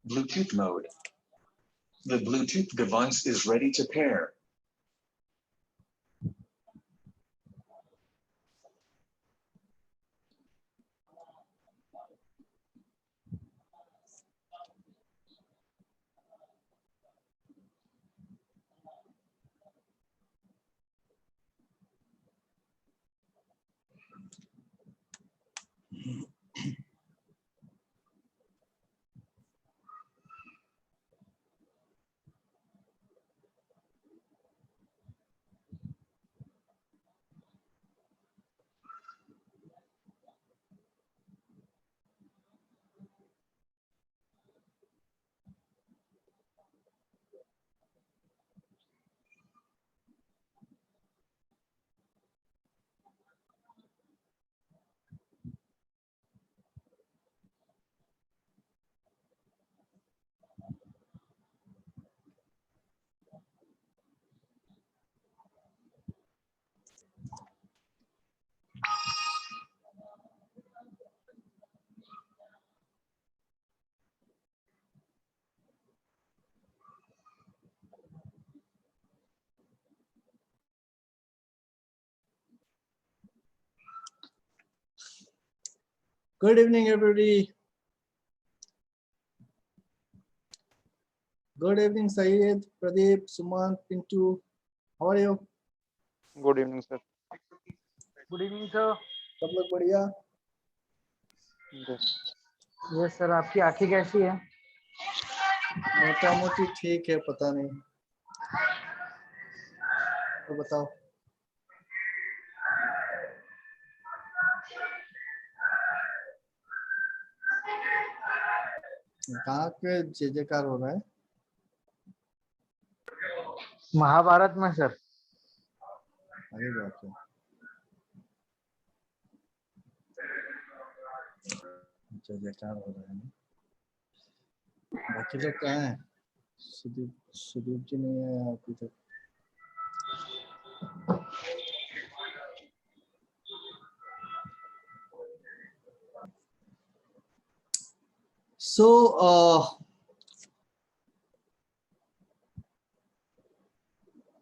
Bluetooth mode. The Bluetooth device is ready to pair. Good evening, everybody. Good evening, Syed, Pradeep, Sumant, Pintu. How are you? Good evening, sir. Good evening sir. सब लोग बढ़िया? Yes sir, आपकी आंखें कैसी है? मोटा मोटी ठीक है, पता नहीं, तो बताओ। कहाँ पे जय जयकार हो रहा है? महाभारत में सर। अरे बाप रे, जय जयकार हो रहा है ना। बाकी लोग कहाँ हैं? सुदीप जी नहीं है अभी तक।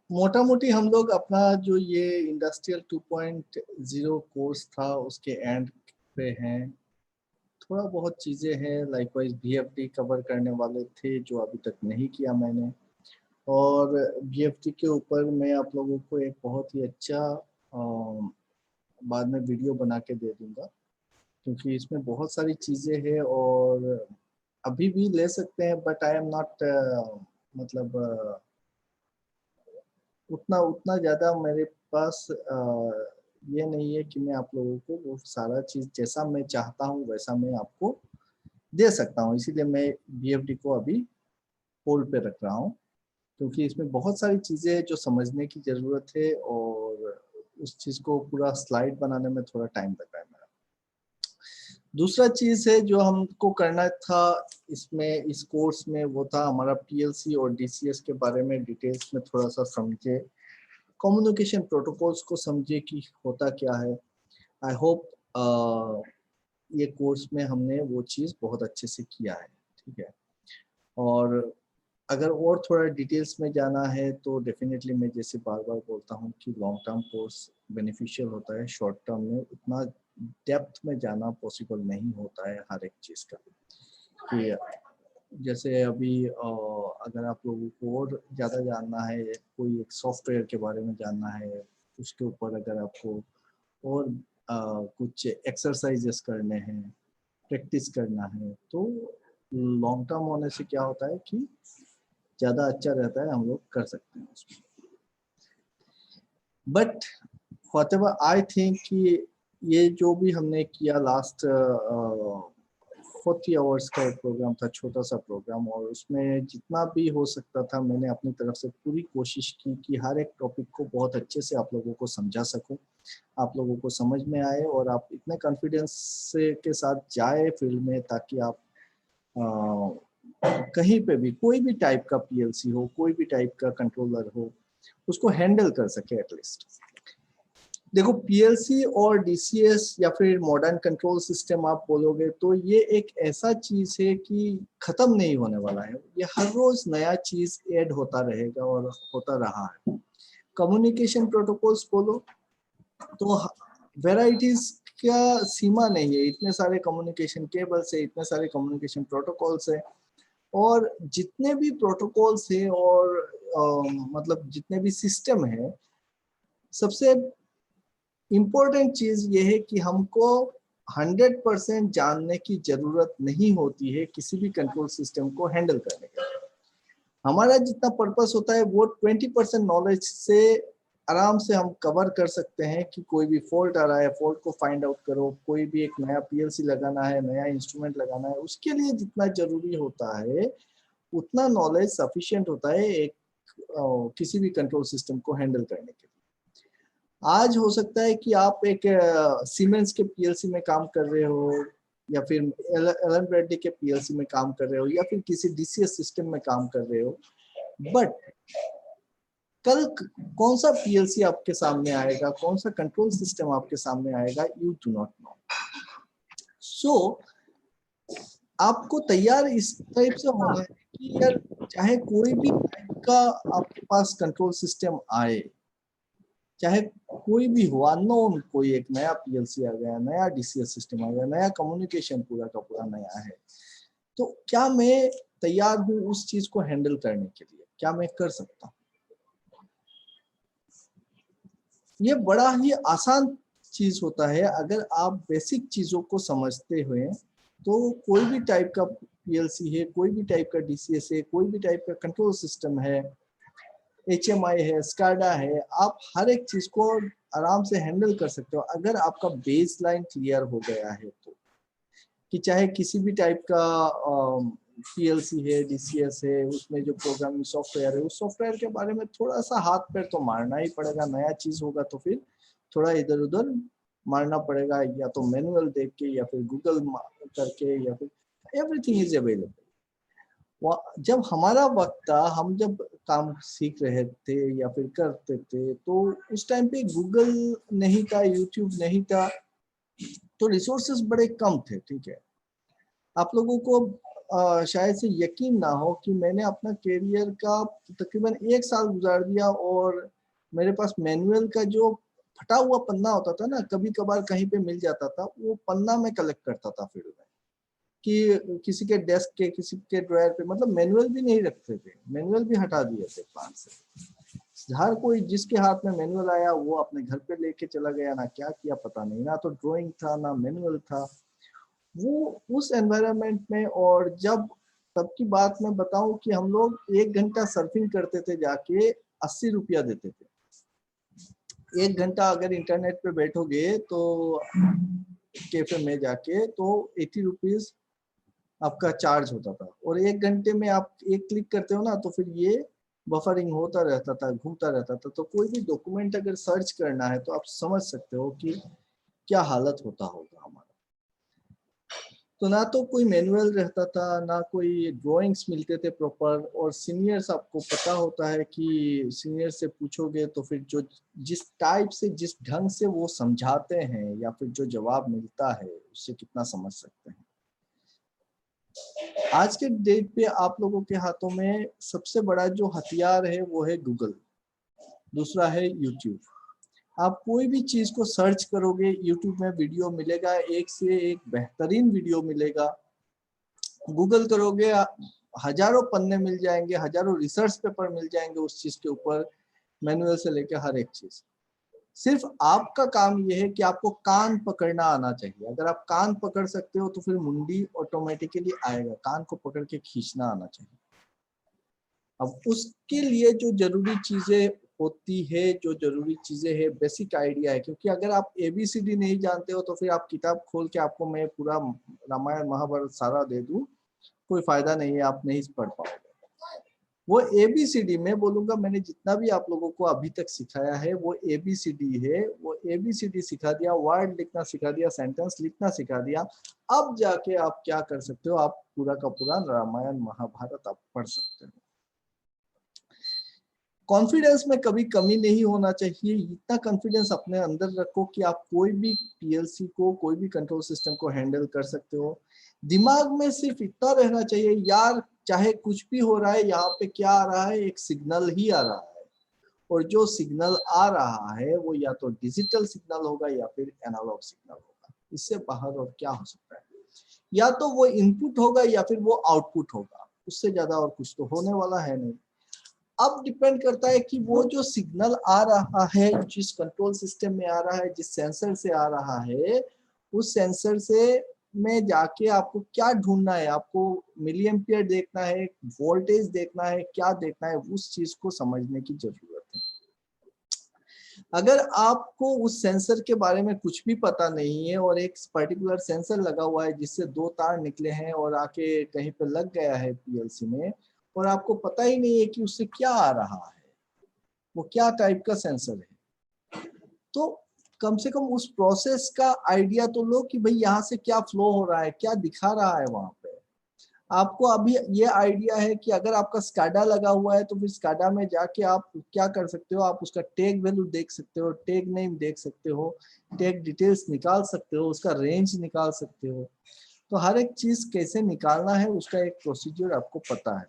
मोटा मोटी हम लोग अपना जो ये इंडस्ट्रियल 2.0 कोर्स था उसके एंड पे हैं। थोड़ा बहुत चीज़ें हैं, लाइकवाइज बीएफडी कवर करने वाले थे जो अभी तक नहीं किया मैंने, और बीएफडी के ऊपर मैं आप लोगों को एक बहुत ही अच्छा बाद में वीडियो बना के दे दूंगा, क्योंकि इसमें बहुत सारी चीज़ें हैं और अभी भी ले सकते हैं, बट आई एम नॉट मतलब उतना ज़्यादा मेरे पास ये नहीं है कि मैं आप लोगों को वो सारा चीज़ जैसा मैं चाहता हूँ वैसा मैं आपको दे सकता हूँ। इसीलिए मैं बीएफडी को अभी होल्ड पे रख रहा हूँ, क्योंकि इसमें बहुत सारी चीज़ें हैं जो समझने की ज़रूरत है और उस चीज़ को पूरा स्लाइड बनाने में थोड़ा टाइम लग रहा है मेरा। दूसरा चीज़ है जो हमको करना था इसमें, इस कोर्स में, वो था हमारा पीएलसी और डीसीएस के बारे में डिटेल्स में थोड़ा सा समझे, कम्युनिकेशन प्रोटोकॉल्स को समझे कि होता क्या है। आई होप ये कोर्स में हमने वो चीज़ बहुत अच्छे से किया है, ठीक है। और अगर और थोड़ा डिटेल्स में जाना है तो डेफिनेटली मैं जैसे बार बार बोलता हूँ कि लॉन्ग टर्म कोर्स बेनिफिशियल होता है, शॉर्ट टर्म में उतना डेप्थ में जाना पॉसिबल नहीं होता है हर एक चीज़ का। कि जैसे अभी अगर आप लोगों को और ज़्यादा जानना है, कोई एक सॉफ्टवेयर के बारे में जानना है, उसके ऊपर अगर आपको और कुछ एक्सरसाइजेस करने हैं, प्रैक्टिस करना है, तो लॉन्ग टर्म होने से क्या होता है कि ज़्यादा अच्छा रहता है, हम लोग कर सकते हैं उसमें। बट व्हाटएवर आई थिंक कि ये जो भी हमने किया लास्ट 40 आवर्स का एक प्रोग्राम था, छोटा सा प्रोग्राम, और उसमें जितना भी हो सकता था मैंने अपनी तरफ से पूरी कोशिश की कि हर एक टॉपिक को बहुत अच्छे से आप लोगों को समझा सकूं, आप लोगों को समझ में आए और आप इतने कॉन्फिडेंस से के साथ जाए फील्ड में, ताकि आप कहीं पे भी कोई भी टाइप का पीएलसी हो, कोई भी टाइप का कंट्रोलर हो, उसको हैंडल कर सके एटलीस्ट। देखो पीएलसी और डीसीएस या फिर मॉडर्न कंट्रोल सिस्टम आप बोलोगे तो ये एक ऐसा चीज है कि खत्म नहीं होने वाला है। ये हर रोज नया चीज ऐड होता रहेगा और होता रहा है। कम्युनिकेशन प्रोटोकॉल्स बोलो तो वेराइटीज का सीमा नहीं है। इतने सारे कम्युनिकेशन केबल्स है, इतने सारे कम्युनिकेशन प्रोटोकॉल्स है, और जितने भी प्रोटोकॉल्स है और मतलब जितने भी सिस्टम है, सबसे इम्पोर्टेंट चीज ये है कि हमको 100% जानने की जरूरत नहीं होती है किसी भी कंट्रोल सिस्टम को हैंडल करने के लिए। हमारा जितना पर्पस होता है वो 20% नॉलेज से आराम से हम कवर कर सकते हैं कि कोई भी फॉल्ट आ रहा है, फॉल्ट को फाइंड आउट करो, कोई भी एक नया पीएलसी लगाना है, नया इंस्ट्रूमेंट लगाना है, उसके लिए जितना जरूरी होता है उतना नॉलेज सफिशिएंट होता है एक किसी भी कंट्रोल सिस्टम को हैंडल करने के लिए। आज हो सकता है कि आप एक सीमेंस के पीएलसी में काम कर रहे हो, या फिर एलन ब्रैडली के पीएलसी में काम कर रहे हो, या फिर किसी डीसीएस सिस्टम में काम कर रहे हो, बट कल कौन सा पीएलसी आपके सामने आएगा, कौन सा कंट्रोल सिस्टम आपके सामने आएगा, यू डू नॉट नो। सो आपको तैयार इस टाइप से होना है कि यार चाहे कोई भी टाइप का आपके पास कंट्रोल सिस्टम आए, चाहे कोई भी हो, अननोन कोई एक नया पीएलसी आ गया, नया डीसीएस सिस्टम आ गया, नया कम्युनिकेशन पूरा का पूरा नया है, तो क्या मैं तैयार हूं उस चीज को हैंडल करने के लिए? क्या मैं कर सकता हूं? ये बड़ा ही आसान चीज होता है अगर आप बेसिक चीजों को समझते हुए। तो कोई भी टाइप का पीएलसी है, कोई भी टाइप का डीसीएस है, कोई भी टाइप का कंट्रोल सिस्टम है, HMI है, स्काडा है, आप हर एक चीज को आराम से हैंडल कर सकते हो अगर आपका बेस लाइन क्लियर हो गया है तो। कि चाहे किसी भी टाइप का पीएलसी है, डीसीएस है, उसमें जो प्रोग्रामिंग सॉफ्टवेयर है, उस सॉफ्टवेयर के बारे में थोड़ा सा हाथ पैर तो मारना ही पड़ेगा। नया चीज होगा तो फिर थोड़ा इधर उधर मारना पड़ेगा, या तो मैनुअल देख के, या फिर गूगल करके, या फिर एवरीथिंग इज अवेलेबल। जब हमारा वक्त था, हम जब काम सीख रहे थे या फिर करते थे, तो उस टाइम पे गूगल नहीं था, यूट्यूब नहीं था, तो रिसोर्सेस बड़े कम थे। ठीक है, आप लोगों को शायद से यकीन ना हो कि मैंने अपना करियर का तकरीबन 1 साल गुजार दिया, और मेरे पास मैनुअल का जो फटा हुआ पन्ना होता था ना, कभी कभार कहीं पे मिल जाता था, वो पन्ना मैं कलेक्ट करता था फील्ड में, कि किसी के डेस्क के, किसी के ड्रायर पे, मतलब मैनुअल भी नहीं रखते थे, मैनुअल भी हटा दिए थे प्लान से। हर कोई जिसके हाथ में मैनुअल आया वो अपने घर पे लेके चला गया, ना क्या किया पता नहीं, ना तो ड्राइंग था ना मैनुअल था वो उस एनवायरनमेंट में। और जब तब की बात मैं बताऊं कि हम लोग 1 घंटा सर्फिंग करते थे, जाके 80 रुपया देते थे। 1 घंटा अगर इंटरनेट पे बैठोगे तो कैफे में जाके, तो 80 रुपीज आपका चार्ज होता था, और 1 घंटे में आप एक क्लिक करते हो ना, तो फिर ये बफरिंग होता रहता था, घूमता रहता था। तो कोई भी डॉक्यूमेंट अगर सर्च करना है तो आप समझ सकते हो कि क्या हालत होता होगा हमारा। तो ना तो कोई मैनुअल रहता था, ना कोई ड्राइंग्स मिलते थे प्रॉपर, और सीनियर्स, आपको पता होता है कि सीनियर से पूछोगे तो फिर जो जिस टाइप से, जिस ढंग से वो समझाते हैं, या फिर जो जवाब मिलता है, उससे कितना समझ सकते हैं। आज के डेट पे आप लोगों के हाथों में सबसे बड़ा जो हथियार है वो है गूगल, दूसरा है यूट्यूब। आप कोई भी चीज को सर्च करोगे, यूट्यूब में वीडियो मिलेगा, एक से एक बेहतरीन वीडियो मिलेगा। गूगल करोगे, हजारों पन्ने मिल जाएंगे, हजारों रिसर्च पेपर मिल जाएंगे उस चीज के ऊपर, मैनुअल से लेकर हर एक चीज। सिर्फ आपका काम यह है कि आपको कान पकड़ना आना चाहिए। अगर आप कान पकड़ सकते हो तो फिर मुंडी ऑटोमेटिकली आएगा, कान को पकड़ के खींचना आना चाहिए। अब उसके लिए जो जरूरी चीजें होती है, जो जरूरी चीजें है, बेसिक आइडिया है। क्योंकि अगर आप ABCD नहीं जानते हो तो फिर आप किताब खोल के आपको मैं पूरा रामायण महाभारत सारा दे दूं, कोई फायदा नहीं है, आप नहीं पढ़ पाओगे। वो ABCD में बोलूंगा, मैंने जितना भी आप लोगों को अभी तक सिखाया है वो ABCD है। वो ABCD सिखा दिया, वर्ड लिखना सिखा दिया, सेंटेंस लिखना सिखा दिया। अब जाके आप क्या कर सकते हो, आप पूरा का पूरा रामायण महाभारत आप पढ़ सकते हो। कॉन्फिडेंस में कभी कमी नहीं होना चाहिए। इतना कॉन्फिडेंस अपने अंदर रखो कि आप कोई भी पीएलसी को, कोई भी कंट्रोल सिस्टम को हैंडल कर सकते हो। दिमाग में सिर्फ इतना रहना चाहिए, यार चाहे कुछ भी हो रहा है, यहाँ पे क्या आ रहा है, एक सिग्नल ही आ रहा है, और जो सिग्नल आ रहा है वो या तो डिजिटल सिग्नल होगा या फिर एनालॉग सिग्नल होगा। इससे बाहर और क्या हो सकता है? या तो वो इनपुट होगा या फिर वो आउटपुट होगा, उससे ज्यादा और कुछ तो होने वाला है नहीं। अब डिपेंड करता है कि वो जो सिग्नल आ रहा है, जिस कंट्रोल सिस्टम में आ रहा है, जिस सेंसर से आ रहा है, उस सेंसर से में जाके आपको क्या ढूंढना है, आपको मिली एम्पियर देखना है, वोल्टेज देखना है, क्या देखना है, उस चीज को समझने की जरूरत है। अगर आपको उस सेंसर के बारे में कुछ भी पता नहीं है और एक पर्टिकुलर सेंसर लगा हुआ है जिससे 2 तार निकले हैं और आके कहीं पे लग गया है पीएलसी में, और आपको पता ही नहीं है कि उससे क्या आ रहा है, वो क्या टाइप का सेंसर है, तो कम से कम उस प्रोसेस का आइडिया तो लो कि भाई यहाँ से क्या फ्लो हो रहा है, क्या दिखा रहा है वहां पे। आपको अभी ये आइडिया है कि अगर आपका स्काडा लगा हुआ है तो फिर स्काडा में जाके आप क्या कर सकते हो, आप उसका टैग वैल्यू देख सकते हो, टैग नेम देख सकते हो, टैग डिटेल्स निकाल सकते हो, उसका रेंज निकाल सकते हो। तो हर एक चीज कैसे निकालना है उसका एक प्रोसीजर आपको पता है।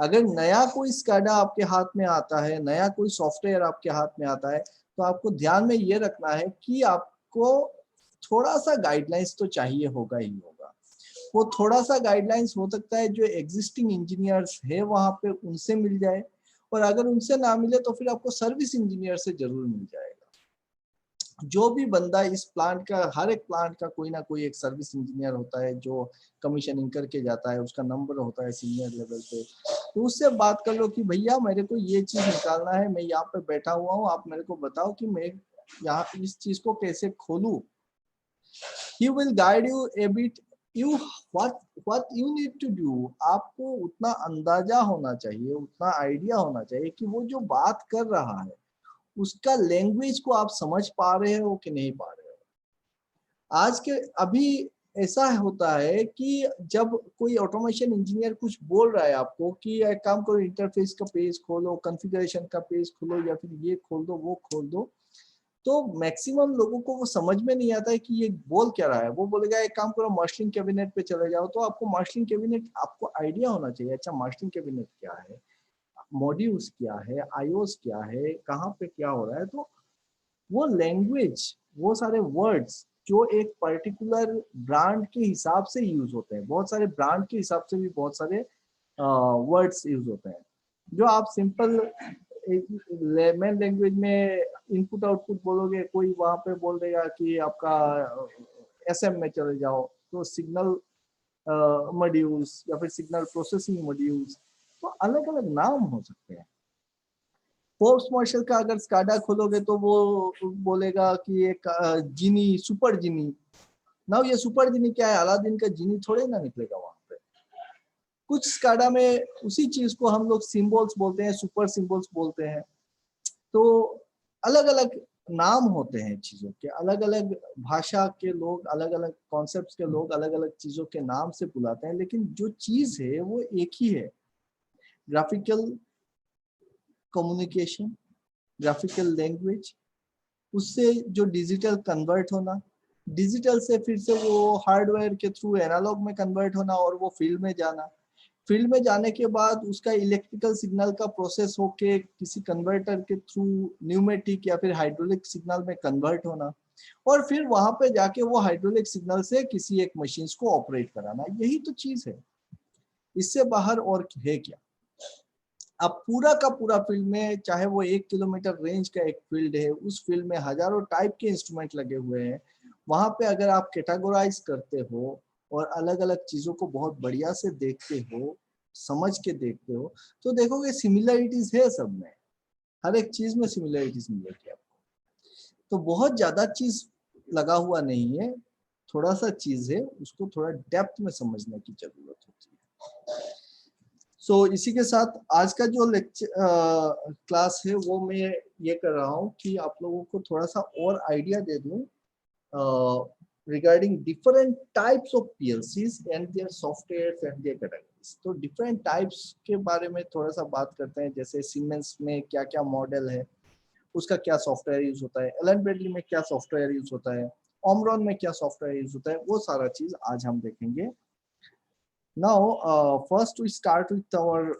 अगर नया कोई स्काडा आपके हाथ में आता है, नया कोई सॉफ्टवेयर आपके हाथ में आता है, तो आपको ध्यान में ये रखना है कि आपको थोड़ा सा गाइडलाइंस तो चाहिए होगा ही होगा। वो थोड़ा सा गाइडलाइंस हो सकता है जो एग्जिस्टिंग इंजीनियर्स है वहां पे उनसे मिल जाए, और अगर उनसे ना मिले तो फिर आपको सर्विस इंजीनियर से जरूर मिल जाएगा। जो भी बंदा इस प्लांट का, हर एक प्लांट का कोई ना कोई एक सर्विस इंजीनियर होता है जो कमीशनिंग करके जाता है, उसका नंबर होता है सीनियर लेवल पे, तो उससे बात कर लो कि भैया मेरे को ये चीज निकालना है, मैं यहाँ पे बैठा हुआ हूँ, आप मेरे को बताओ कि मैं यहाँ इस चीज को कैसे खोलूं। He will guide you a bit. You what you need to do, आपको उतना अंदाजा होना चाहिए, उतना आइडिया होना चाहिए कि वो जो बात कर रहा है उसका लैंग्वेज को आप समझ पा रहे हो कि नहीं पा रहे हो। आज के अभी ऐसा होता है कि जब कोई ऑटोमेशन इंजीनियर कुछ बोल रहा है आपको कि एक काम करो, इंटरफेस का पेज खोलो, कॉन्फ़िगरेशन का पेज खोलो, या फिर ये खोल दो वो खोल दो, तो मैक्सिमम लोगों को वो समझ में नहीं आता है कि ये बोल क्या रहा है। वो बोलेगा एक काम करो मार्शलिंग कैबिनेट पे चले जाओ, तो आपको मार्शलिंग कैबिनेट, आपको आइडिया होना चाहिए अच्छा मार्शलिंग कैबिनेट क्या है, मॉड्यूल्स क्या है, आईओस क्या है, कहाँ पे क्या हो रहा है। तो वो लैंग्वेज, वो सारे वर्ड्स जो एक पर्टिकुलर ब्रांड के हिसाब से यूज होते हैं, बहुत सारे ब्रांड के हिसाब से भी बहुत सारे वर्ड्स यूज होते हैं, जो आप सिंपल लेमन लैंग्वेज में इनपुट आउटपुट बोलोगे, कोई वहां पे बोल देगा कि आपका एसएम में चले जाओ, तो सिग्नल मॉड्यूल्स या फिर सिग्नल प्रोसेसिंग मॉड्यूल्स, तो अलग अलग नाम हो सकते हैं। फोर्स मार्शल का अगर स्काडा खोलोगे तो वो बोलेगा कि एक जीनी, सुपर जीनी। ना ये सुपर जीनी क्या है, अलादीन का जीनी थोड़े ना निकलेगा वहां पे। कुछ स्काडा में उसी चीज को हम लोग सिंबल्स बोलते हैं, सुपर सिंबल्स बोलते हैं। तो अलग अलग नाम होते हैं चीजों के, अलग अलग भाषा के लोग, अलग अलग कॉन्सेप्ट्स के लोग अलग अलग चीजों के नाम से बुलाते हैं, लेकिन जो चीज है वो एक ही है, ग्राफिकल कम्युनिकेशन, ग्राफिकल लैंग्वेज, उससे जो डिजिटल कन्वर्ट होना, डिजिटल से फिर से वो हार्डवेयर के थ्रू एनालॉग में कन्वर्ट होना और वो फील्ड में जाना, फील्ड में जाने के बाद उसका इलेक्ट्रिकल सिग्नल का प्रोसेस होके किसी कन्वर्टर के थ्रू न्यूमेटिक या फिर हाइड्रोलिक सिग्नल में कन्वर्ट होना, और फिर वहां पे जाके वो हाइड्रोलिक सिग्नल से किसी एक मशीन को ऑपरेट कराना। यही तो चीज है, इससे बाहर और है क्या। अब पूरा का पूरा फील्ड में, चाहे वो 1 किलोमीटर रेंज का एक फील्ड है, उस फील्ड में हजारों टाइप के इंस्ट्रूमेंट लगे हुए हैं, वहां पे अगर आप कैटेगोराइज करते हो और अलग अलग चीजों को बहुत बढ़िया से देखते हो, समझ के देखते हो, तो देखोगे सिमिलरिटीज है सब में, हर एक चीज में सिमिलरिटीज मिलेगी आपको। तो बहुत ज्यादा चीज लगा हुआ नहीं है, थोड़ा सा चीज है, उसको थोड़ा डेप्थ में समझने की जरूरत होती है। इसी के साथ आज का जो लेक्चर क्लास है वो मैं ये कर रहा हूँ कि आप लोगों को थोड़ा सा और आइडिया दे दूँ regarding different types of PLCs and their softwares and their categories. Types, तो डिफरेंट टाइप्स के बारे में थोड़ा सा बात करते हैं, जैसे सीमेंस में क्या क्या मॉडल है, उसका क्या सॉफ्टवेयर यूज होता है, एलन ब्रेडली में क्या सॉफ्टवेयर यूज होता है, ओमरॉन में क्या सॉफ्टवेयर यूज होता है, वो सारा चीज आज हम देखेंगे। Now first we start with our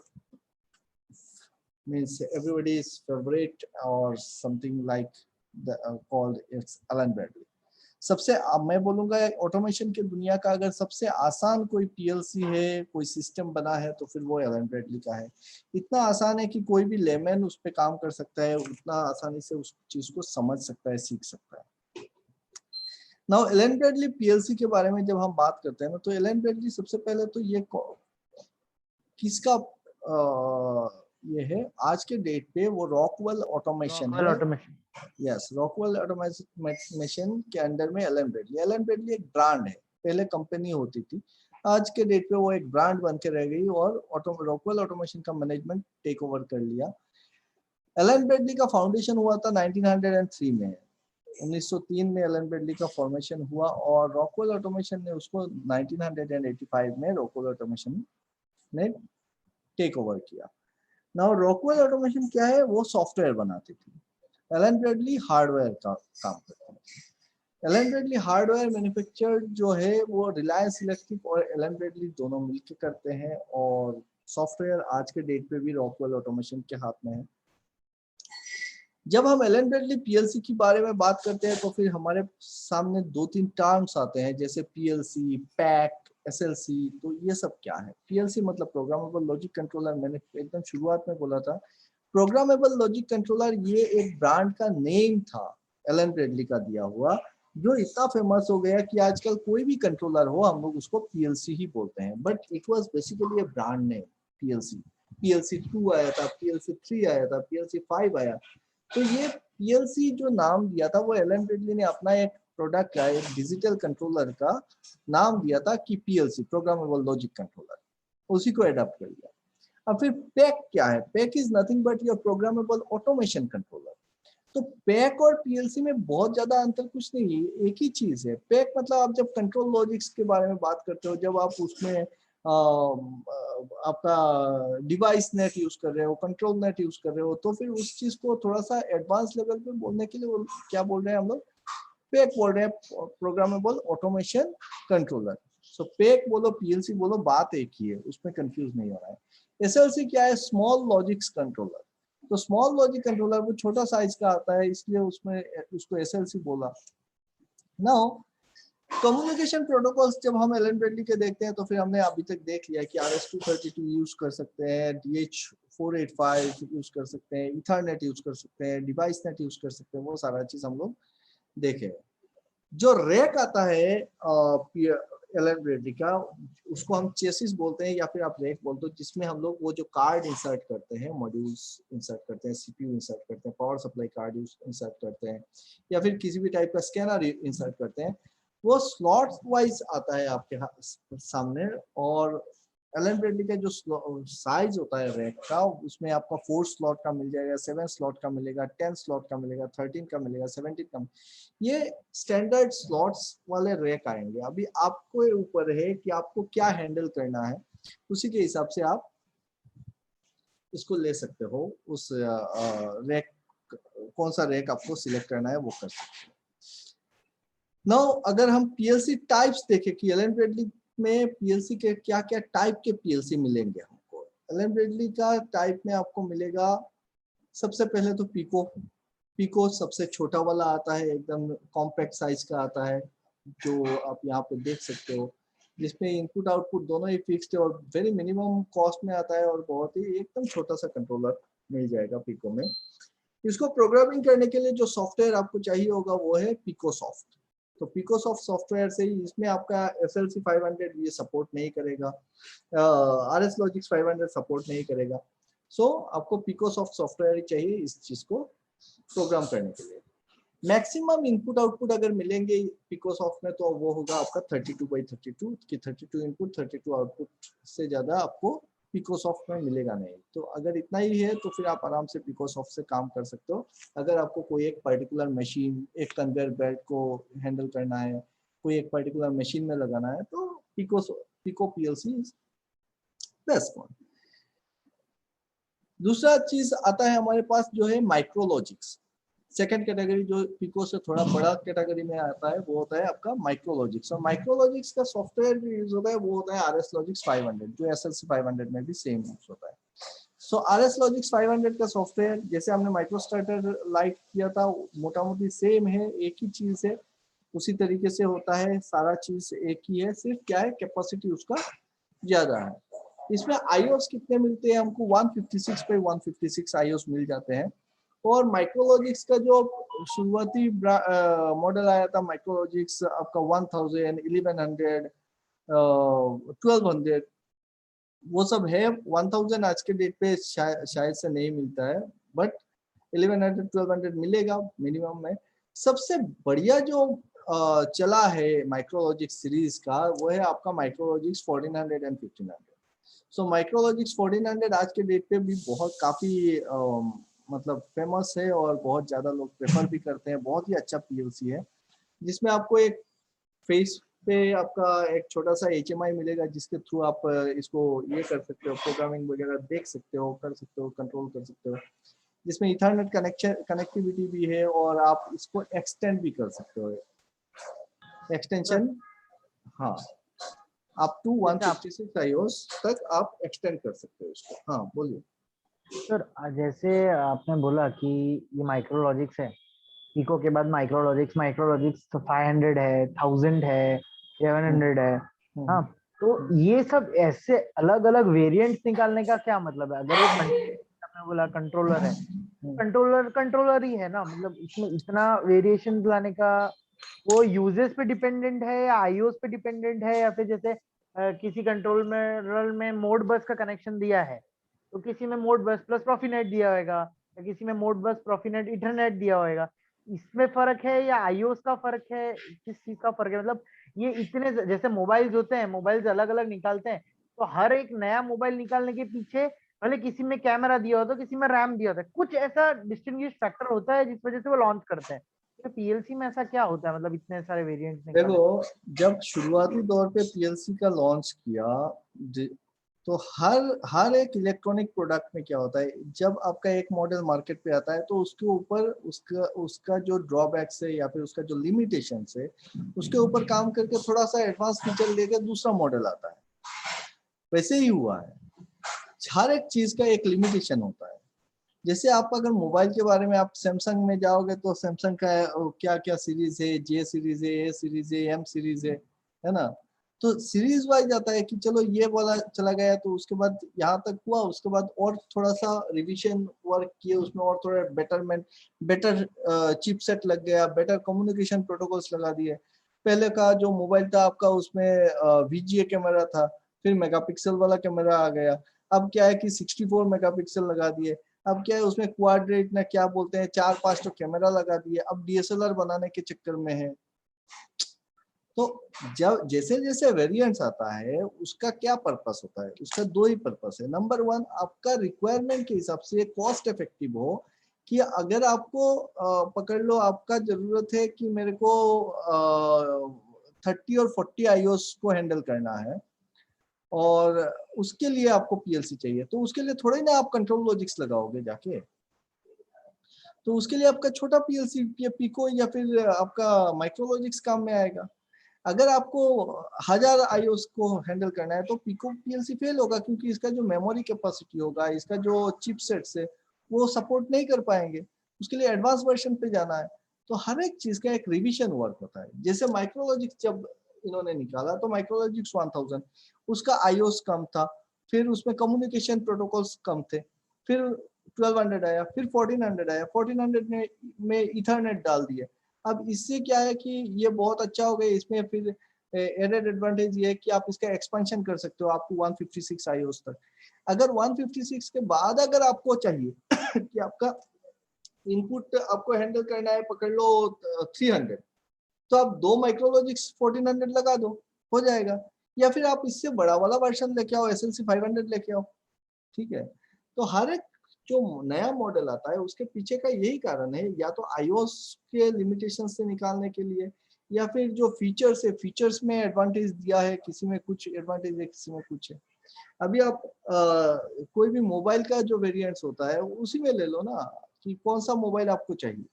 means everybody's favorite or something like the called it's Alan Bradley। सबसे मैं बोलूंगा ऑटोमेशन की दुनिया का अगर सबसे आसान कोई पीएलसी है, कोई सिस्टम बना है, तो फिर वो एलन ब्रेडली का है। इतना आसान है कि कोई भी लेमैन उस पर काम कर सकता है, उतना आसानी से उस चीज को समझ सकता है, सीख सकता है। नाउ एलन ब्रेडली पीएलसी के बारे में जब हम बात करते हैं ना, तो एलन ब्रेडली सबसे पहले तो ये किसका ये है आज के डेट पे, वो रॉकवेल ऑटोमेशन है। ऑटोमेशन। यस, रॉकवेल ऑटोमेशन के अंडर में एलन ब्रेडली एक ब्रांड है, पहले कंपनी होती थी, आज के डेट पे वो एक ब्रांड बन के रह गई और रॉकवेल ऑटोमेशन का मैनेजमेंट टेक ओवर कर लिया। एलन ब्रेडली का फाउंडेशन हुआ था 1903 में, 1903 में एलन ब्रेडली का फॉर्मेशन हुआ और रॉकवेल ऑटोमेशन ने उसको 1985 में रॉकवेल ऑटोमेशन ने टेक ओवर किया। नाउ रॉकवेल ऑटोमेशन क्या है, वो सॉफ्टवेयर बनाती थी, एलन ब्रेडली हार्डवेयर का काम करता है। एलन ब्रेडली हार्डवेयर मैन्युफैक्चर जो है वो रिलायंस इलेक्ट्रिक और एलन ब्रेडली दोनों मिलकर करते हैं, और सॉफ्टवेयर आज के डेट पे भी रॉकवेल ऑटोमेशन के हाथ में है। जब हम एलन ब्रेडली पीएलसी के बारे में बात करते हैं तो फिर हमारे सामने दो तीन टर्म्स आते हैं, जैसे पीएलसी, पैक, एसएलसी। तो ये सब क्या है? पीएलसी मतलब प्रोग्रामेबल लॉजिक कंट्रोलर, मैंने एकदम शुरुआत में बोला था। प्रोग्रामेबल लॉजिक कंट्रोलर ये एक ब्रांड का नेम था एलन ब्रेडली का दिया हुआ, जो इतना फेमस हो गया कि आजकल कोई भी कंट्रोलर हो हम लोग उसको पीएलसी ही बोलते हैं, but it was basically A brand name PLC. PLC 2 आया था, पीएलसी 3 आया था, पीएलसी 5 आया। तो ये पीएलसी जो नाम दिया था वो एलन ब्रेडली ने अपना एक प्रोडक्ट का, एक डिजिटल कंट्रोलर का नाम दिया था कि पीएलसी, प्रोग्रामेबल लॉजिक कंट्रोलर, उसी को अडॉप्ट कर लिया। अब फिर पैक क्या है? Pack is nothing but your programmable automation controller. तो पैक और पीएलसी में बहुत ज्यादा अंतर कुछ नहीं है, एक ही चीज है। पैक मतलब आप जब कंट्रोल लॉजिक्स के बारे में बात करते हो, जब आप उसमें आपका डिवाइस नेट यूज कर रहे हो, कंट्रोल नेट यूज कर रहे हो, तो फिर उस चीज को थोड़ा सा एडवांस लेवल पे बोलने के लिए वो क्या बोल रहे हैं हम लोग? पैक बोल रहे हैं, प्रोग्रामेबल ऑटोमेशन कंट्रोलर। सो पैक बोलो पीएलसी बोलो, बात एक ही है, उसमें कंफ्यूज नहीं हो रहा है। एसएलसी क्या है? Small logics controller. तो स्मॉल लॉजिक कंट्रोलर वो छोटा साइज का आता है, इसलिए उसमें उसको एसएलसी बोला। नाउ कम्युनिकेशन प्रोटोकॉल्स जब हम एलन ब्रेडली के देखते हैं तो फिर हमने अभी तक देख लिया कि RS-232 यूज कर सकते हैं, DH-485 यूज कर सकते हैं, इथरनेट यूज कर सकते हैं, डिवाइस नेट यूज कर सकते हैं, वो सारा चीज हम लोग देखे। जो रैक आता है एलन ब्रेडली का, उसको हम चेसिस बोलते हैं या फिर आप रैक बोलते हो, जिसमें हम लोग वो जो कार्ड इंसर्ट करते हैं, मॉड्यूल्स इंसर्ट करते हैं, सीपीयू इंसर्ट करते हैं, पावर सप्लाई कार्ड इंसर्ट करते हैं, या फिर किसी भी टाइप का स्कैनर इंसर्ट करते हैं, वो स्लॉट वाइज आता है आपके सामने। और एलन ब्रेडली का जो साइज होता है रैक का, उसमें आपका 4 स्लॉट का मिल जाएगा, 7 स्लॉट का मिलेगा, 10 स्लॉट का मिलेगा, 13 का मिलेगा, 17 का। ये स्टैंडर्ड स्लॉट्स वाले रैक आएंगे। अभी आपको ऊपर है कि आपको क्या हैंडल करना है, उसी के हिसाब से आप इसको ले सकते हो। उस रैक, कौन सा रैक आपको सिलेक्ट करना है वो कर सकते हो। नाउ अगर हम पीएलसी टाइप्स देखें कि एलन ब्रेडली में पीएलसी के क्या क्या टाइप के पीएलसी मिलेंगे हमको। एलन ब्रेडली का टाइप में आपको मिलेगा सबसे पहले तो पिको सबसे छोटा वाला आता है, एकदम कॉम्पैक्ट साइज का आता है, जो आप यहाँ पे देख सकते हो, जिसमें इनपुट आउटपुट दोनों ही फिक्स्ड है और वेरी मिनिमम कॉस्ट में आता है, और बहुत ही एकदम छोटा सा कंट्रोलर मिल जाएगा पिको में। इसको प्रोग्रामिंग करने के लिए जो सॉफ्टवेयर आपको चाहिए होगा वो है पिकोसॉफ्ट। तो पिकोसॉफ्ट सॉफ्टवेयर से ही, इसमें आपका SLC 500 ये सपोर्ट नहीं करेगा, RS Logix 500 सपोर्ट नहीं करेगा। सो आपको पिकोसॉफ्ट सॉफ्टवेयर ही चाहिए इस चीज को प्रोग्राम करने के लिए। मैक्सिमम इनपुट आउटपुट अगर मिलेंगे पिकोसॉफ्ट में तो वो होगा आपका 32/32 कि 32 इनपुट 32 आउटपुट, से ज्यादा आपको पिकोसॉफ्ट में मिलेगा नहीं। तो अगर इतना ही है तो फिर आप आराम से पिकोसॉफ्ट से काम कर सकते हो। अगर आपको कोई एक पर्टिकुलर मशीन, एक कन्वेयर बेल्ट को हैंडल करना है, कोई एक पर्टिकुलर मशीन में लगाना है, तो पिको पीएलसी बेस्ट वन। दूसरा चीज आता है हमारे पास जो है माइक्रोलॉजिक्स। सेकंड कैटेगरी जो पिको से थोड़ा बड़ा कैटेगरी में आता है वो होता है आपका माइक्रोलॉजिक्स। और माइक्रोलॉजिक्स का सॉफ्टवेयर भी यूज होता है, वो होता है RS Logix 500, जो SLC 500 में भी सेम यूज होता है। सो RS Logix 500 का सॉफ्टवेयर जैसे हमने माइक्रोस्टार्टर लाइट किया था, मोटा मोटी सेम है, एक ही चीज है, उसी तरीके से होता है, सारा चीज एक ही है, सिर्फ क्या है कैपेसिटी उसका ज्यादा है। इसमें आईओस कितने मिलते हैं हमको? 156 पे 156 आईओस मिल जाते हैं। और माइक्रोलॉजिक्स का जो शुरुआती मॉडल आया था माइक्रोलॉजिक्स आपका 1000, 1100, 1200 वो सब है। 1000 आज के डेट पे शायद से नहीं मिलता है, बट 1100 1200 मिलेगा मिनिमम में। सबसे बढ़िया जो चला है माइक्रोलॉजिक्स सीरीज का वो है आपका माइक्रोलॉजिक्स 1400 एंड 1500। सो माइक्रोलॉजिक्स 1400 आज के डेट पे भी बहुत काफी मतलब फेमस है और बहुत ज्यादा लोग प्रेफर भी करते हैं। बहुत ही अच्छा पीएलसी है जिसमें आपको एक फेस पे आपका एक छोटा सा HMI मिलेगा जिसके थ्रू आप इसको ये कर सकते हो, प्रोग्रामिंग वगैरह देख सकते हो, कर सकते हो, कंट्रोल कर सकते हो, जिसमें इथरनेट कनेक्टिविटी भी है और आप इसको एक्सटेंड भी कर सकते हो। एक्सटेंशन हाँ, अप टू 156 आईओस तक आप एक्सटेंड कर सकते हो इसको। हाँ बोलिए सर। जैसे आपने बोला कि ये माइक्रोलॉजिक्स है, पिको के बाद माइक्रोलॉजिक्स तो 500 है, 1000 है, 1100 है। हाँ, तो ये सब ऐसे अलग अलग वेरिएंट्स निकालने का क्या मतलब है? अगर एक आपने बोला कंट्रोलर है, कंट्रोलर ही है ना, मतलब इसमें इतना वेरिएशन लाने का वो यूजेस पे डिपेंडेंट है या आईओस पे डिपेंडेंट है, या फिर जैसे किसी कंट्रोलर में मोड बस का कनेक्शन दिया है तो किसी में मोड बस प्लस प्रॉफिनेट दिया होगा, या किसी में मोड बस प्रॉफिनेट इथरनेट दिया होगा। इसमें फर्क है या आईओस का फर्क है? किस चीज का फर्क है? मतलब ये इतने जैसे मोबाइल्स होते हैं, मोबाइल्स अलग अलग निकालते हैं, तो हर एक नया मोबाइल निकालने के पीछे भले किसी में कैमरा दिया होता है, किसी में रैम दिया होता है, कुछ ऐसा डिस्टिंग्विश फैक्टर होता है जिस वजह से वो लॉन्च करते हैं। तो पीएलसी में ऐसा क्या होता है, मतलब इतने सारे वेरिएंट्स निकाले? देखो, जब शुरुआती दौर पे पीएलसी का लॉन्च किया तो हर एक इलेक्ट्रॉनिक प्रोडक्ट में क्या होता है, जब आपका एक मॉडल मार्केट पे आता है तो उसके ऊपर उसका जो ड्रॉबैक्स है या फिर उसका जो लिमिटेशन है उसके ऊपर काम करके थोड़ा सा एडवांस फीचर लेकर दूसरा मॉडल आता है। वैसे ही हुआ है, हर एक चीज का एक लिमिटेशन होता है। जैसे आप अगर मोबाइल के बारे में आप सैमसंग में जाओगे तो सैमसंग का क्या क्या सीरीज है, J सीरीज है, A सीरीज है, M सीरीज है ना। तो सीरीज वाइज आता है कि चलो ये वाला चला गया तो उसके बाद यहाँ तक हुआ, उसके बाद और थोड़ा सा रिवीजन वर्क किए उसमें और थोड़ा बेटर चिपसेट लग गया, बेटर कम्युनिकेशन प्रोटोकॉल्स लगा दिए। पहले का जो मोबाइल था आपका उसमें VGA कैमरा था, फिर मेगापिक्सल वाला कैमरा आ गया। अब क्या है कि 64 मेगापिक्सल लगा दिए। अब क्या है उसमें क्वाड्रेट ना क्या बोलते हैं 4-5 तो कैमरा लगा दिए। अब DSLR बनाने के चक्कर में है। तो जब जैसे जैसे वेरिएंट्स आता है उसका क्या पर्पस होता है? उसका दो ही पर्पस है। नंबर 1, आपका रिक्वायरमेंट के हिसाब से कॉस्ट इफेक्टिव हो, कि अगर आपको पकड़ लो आपका जरूरत है कि मेरे को 30 और 40 आईओस को हैंडल करना है और उसके लिए आपको पीएलसी चाहिए, तो उसके लिए थोड़ा ही ना आप कंट्रोल लॉजिक्स लगाओगे जाके। तो उसके लिए आपका छोटा पीएलसी या पिको या फिर आपका माइक्रोलॉजिक्स काम में आएगा। अगर आपको 1000 आईओस को हैंडल करना है तो पिको पीएलसी फेल होगा, क्योंकि इसका जो मेमोरी कैपेसिटी होगा, इसका जो चिपसेट्स है वो सपोर्ट नहीं कर पाएंगे। उसके लिए एडवांस वर्जन पे जाना है। तो हर एक चीज का एक रिवीजन वर्क होता है। जैसे माइक्रोलॉजिक्स जब इन्होंने निकाला तो माइक्रोलॉजिक्स 1000, उसका आईओस कम था, फिर उसमें कम्युनिकेशन प्रोटोकॉल्स कम थे, फिर 1200 आया, फिर 1400 आया, 1400 में इथरनेट डाल दिया। अब इससे क्या है कि ये बहुत अच्छा हो गया। इसमें फिर एडेड एडवांटेज ये है कि आप इसका एक्सपेंशन कर सकते हो आपको 156 आईओस तक। अगर 156 के बाद अगर आपको चाहिए कि आपका इनपुट आपको हैंडल करना है पकड़ लो 300, तो आप 2 माइक्रोलॉजिक्स 1400 लगा दो, हो जाएगा। या फिर आप इससे बड़ा वाला वर्जन लेके आओ, SLC 500 लेके आओ, ठीक है। तो हर एक जो नया मॉडल आता है उसके पीछे का यही कारण है, या तो आईओएस के लिमिटेशन से निकालने के लिए, या फिर जो फीचर्स है, फीचर्स में एडवांटेज दिया है, किसी में कुछ एडवांटेज है, किसी में कुछ है। अभी आप कोई भी मोबाइल का जो वेरिएंट्स होता है उसी में ले लो ना कि कौन सा मोबाइल आपको चाहिए,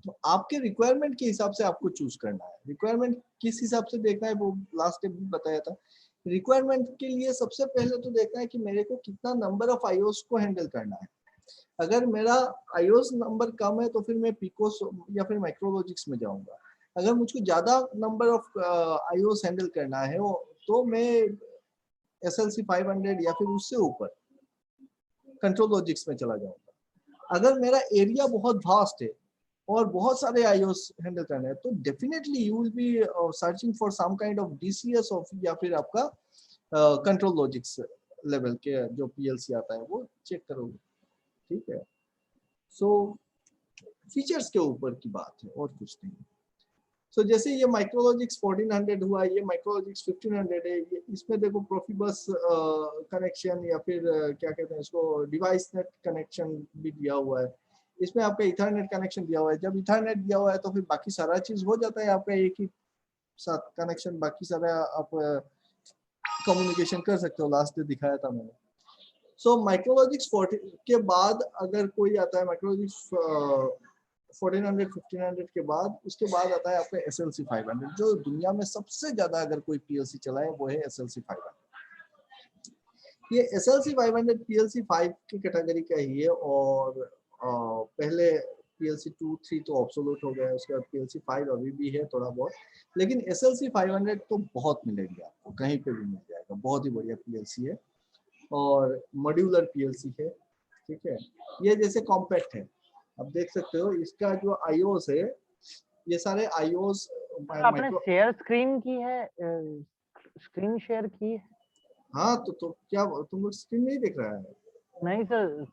तो आपके रिक्वायरमेंट के हिसाब से आपको चूज करना है। रिक्वायरमेंट किस हिसाब से देखना है वो लास्ट स्टेप भी बताया था। रिक्वायरमेंट के लिए सबसे पहले तो देखना है कि मेरे को कितना नंबर ऑफ आईओस को हैंडल करना है। अगर मेरा आईओस नंबर कम है तो फिर मैं पिकोस या फिर माइक्रोलॉजिक्स में जाऊंगा। अगर मुझको ज्यादा नंबर ऑफ आईओस हैंडल करना है तो मैं SLC 500 या फिर उससे ऊपर कंट्रोल लॉजिक्स में चला जाऊंगा। अगर मेरा एरिया बहुत वास्ट है और बहुत सारे आईओस हैंडल करना है तो definitely you will be searching for some kind of DCS of या फिर आपका कंट्रोल लॉजिक्स लेवल के जो PLC आता है वो चेक करोगे, ठीक है। सो फीचर्स के ऊपर की बात है और कुछ नहीं। सो जैसे ये माइक्रोलॉजिक्स 1400 हुआ, ये माइक्रोलॉजिक्स 1500 है, ये इसमें देखो प्रोफिबस कनेक्शन या फिर क्या कहते हैं इसको डिवाइस नेट कनेक्शन भी दिया हुआ है। इसमें आपका इथरनेट कनेक्शन दिया हुआ है। जब इथरनेट दिया हुआ है तो फिर बाकी सारा चीज हो जाता है आपका एक ही साथ कनेक्शन, बाकी सारा आप कम्युनिकेशन कर सकते हो। लास्ट डे दिखाया था मैंने। सो माइक्रोलॉजिक्स 40 के बाद अगर कोई आता है माइक्रोलॉजिक्स 1400 1500 के बाद, उसके बाद आता है आपका SLC 500 जो दुनिया में सबसे ज्यादा अगर कोई PLC चलाए वो है SLC 500। ये SLC 500 PLC 5 की कैटेगरी का ही है और पहले PLC 2 3 तो ऑब्सोल्यूट हो गया, उसके बाद PLC 5 अभी भी है थोड़ा बहुत, लेकिन SLC 500 तो बहुत मिलेगी आपको, कहीं पे भी मिल जाएगा। बहुत ही बढ़िया PLC है और मॉड्यूलर PLC है, ठीक है। ये जैसे कॉम्पैक्ट है, आप देख सकते हो इसका जो आईओस है, ये सारे आईओस आपने शेयर स्क्रीन की है, स्क्रीन शेयर की है? हाँ तो क्या तुम लोग स्क्रीन नहीं देख रहा है? नहीं सर,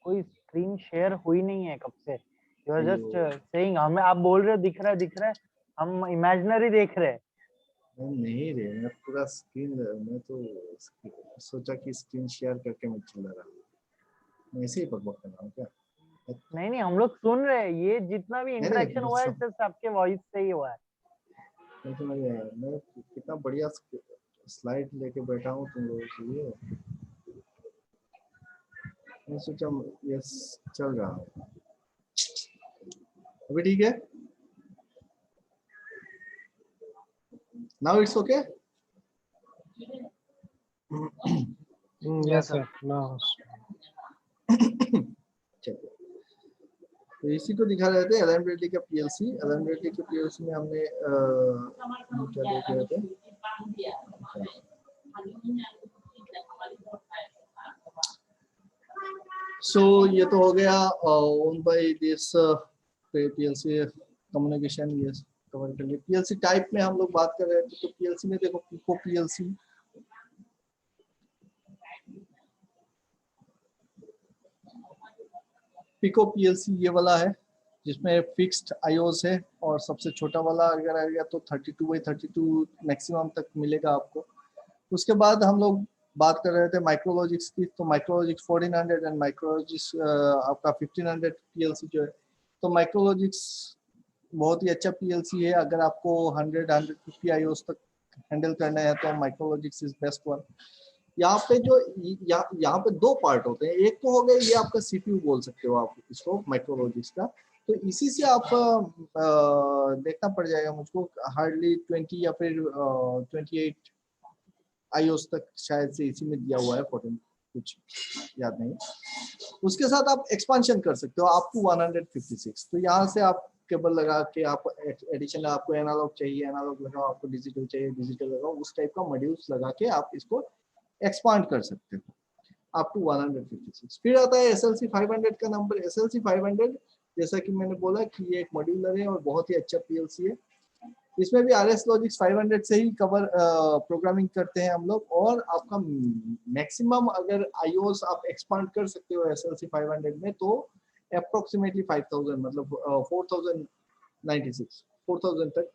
कोई स्क्रीन शेयर हुई नहीं है कब से। यू आर जस्ट सेइंग, हमें आप बोल रहे हो दिख रहा है, हम इमेजिनरी देख रहे हैं। नहीं रे, मैं पूरा स्क्रीन, मैं तो सोचा कि स्क्रीन शेयर करके मैं चला रहा हूँ, मैं ऐसे ही बकबक कर रहा हूँ क्या? नहीं हम लोग सुन रहे हैं, ये जितना भी इंटरेक्शन हुआ है सब सिर्फ आपके वॉइस से ही हुआ है। मैं कितना बढ़िया स्लाइड लेके बैठा हूँ तुम लोगों के लिए। मैं सोचा यस चल रहा है अभी, ठीक है। Now it's okay. Yes, sir. No. चलिए, तो इसी को दिखा रहे थे एलन ब्रेडली का PLC। एलन ब्रेडली के PLC में हमने क्या देख रहे थे? सो ये तो हो गया own by this PLC communication, ये कवर कर लिया। PLC टाइप में हम लोग बात कर रहे थे, तो PLC में देखो पिको PLC, पिको PLC ये वाला है जिसमें फिक्स्ड आईओस है, और सबसे छोटा वाला अगर आ गया तो 32x32 मैक्सिमम तक मिलेगा आपको। उसके बाद हम लोग बात कर रहे थे माइक्रोलॉजिक्स की, तो माइक्रोलॉजिक्स 1400 एंड माइक्रोलॉजिक्स आपका 1500 PLC जो है। तो माइक्रोलॉजिक्स बहुत ही अच्छा PLC है। अगर आपको 100-150 आईओस तक हैंडल करना है तो माइक्रोलॉजिक्स इज बेस्ट वन। यहाँ पे जो यहाँ पे दो पार्ट होते हैं, एक तो हो गया ये आपका CPU बोल सकते हो आप इसको माइक्रोलॉजिक्स का, तो इसी से आप देखना पड़ जाएगा मुझको, हार्डली 20 या फिर 28 आईओस तक शायद से इसी में दिया हुआ है, 14 कुछ याद नहीं। उसके साथ आप एक्सपांशन कर सकते हो अप टू 156। तो यहाँ से आप केबल लगा के आप एडिशन, आपको एनालॉग चाहिए एनालॉग लगाओ, आपको डिजिटल चाहिए डिजिटल लगाओ, उस टाइप का मॉड्यूल्स लगा के आप इसको एक्सपांड कर सकते हो अप टू 156। फिर आता है SLC 500 का नंबर। SLC 500 जैसा कि मैंने बोला कि ये एक मॉड्यूलर है और बहुत ही अच्छा PLC है। इसमें भी RS Logix 500 से ही कवर प्रोग्रामिंग करते हैं हम लोग, और आपका मैक्सिमम अगर आईओस आप एक्सपांड कर सकते हो SLC 500 में तो अप्रोक्सीमेटली 5000 मतलब 4000 तक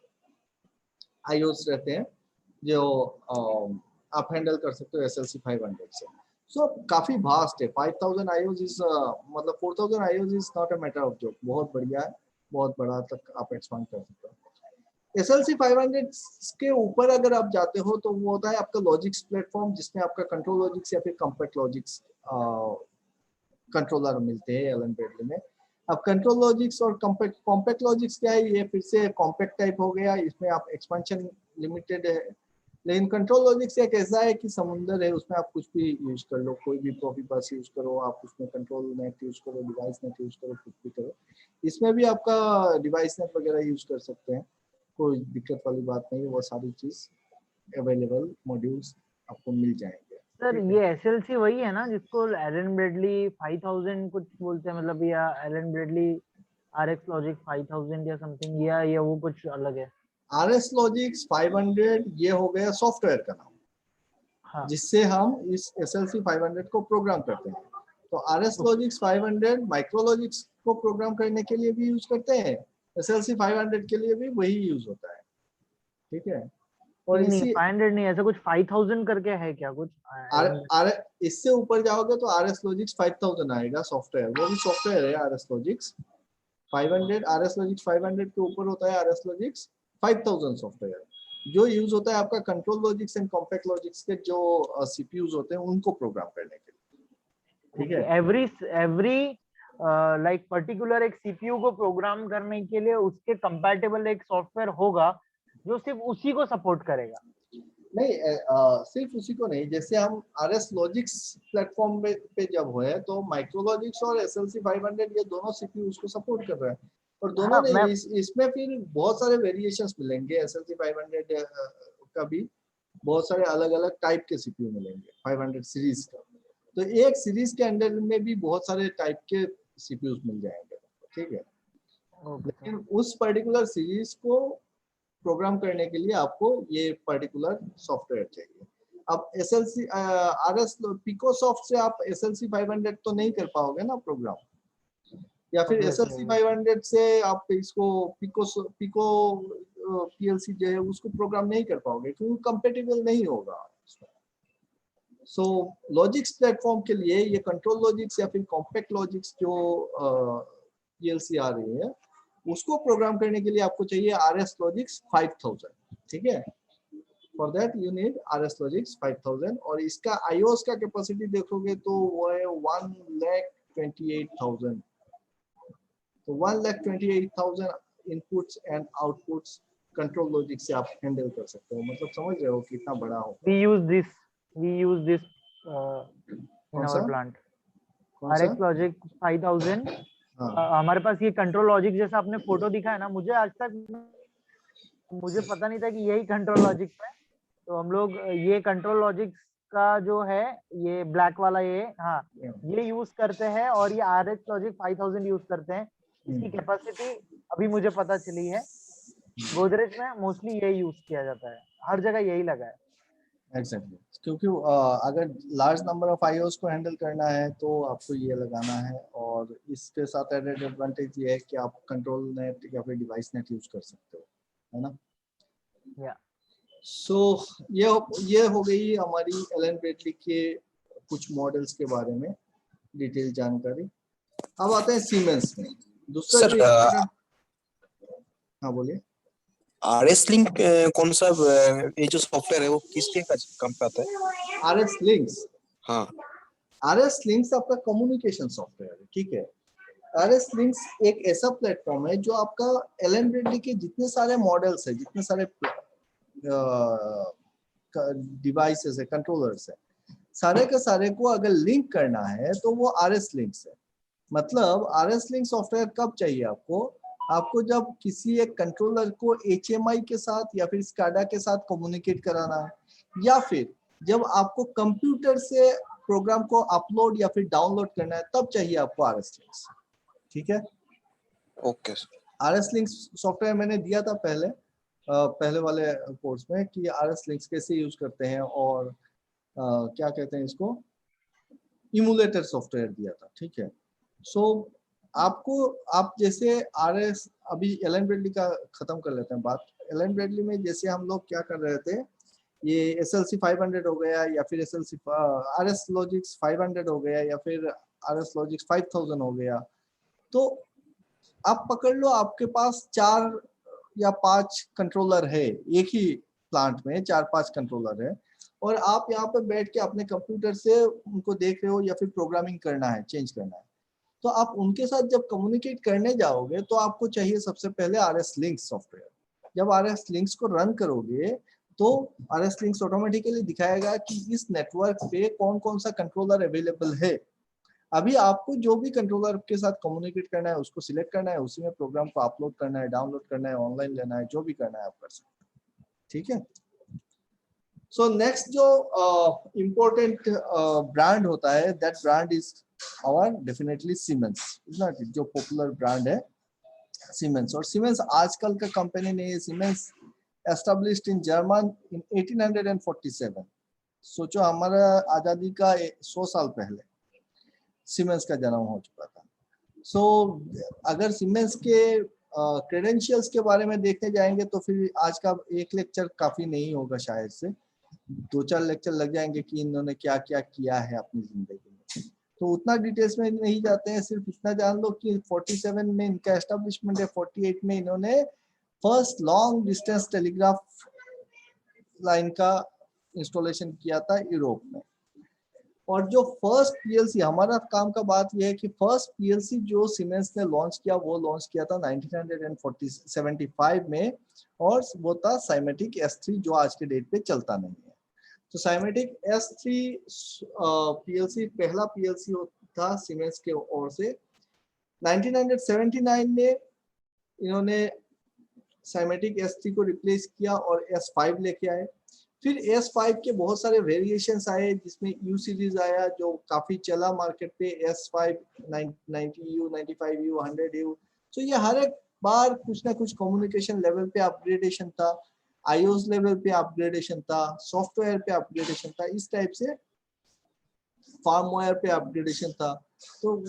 आईओस रहते हैं जो आप हैंडल कर सकते हो SLC 500 से। सो काफी वास्ट है। 5000 आईओस इज मतलब 4000 iOS is not a matter of joke, बहुत बढ़िया है, बहुत बड़ा तक आप एक्सपांड कर सकते हो। SLC 500 के ऊपर अगर आप जाते हो तो वो होता है आपका लॉजिक्स प्लेटफॉर्म, जिसमें आपका कंट्रोल लॉजिक्स या फिर कॉम्पैक्ट लॉजिक्स कंट्रोलर मिलते हैं एलन ब्रेडली में। अब कंट्रोल लॉजिक्स और कॉम्पैक्ट लॉजिक्स क्या है, ये फिर से कॉम्पैक्ट टाइप हो गया, इसमें आप एक्सपेंशन लिमिटेड है। लेकिन कंट्रोल लॉजिक्स एक ऐसा है कि समुंदर है, उसमें आप कुछ भी यूज कर लो, कोई भी प्रोफिबस यूज करो, आप उसमें कंट्रोल नेट यूज करो, डिवाइस नेट यूज करो, कुछ भी करो। इसमें भी आपका डिवाइस नेट वगैरह यूज कर सकते हैं, कोई दिक्कत वाली बात नहीं है, वो सारी चीज अवेलेबल मॉड्यूल्स आपको मिल जाएंगे। सर ये SLC वही है ना जिसको एलन ब्रेडली 5000 कुछ बोलते हैं, मतलब, या एलन ब्रेडली RX लॉजिक 5000 या समथिंग, या ये वो कुछ अलग है? RS लॉजिक्स 500 ये हो गया सॉफ्टवेयर का नाम, हाँ, जिससे हम इस SLC 500 को प्रोग्राम करते हैं। तो RS लॉजिक्स 500 माइक्रो लॉजिक्स को प्रोग्राम करने के लिए भी यूज करते हैं, SLC 500 के लिए भी वही यूज होता है, ठीक है। और नहीं इसी 500 नहीं, ऐसा कुछ 5000 करके है क्या कुछ? इससे ऊपर जाओगे तो RS लॉजिक्स 5000 आएगा सॉफ्टवेयर, वो भी सॉफ्टवेयर है RS लॉजिक्स 500। RS लॉजिक्स 500 के ऊपर होता है RS लॉजिक्स 5000 सॉफ्टवेयर, जो यूज होता है आपका control logics and compact logics के जो CPUs होते हैं उनको प्रोग्राम करने के लिए, ठीक है। एवरी लाइक पर्टिकुलर एक CPU को प्रोग्राम करने के लिए उसके कंपैटिबल एक सॉफ्टवेयर होगा जो सिर्फ उसी को सपोर्ट करेगा? नहीं, सिर्फ उसी को नहीं, जैसे हम RS लॉजिक्स प्लेटफॉर्म पे जब हुए तो माइक्रो लॉजिक्स और SLC 500 ये दोनों CPU उसको सपोर्ट कर रहे हैं, और दोनों हाँ, नहीं, इसमें फिर बहुत सारे वेरिएशंस मिलेंगे। SLC 500 का भी बहुत सारे अलग अलग टाइप के CPU मिलेंगे 500 सीरीज का, तो एक सीरीज के अंडर में भी बहुत सारे टाइप के CPUs मिल जाएंगे, ठीक है। लेकिन उस पर्टिकुलर सीरीज को प्रोग्राम करने के लिए आपको ये पर्टिकुलर सॉफ्टवेयर चाहिए। अब SLC RS पिकोसॉफ्ट से आप SLC 500 तो नहीं कर पाओगे ना प्रोग्राम, या फिर SLC 500 से आप इसको पिको PLC जो है उसको प्रोग्राम नहीं कर पाओगे क्योंकि कंपेटिबल नहीं होगा। सो लॉजिक्स प्लेटफॉर्म के लिए ये कंट्रोल लॉजिक्स या फिर कॉम्पैक्ट लॉजिक्स जो PLC आ रही है उसको प्रोग्राम करने के लिए आपको चाहिए RS लॉजिक्स 5000, ठीक है। For that you need RS logics 5000, और इसका IOS का कैपेसिटी देखोगे तो वो है 1,28,000। तो 1,28,000 inputs and outputs control logic से आप हैंडल कर सकते हो, मतलब समझ रहे हो कितना बड़ा हो। we use this in our plant। RX logic 5000। हमारे पास ये कंट्रोल लॉजिक जैसा आपने फोटो दिखाया ना, मुझे आज तक मुझे पता नहीं था कि यही कंट्रोल लॉजिक है। तो हम लोग ये कंट्रोल लॉजिक का जो है ये ब्लैक वाला ये, हाँ, ये यूज करते हैं, और ये RX लॉजिक 5000 यूज करते हैं। इसकी कैपेसिटी अभी मुझे पता चली है, गोदरेज में मोस्टली यही यूज किया जाता है, हर जगह यही लगा है। एग्जैक्टली, क्योंकि अगर लार्ज नंबर ऑफ IOs को हैंडल करना है तो आपको ये लगाना है, और इसके साथ एडेड एडवांटेज ये है कि आप कंट्रोल नेट या फिर डिवाइस नेट यूज कर सकते हो, है ना। सो ये हो गई हमारी एलन ब्रेडली के कुछ मॉडल्स के बारे में डिटेल जानकारी। अब आते हैं सीमेंस में दूसरा। हाँ बोलिए। RS लिंक कौन सा ये जो सॉफ्टवेयर है वो किसके काम पे आता है? RS लिंक्स, हाँ, RS लिंक्स आपका कम्युनिकेशन सॉफ्टवेयर है, ठीक है। RS लिंक्स एक ऐसा प्लेटफॉर्म है जो आपका एलन ब्रेडली के जितने सारे मॉडल्स है, जितने सारे डिवाइसेस है, कंट्रोलर्स है, सारे के सारे को अगर लिंक करना है तो वो RS लिंक्स है। मतलब RS लिंक सॉफ्टवेयर कब चाहिए आपको जब किसी एक कंट्रोलर को HMI के साथ या फिर SCADA के साथ कम्युनिकेट कराना है, या फिर जब आपको कंप्यूटर से प्रोग्राम को अपलोड या फिर डाउनलोड करना है, तब चाहिए आपको RS लिंक्स, ठीक है। ओके। RS लिंक्स सॉफ्टवेयर मैंने दिया था पहले वाले कोर्स में कि RS लिंक्स कैसे यूज करते हैं, और क्या कहते हैं इसको, इमुलेटर सॉफ्टवेयर दिया था, ठीक है। सो आप जैसे RS, अभी एलन ब्रेडली का खत्म कर लेते हैं बात। एलन ब्रेडली में जैसे हम लोग क्या कर रहे थे, ये SLC 500 हो गया, या फिर RS लॉजिक्स 500 हो गया, या फिर RS लॉजिक्स 5000 हो गया, तो आप पकड़ लो आपके पास 4 या 5 कंट्रोलर है एक ही प्लांट में, 4-5 कंट्रोलर है, और आप यहाँ पे बैठ के अपने कंप्यूटर से उनको देख रहे हो या फिर प्रोग्रामिंग करना है, चेंज करना है, तो आप उनके साथ जब कम्युनिकेट करने जाओगे तो आपको चाहिए सबसे पहले RS लिंक्स सॉफ्टवेयर। जब RS लिंक्स को रन करोगे तो RS लिंक्स ऑटोमेटिकली दिखाएगा कि इस नेटवर्क पे कौन कौन सा कंट्रोलर अवेलेबल है। अभी आपको जो भी कंट्रोलर के साथ कम्युनिकेट करना है उसको सिलेक्ट करना है, उसी में प्रोग्राम को अपलोड करना है, डाउनलोड करना है, ऑनलाइन लेना है, जो भी करना है आप कर सकते हैं, ठीक है। सो नेक्स्ट जो इम्पोर्टेंट ब्रांड होता है, that brand is our definitely Siemens, is not it, जो पॉपुलर ब्रांड है सीमेंस। और सीमेंस आजकल का कंपनी नहीं है, Siemens established in German in 1847। सोचो हमारा आजादी का 100 साल पहले सीमेंस का जन्म हो चुका था। सो अगर सीमेंस के क्रेडेंशियल्स के बारे में देखने जाएंगे तो फिर आज का एक लेक्चर काफी नहीं होगा, शायद से 2-4 लेक्चर लग जाएंगे कि इन्होंने क्या क्या किया है अपनी जिंदगी में। तो उतना डिटेल्स में नहीं जाते हैं, सिर्फ इतना जान लो कि 47 में इनका एस्टेब्लिशमेंट है, 48 में इन्होंने first long distance telegraph line का इंस्टॉलेशन किया था यूरोप में। और जो फर्स्ट पीएलसी, हमारा काम का बात यह है कि फर्स्ट पीएलसी जो सीमेंस ने लॉन्च किया वो लॉन्च किया था 1975 में, और वो था साइमेटिक S3, जो आज के डेट पे चलता नहीं है। तो साइमेटिक S3 पीएलसी पहला पीएलसी था सीमेंस के ओर से। 1979 में इन्होंने साइमेटिक S3 को रिप्लेस किया और S5 लेके आए। फिर S5 के बहुत सारे वेरिएशंस आए, जिसमें U सीरीज आया जो काफी चला मार्केट पे, S5 90U, 95U, 100U। तो ये हर एक बार कुछ ना कुछ कम्युनिकेशन लेवल पे अपग्रेडेशन था, iOS लेवल पे अपग्रेडेशन था, सॉफ्टवेयर पे अपग्रेडेशन था, इस टाइप से फार्मवेयर पे अपग्रेडेशन था। तो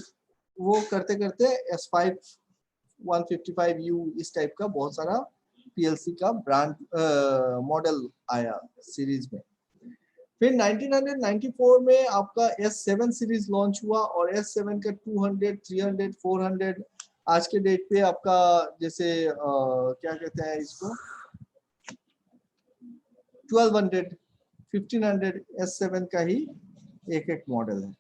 वो करते करते S5 155U इस टाइप का बहुत सारा पीएलसी का ब्रांड मॉडल आया सीरीज में। फिर 1994 में आपका S7 सीरीज लॉन्च हुआ, और S7 का 200, 300, 400 आज के डेट पे आपका जैसे क्या कहते हैं इसको 1200, 1500 S7 का ही एक एक मॉडल है।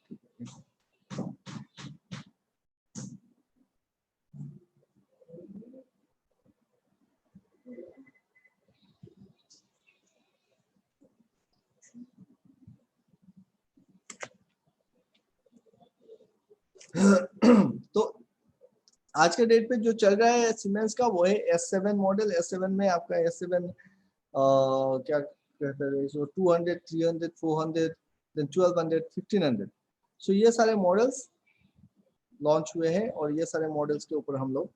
तो आज के डेट पे जो चल रहा है सीमेंस का वो है S7 मॉडल। S7 में आपका S7 क्या कहते हैं इसको 200, 300, 400, then 1200, 1500। सो ये सारे मॉडल्स लॉन्च हुए हैं और ये सारे मॉडल्स के ऊपर हम लोग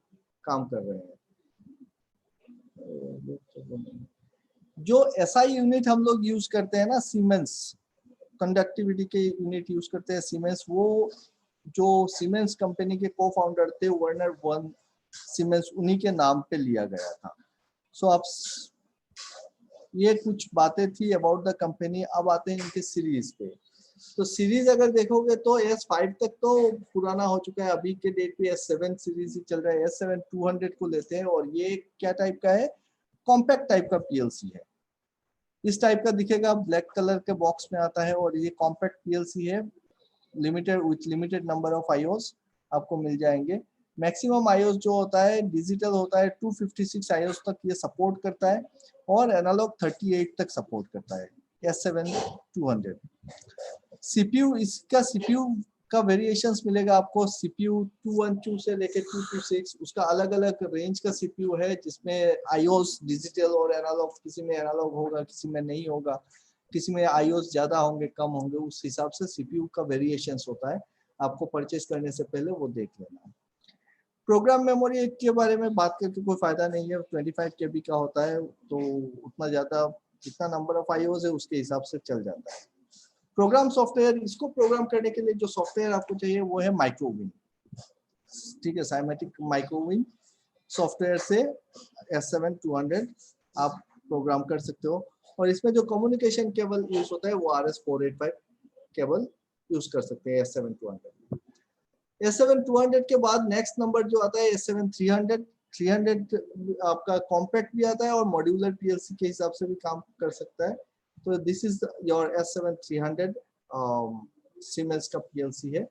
काम कर रहे हैं। जो SI यूनिट हम लोग यूज करते हैं ना, सीमेंस कंडक्टिविटी के यूनिट यूज करते हैं सीमेंस, वो जो सीमेंस कंपनी के को फाउंडर थे वर्नर वन सीमेंस, उन्हीं के नाम पे लिया गया था। सो अब ये कुछ बातें थी अबाउट द कंपनी। अब आते हैं इनके सीरीज पे। तो सीरीज अगर देखोगे तो S5 तक तो पुराना हो चुका है, अभी के डेट पे S7 सीरीज ही चल रहा है। S7 200 को लेते हैं और ये क्या टाइप का है, कॉम्पैक्ट टाइप का पीएलसी है। इस टाइप का दिखेगा, ब्लैक कलर के बॉक्स में आता है, और ये कॉम्पैक्ट पीएलसी है, limited with limited number of iOS आपको मिल जाएंगे। मैक्सिमम आईओस जो होता है डिजिटल होता है 256 आईओस तक ये सपोर्ट करता है, और एनालॉग 38 तक सपोर्ट करता है S7 200। सीपीयू, इसका सीपीयू का वेरिएशंस मिलेगा आपको, सीपीयू 212 से लेके 226, उसका अलग अलग रेंज का सीपीयू है, जिसमें आईओस डिजिटल और एनालॉग, किसी में एनालॉग होगा, किसी में नहीं होगा, किसी में आईओस ज्यादा होंगे, कम होंगे, उस हिसाब से सीपीयू का वेरिएशंस होता है। आपको परचेज करने से पहले वो देख लेना है। प्रोग्राम मेमोरी के बारे में बात करके कोई फायदा नहीं है, 25 KB का होता है, तो उतना ज्यादा, जितना नंबर ऑफ आईओस है उसके हिसाब से चल जाता है। प्रोग्राम सॉफ्टवेयर, इसको प्रोग्राम करने के लिए जो सॉफ्टवेयर आपको चाहिए वो है माइक्रोविन, ठीक है, साइमेटिक माइक्रोविन सॉफ्टवेयर से S7 200 आप प्रोग्राम कर सकते हो। और इसमें जो कम्युनिकेशन केबल यूज होता है वो RS485 केबल यूज कर सकते हैं S7 200। S7 200 के बाद नेक्स्ट नंबर जो आता है S7 300, 300 आपका कॉम्पैक्ट भी आता है और मॉड्यूलर पीएलसी के हिसाब से भी काम कर सकता है। तो this is your S7 300 siemens का पीएलसी है,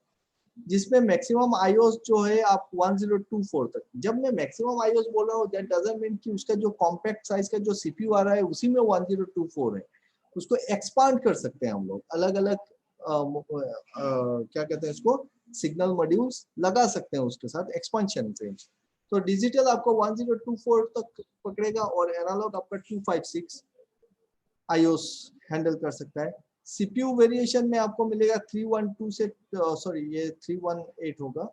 जिसमें मैक्सिमम आईओस जो है आप 1024 तक। जब मैं मैक्सिमम आईओस बोल रहा हूँ दैट डजंट मीन कि उसका जो कॉम्पैक्ट साइज का जो सीपीयू आ रहा है उसी में 1024 है। उसको एक्सपांड कर सकते हैं हम लोग, अलग अलग क्या कहते हैं इसको, सिग्नल मॉड्यूल्स लगा सकते हैं उसके साथ एक्सपांशन रेंज। तो डिजिटल आपको 1024 तक पकड़ेगा और एनालॉग आपका 256 आईओस हैंडल कर सकता है। सीपीयू वेरिएशन में आपको मिलेगा 312 से सॉरी ये 318 होगा,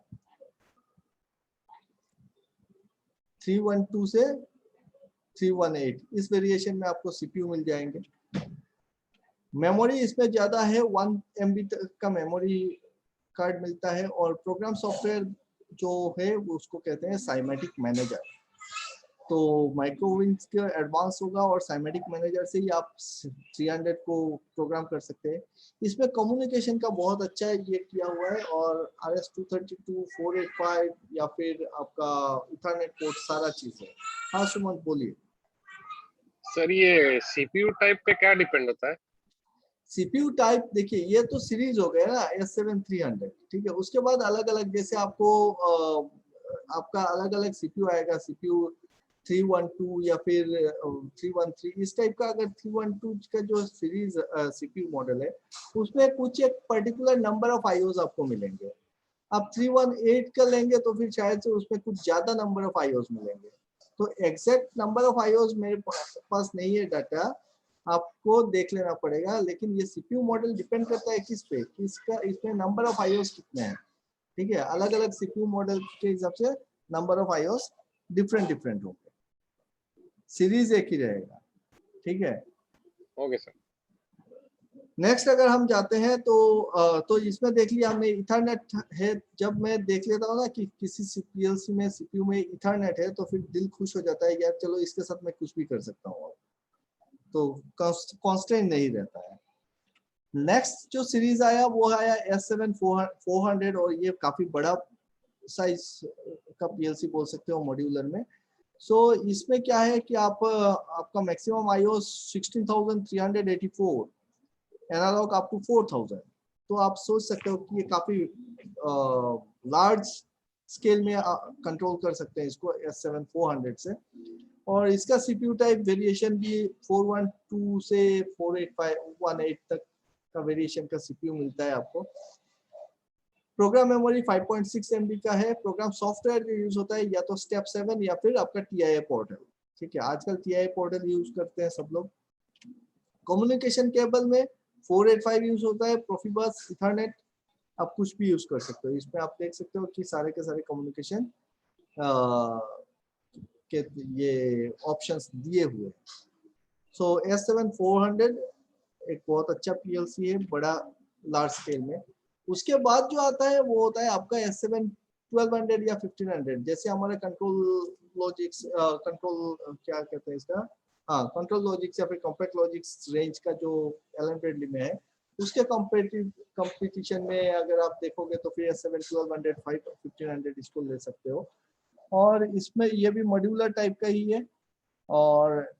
312 से 318 इस वेरिएशन में आपको सीपीयू मिल जाएंगे। मेमोरी इसमें ज्यादा है, 1 MB तक का मेमोरी कार्ड मिलता है और प्रोग्राम सॉफ्टवेयर जो है उसको कहते हैं साइमेटिक मैनेजर। तो माइक्रोविंस का एडवांस होगा और साइमेटिक मैनेजर से ही आप 300 को प्रोग्राम कर सकते हैं। इसमें कम्युनिकेशन का बहुत अच्छा ये किया हुआ है और RS-232, 485 या फिर आपका इथरनेट पोर्ट सारा चीज है। हाँ सुमन बोलिए। सर ये सीपीयू टाइप पे क्या डिपेंड होता है? सीपीयू टाइप देखिए ये तो सीरीज हो गया ना S7 300, ठीक है। उसके बाद अलग अलग जैसे आपको आपका अलग अलग सीपीयू आएगा, सीपीयू 312 या फिर 313 इस टाइप का। अगर 312 का जो सीरीज सीपीयू मॉडल है उसमें कुछ एक पर्टिकुलर नंबर ऑफ आईओस आपको मिलेंगे। आप 318 का लेंगे तो फिर शायद से उसमें कुछ ज्यादा नंबर ऑफ आईओस मिलेंगे। तो एग्जैक्ट नंबर ऑफ आईओस मेरे पास नहीं है डाटा, आपको देख लेना पड़ेगा। लेकिन ये सीपीयू मॉडल डिपेंड करता है किस पे, किसका इसमें नंबर ऑफ आईओस कितने हैं, ठीक है। अलग अलग सीपीयू मॉडल के हिसाब से number of iOS different different होंगे, सीरीज एक ही रहेगा, ठीक है। Okay sir. नेक्स्ट अगर हम जाते हैं तो इसमें देख लिया हमने इथरनेट है। जब मैं देख लेता हूँ ना कि किसी पीएलसी में सीपीयू में इथरनेट है तो फिर दिल खुश हो जाता है यार, चलो इसके साथ मैं कुछ भी कर सकता हूँ, तो कांस्टेंट नहीं रहता है। नेक्स्ट जो सीरीज आया वो आया S7 400 और ये काफी बड़ा साइज का पीएलसी बोल सकते हो मॉड्यूलर में। सो इसमें क्या है कि आपका maximum IOs 16384, analog up to 4000। तो आप सोच सकते हो कि ये काफी लार्ज स्केल में कंट्रोल कर सकते हैं इसको S7 400 से। और इसका सीपीयू टाइप वेरिएशन भी 412 से 485 तक का वेरिएशन का सीपीयू मिलता है आपको। प्रोग्राम मेमोरी 5.6 MB का है। प्रोग्राम सॉफ्टवेयर जो यूज होता है या तो स्टेप 7 या फिर आपका TIA पोर्टल, ठीक है। आजकल TIA पोर्टल यूज करते हैं सब लोग। कम्युनिकेशन केबल में 485 यूज होता है, प्रोफिबस, इथरनेट, आप कुछ भी यूज कर सकते हो। इसमें आप देख सकते हो कि सारे के सारे कम्युनिकेशन के ये ऑप्शंस दिए हुए हैं। सो S7 400 एक बहुत अच्छा पीएलसी है, बड़ा लार्ज स्केल में। उसके बाद जो आता है वो होता है आपका S7 1200 या 1500। जैसे हमारे कंट्रोल लॉजिक्स क्या कहते हैं इसका, हाँ कंट्रोल लॉजिक्स या फिर कॉम्पैक्ट लॉजिक्स रेंज का जो एलन ब्रेडली में है, उसके कंपटीशन में अगर आप देखोगे तो फिर S7 1200 1500 इसको ले सकते हो। और इसमें ये भी मॉड्यूलर टाइप का ही है। और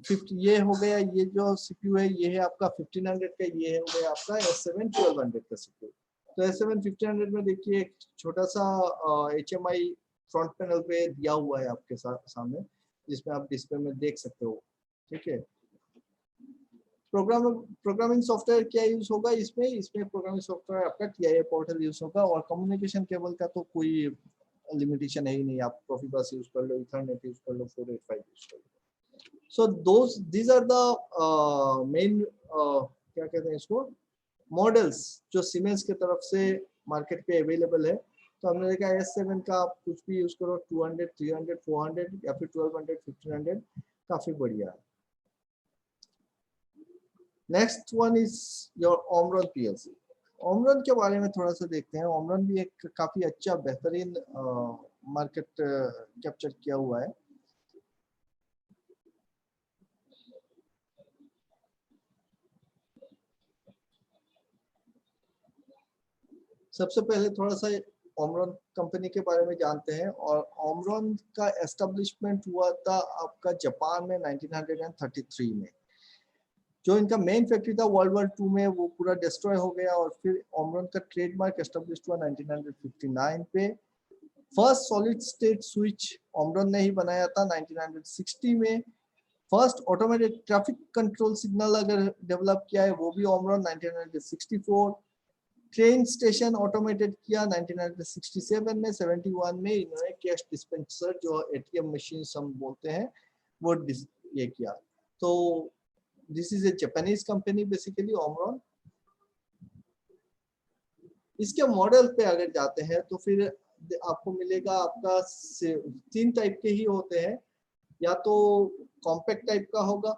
50 ये हो गया, ये जो सीपीयू है ये है आपका 1500 का, ये हो गया आपका S7 1200 का सीपीयू। तो S7 1500 में देखिए एक छोटा सा HMI फ्रंट पैनल पे दिया हुआ है आपके सामने, जिसमें आप डिस्प्ले में देख सकते हो, ठीक है। प्रोग्रामिंग सॉफ्टवेयर क्या यूज होगा इसमें प्रोग्रामिंग सॉफ्टवेयर आपका TIA पोर्टल यूज होगा। और कम्युनिकेशन केबल का तो कोई लिमिटेशन है ही नहीं, आप प्रोफिबस यूज कर लो, इथरनेट यूज कर लो, 485 यूज कर लो। So these are the main क्या कहते हैं इसको, मॉडल्स जो सीमेंस की तरफ से मार्केट पे अवेलेबल है। तो हमने देखा S7 का आप कुछ भी यूज करो, 200, 300, 400 या फिर 1200, 1500 काफी बढ़िया है। Next one is your Omron PLC. Omron के बारे में थोड़ा सा देखते हैं। ओमरॉन भी एक काफी अच्छा बेहतरीन मार्केट कैप्चर किया हुआ है। सबसे पहले थोड़ा सा ओमरॉन कंपनी के बारे में जानते हैं, और ओमरॉन का एस्टेब्लिशमेंट हुआ था आपका जापान में 1933 में। जो इनका मेन फैक्ट्री था वर्ल्ड वॉर 2 में वो पूरा डिस्ट्रॉय हो गया, और फिर ओमरॉन का ट्रेडमार्क एस्टेब्लिश हुआ 1959 पे। First solid state switch Omron ने ही बनाया था 1960 में। First automated traffic control signal अगर डेवलप किया है वो भी ओमरॉन 1964। ट्रेन स्टेशन ऑटोमेटेड किया 1967 में। 71 में इन्होंने कैश डिस्पेंसर जो एटीएम मशीन हम बोलते हैं वो ये किया। तो this is a Japanese company basically Omron. इसके मॉडल पे अगर जाते हैं तो फिर आपको मिलेगा आपका 3 टाइप के ही होते हैं, या तो कॉम्पैक्ट टाइप का होगा,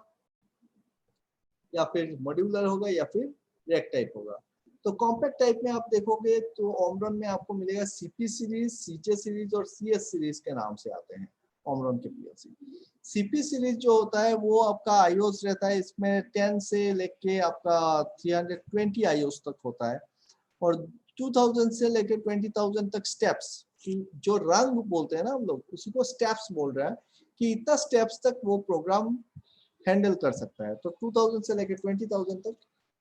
या फिर मॉड्यूलर होगा, या फिर रैक टाइप होगा। तो कॉम्पैक्ट टाइप में आप देखोगे तो ओमरॉन में आपको मिलेगा सीपी सीरीज, सीजे सीरीज और सीएस सीरीज के नाम से आते हैं ओमरॉन के पीएलसी। सीपी सीरीज जो होता है वो आपका आईओस रहता है, इसमें 10 से लेके आपका 320 आईओस तक होता है, और 2000 से लेके 20,000 तक स्टेप्स, जो रंग बोलते हैं ना हम लोग उसी को स्टेप्स बोल रहे हैं, कि इतना स्टेप्स तक वो प्रोग्राम हैंडल कर सकता है। तो 2000 से लेके 20,000 तक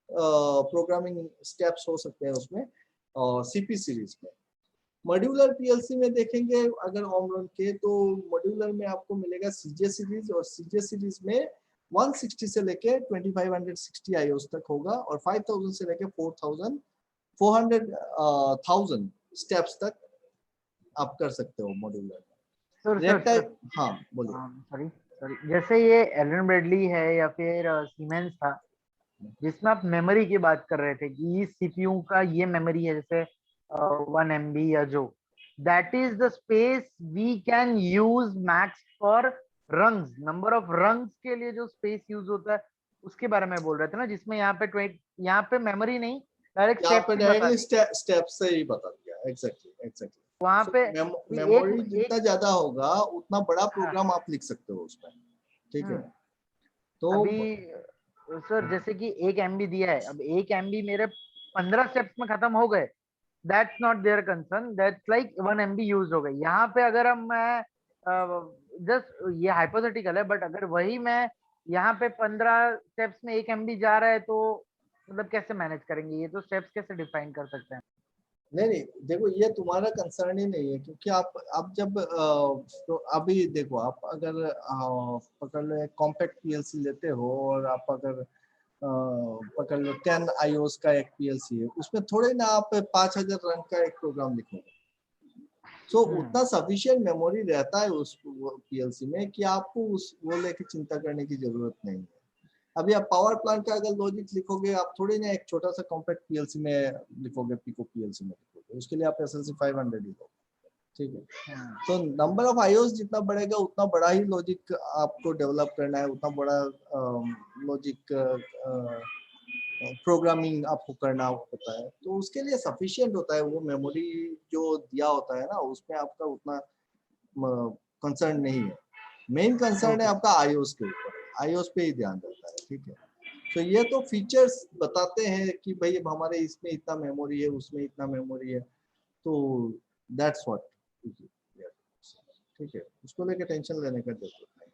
प्रोग्रामिंग स्टेप्स हो सकते हैं उसमें सीपी सीरीज में। मॉड्यूलर पीएलसी में देखेंगे अगर ओमरॉन के, तो मॉड्यूलर में आपको मिलेगा सीजे सीरीज, और सीजे सीरीज में 160 से लेके 2560 आईओस तक होगा, और 5000 से लेके 400,000 स्टेप्स तक आप कर सकते हो मॉड्यूलर में। रैक टाइप, हाँ बोलिए। सॉरी सॉरी, जैसे ये एलन ब्रेडली है या फिर सीमेंस था, जिसमें आप मेमोरी की बात कर रहे थे कि इस सीपीयू का ये मेमोरी है जैसे 1 MB या जो, that is the space we can use max for rungs, number of rungs के लिए जो स्पेस यूज होता है उसके बारे में बोल रहे थे ना, जिसमें यहाँ पे मेमोरी नहीं डायरेक्ट यहाँ पे डायरेक्टली स्टेप स्टेप से ही बता दिया। एग्जैक्टली वहां पे मेमोरी जितना एक ज्यादा होगा उतना बड़ा हाँ, प्रोग्राम आप लिख सकते हो उसमें, ठीक है। तो अभी सर जैसे कि 1 MB दिया है, अब 1 MB मेरे 15 स्टेप्स में खत्म हो गए, that's not their concern, that's like 1 MB use हो गई। यहाँ पे अगर हम मैं जस्ट ये हाइपोथेटिकल है, बट अगर वही मैं यहाँ पे 15 स्टेप्स में 1 MB जा रहा है तो मतलब कैसे मैनेज करेंगे, ये तो स्टेप्स कैसे डिफाइन कर सकते हैं? नहीं देखो ये तुम्हारा कंसर्न ही नहीं है, क्योंकि आप जब तो अभी देखो आप अगर पकड़ लो एक कॉम्पैक्ट पीएलसी लेते हो, और आप अगर पकड़ लो 10 आईओस का एक पीएलसी है, उसमें थोड़े ना आप 5000 रंग का एक प्रोग्राम लिखोगे। तो उतना सफिशिएंट मेमोरी रहता है उस पीएलसी में कि आपको उस वो लेके चिंता करने की जरूरत नहीं है। अभी आप पावर प्लांट का अगर लॉजिक लिखोगे, आप थोड़ी ना एक छोटा सा कॉम्पैक्ट पीएलसी में लिखोगे, पिको पीएलसी में लिखोगे, उसके लिए आप एसएलसी 500 ही लो, ठीक है। तो नंबर ऑफ आईओस जितना बढ़ेगा उतना बड़ा ही लॉजिक आपको डेवलप करना है, उतना बड़ा लॉजिक प्रोग्रामिंग आपको करना होता है। तो उसके लिए सफिशिएंट होता है वो मेमोरी जो दिया होता है ना, उसमें आपका उतना कंसर्न नहीं है। मेन कंसर्न है आपका आईओस के ऊपर, आईओस पे ही ध्यान रहता है, ठीक है। तो ये तो फीचर्स बताते हैं कि भाई अब हमारे इसमें इतना मेमोरी है, उसमें इतना मेमोरी है, तो दैट्स व्हाट, ठीक है, उसको लेके टेंशन लेने का जरूरत नहीं।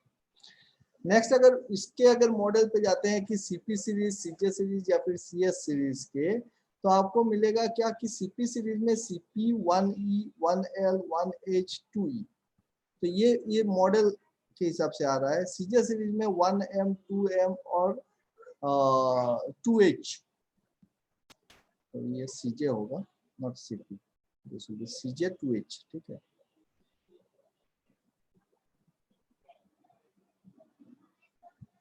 नेक्स्ट अगर इसके अगर मॉडल पे जाते हैं कि सीपी सीरीज, सीजे सीरीज या फिर सीएस सीरीज के, तो आपको मिलेगा क्या कि सीपी सीरीज में CP 1E 1L 1H 2E, तो ये मॉडल के हिसाब से आ रहा है। सीजे सीरीज में 1M 2M और 2H, तो ये सीजे होगा नॉट सीपी, सीजे 2H, ठीक है।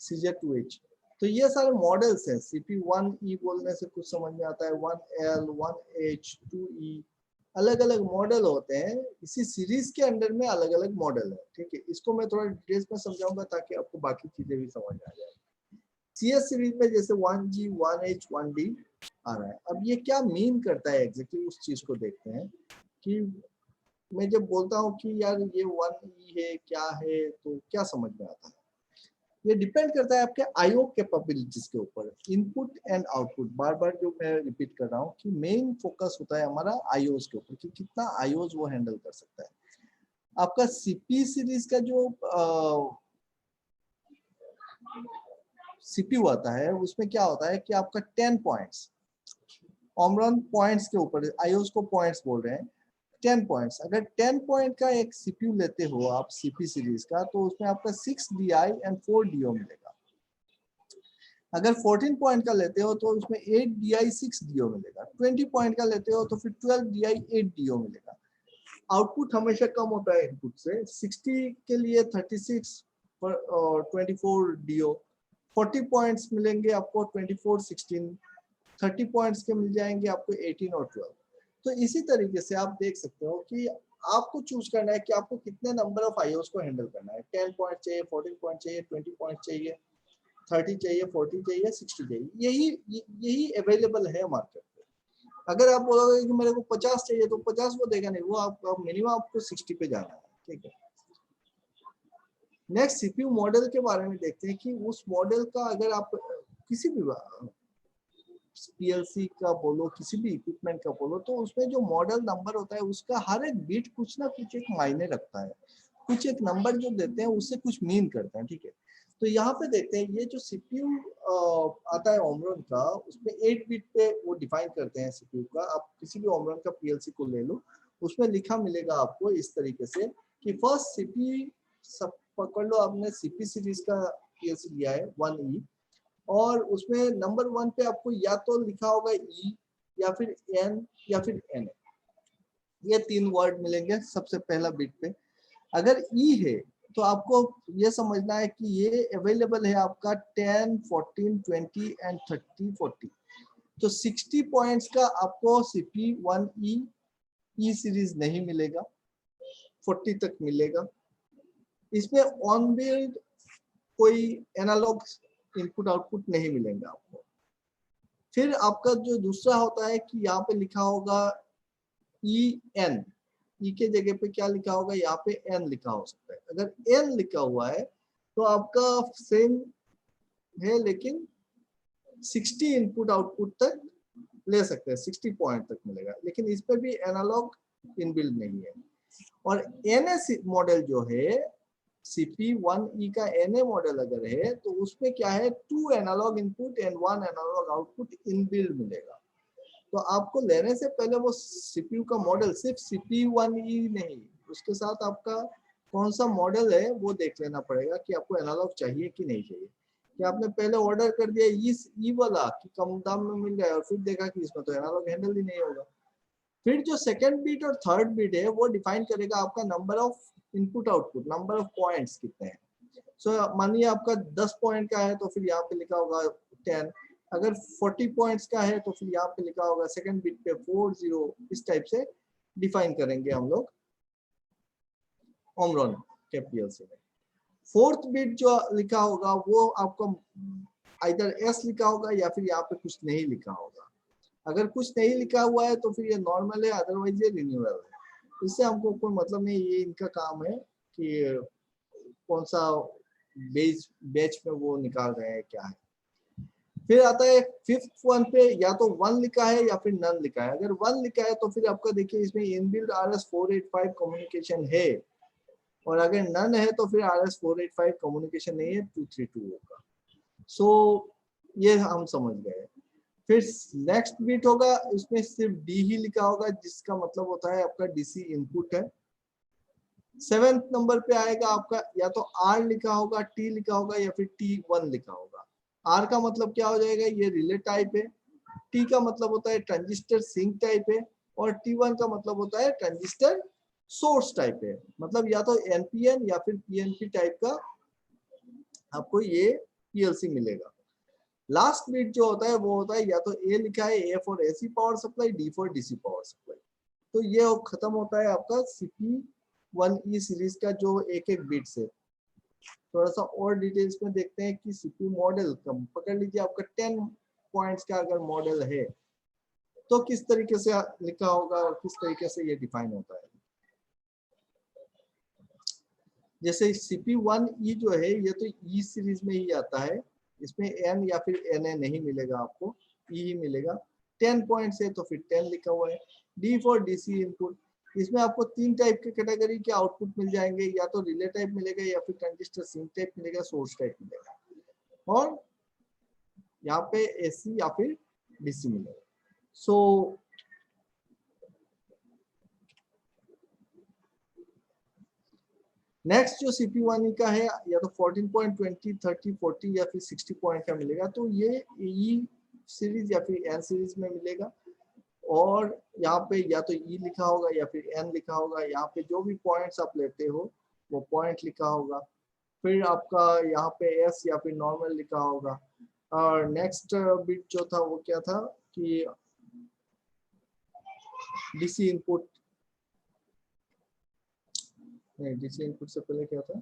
सीजे 2H, तो ये सारे मॉडल्स हैं। सीपी 1E बोलने से कुछ समझ में आता है, 1L 1H 2E अलग अलग मॉडल होते हैं, इसी सीरीज के अंडर में अलग अलग मॉडल है, ठीक है। इसको मैं थोड़ा डिटेल्स में समझाऊंगा ताकि आपको बाकी चीजें भी समझ आ जाए। सीएस सीरीज में जैसे 1G 1H 1D आ रहा है, अब ये क्या मीन करता है एग्जैक्टली उस चीज को देखते हैं। कि मैं जब बोलता हूँ कि यार ये 1E है क्या है, तो क्या समझ में आता है। ये डिपेंड करता है आपके आईओ कैपेबिलिटीज के ऊपर, इनपुट एंड आउटपुट। बार बार जो मैं रिपीट कर रहा हूँ कि मेन फोकस होता है हमारा आईओस के ऊपर कि कितना आईओस वो हैंडल कर सकता है। आपका सीपी सीरीज का जो सीपीयू आता है उसमें क्या होता है कि आपका 10 पॉइंट्स, ओमरॉन पॉइंट्स के ऊपर, आईओस को पॉइंट्स बोल रहे हैं, 10 पॉइंट्स। अगर 10 पॉइंट का एक सीपीयू लेते हो आप सीपी सीरीज का, तो उसमें आपका 6 DI एंड 4 DO मिलेगा। अगर 14 पॉइंट का लेते हो तो उसमें 8 DI 6 DO मिलेगा। 20 पॉइंट का लेते हो तो फिर 12 DI 8 DO मिलेगा। आउटपुट हमेशा कम होता है इनपुट से। 60 के लिए 36 और 24 DO। 40 पॉइंट्स मिलेंगे आपको 24 16, 30 पॉइंट्स के मिल जाएंगे आपको 18 और 12। तो इसी तरीके से आप देख सकते हो कि आपको चूज करना है कि आपको कितने नंबर ऑफ आईओस को हैंडल करना है। 10 पॉइंट चाहिए, 14 पॉइंट चाहिए, 20 पॉइंट चाहिए, 30 चाहिए, 40 चाहिए, 60 चाहिए। यही अवेलेबल है मार्केट पे। अगर आप बोलोगे कि मेरे को 50 चाहिए तो 50 वो देगा नहीं, वो आप मिनिमम आपको 60 पे जाना है। ठीक है, नेक्स्ट सीपीयू मॉडल के बारे में देखते हैं कि उस मॉडल का अगर आप किसी भी पीएलसी का बोलो, किसी भी इक्विपमेंट का बोलो, तो उसमें जो मॉडल नंबर होता है उसका हर एक बिट कुछ ना कुछ एक मायने रखता है। कुछ एक नंबर जो देते हैं उससे कुछ मीन करते हैं। ठीक है, तो यहाँ पे देखते हैं ये जो सीपीयू आता है ओमरॉन का, उसमें 8 बिट पे वो डिफाइन करते हैं सीपीयू का। आप किसी भी ओमरॉन का पीएलसी को ले लो, उसमें लिखा मिलेगा आपको इस तरीके से कि फर्स्ट सीपी, सब पकड़ लो आपने सीपी सीरीज का पीएलसी लिया है 1E, और उसमें नंबर 1 पे आपको या तो लिखा होगा E या फिर N या फिर N। ये 3 वर्ड मिलेंगे सबसे पहला बिट पे। अगर E है तो आपको ये समझना है कि ये अवेलेबल है आपका 10, 14, 20 एंड 30, 40। तो 60 पॉइंट्स का आपको CP1E E सीरीज नहीं मिलेगा, 40 तक मिलेगा। इसमें ऑन बिल्ड कोई एनालॉग इनपुट आउटपुट नहीं मिलेंगे आपको। फिर आपका जो दूसरा होता है कि यहाँ पे लिखा होगा EN, ई के जगह पे क्या लिखा होगा, यहाँ पे N लिखा हो सकता है। अगर N लिखा हुआ है तो आपका सेम है, लेकिन 60 इनपुट आउटपुट तक ले सकते हैं, 60 पॉइंट तक मिलेगा, लेकिन इस पे भी एनालॉग इनबिल्ड नहीं है। और NA मॉडल जो है CP1E का NA मॉडल अगर है तो उसमें क्या है, 2 analog input and 1 analog output inbuilt मिलेगा। तो आपको लेने से पहले वो सीपीयू का मॉडल सिर्फ CP1E नहीं, उसके साथ आपका कौन सा मॉडल है वो देख लेना पड़ेगा कि आपको एनालॉग चाहिए कि नहीं चाहिए। कि आपने पहले ऑर्डर कर दिया इस E वाला कि कम दाम में मिल जाए और फिर देखा कि इसमें तो एनालॉग हैंडल ही नहीं होगा। फिर जो सेकंड बिट और थर्ड बिट है वो डिफाइन करेगा आपका number of input output, number of points कितने हैं। सो मानिए आपका 10 पॉइंट का है तो फिर यहाँ पे लिखा होगा 10। अगर 40 पॉइंट्स का है तो फिर यहाँ पे लिखा होगा सेकंड बिट पे 40। इस टाइप से डिफाइन करेंगे हम लोग ओमरॉन के पीएलसी में। फोर्थ बिट जो लिखा होगा वो आपको आइदर S लिखा होगा या फिर यहाँ पे कुछ नहीं लिखा होगा। अगर कुछ नहीं लिखा हुआ है तो फिर ये नॉर्मल है, अदरवाइज ये रिन्यूअल है। इससे हमको कोई मतलब नहीं, ये इनका काम है कि कौन सा बैच में वो निकाल रहे हैं क्या है। फिर आता है फिफ्थ वन पे, या तो 1 लिखा है या फिर नन लिखा है। अगर 1 लिखा है तो फिर आपका देखिए इसमें इनबिल्ड RS485 कम्युनिकेशन है, और अगर नन है तो फिर RS485 कम्युनिकेशन नहीं है, 232 होगा। सो ये हम समझ गए। फिर नेक्स्ट बिट होगा, इसमें सिर्फ D ही लिखा होगा, जिसका मतलब होता है आपका DC इनपुट है। 7th नंबर पे आएगा आपका, या तो R लिखा होगा, T लिखा होगा या फिर T1 लिखा होगा। R का मतलब क्या हो जाएगा, ये रिले टाइप है। T का मतलब होता है ट्रांजिस्टर सिंक टाइप है, और T1 का मतलब होता है ट्रांजिस्टर सोर्स टाइप है। मतलब या तो NPN या फिर PNP टाइप का आपको ये PLC मिलेगा। लास्ट बिट जो होता है वो होता है या तो A लिखा है, A for AC power supply, D for DC power supply. तो ये खत्म होता है आपका CP1E सीरीज का जो एक एक बिट से। थोड़ा सा और डिटेल्स में देखते हैं कि सीपीयू मॉडल कम पकड़ लीजिए, आपका 10 पॉइंट्स का अगर मॉडल है तो किस तरीके से लिखा होगा और किस तरीके से ये डिफाइन होता है। जैसे CP1E जो है ये तो E सीरीज में ही आता है, इसमें N या फिर Na नहीं मिलेगा आपको, E ही मिलेगा। 10 पॉइंट्स है तो फिर 10 लिखा हुआ है। D फॉर DC इनपुट, इसमें आपको 3 टाइप के कैटेगरी के आउटपुट मिल जाएंगे, या तो रिले टाइप मिलेगा या फिर ट्रांजिस्टर सिंक टाइप मिलेगा, सोर्स टाइप मिलेगा, और यहाँ पे AC या फिर DC मिलेगा। सो नेक्स्ट जो CP1E का है या तो 14 पॉइंट, 20, 30, 40 या फिर 60 पॉइंट का मिलेगा, तो ये E सीरीज या फिर N सीरीज में मिलेगा। और यहाँ पे या तो E लिखा होगा या फिर N लिखा होगा, यहाँ पे जो भी पॉइंट्स आप लेते हो वो पॉइंट लिखा होगा, फिर आपका यहाँ पे S या फिर नॉर्मल लिखा होगा। और नेक्स्ट बिट जो था वो क्या था कि DC इनपुट, नहीं DC इनपुट से पहले क्या था,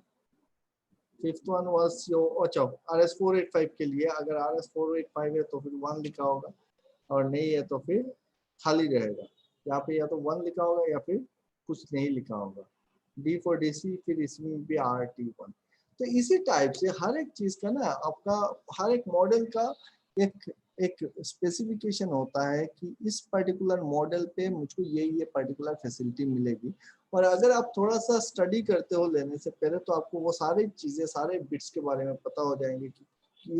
फिफ्थ वन वाज योर, अच्छा RS485 के लिए, अगर RS485 है तो फिर 1 लिखा होगा, और नहीं है तो फिर खाली रहेगा। यहाँ पे या तो 1 लिखा होगा या फिर कुछ नहीं लिखा होगा। D फॉर DC, फिर इसमें भी RT1। तो इसी टाइप से हर एक चीज का ना आपका, हर एक मॉडल का एक स्पेसिफिकेशन होता है कि इस पर्टिकुलर मॉडल पे मुझको ये पर्टिकुलर फैसिलिटी मिलेगी। और अगर आप थोड़ा सा स्टडी करते हो लेने से पहले, तो आपको वो सारी चीजें, सारे बिट्स के बारे में पता हो जाएंगे कि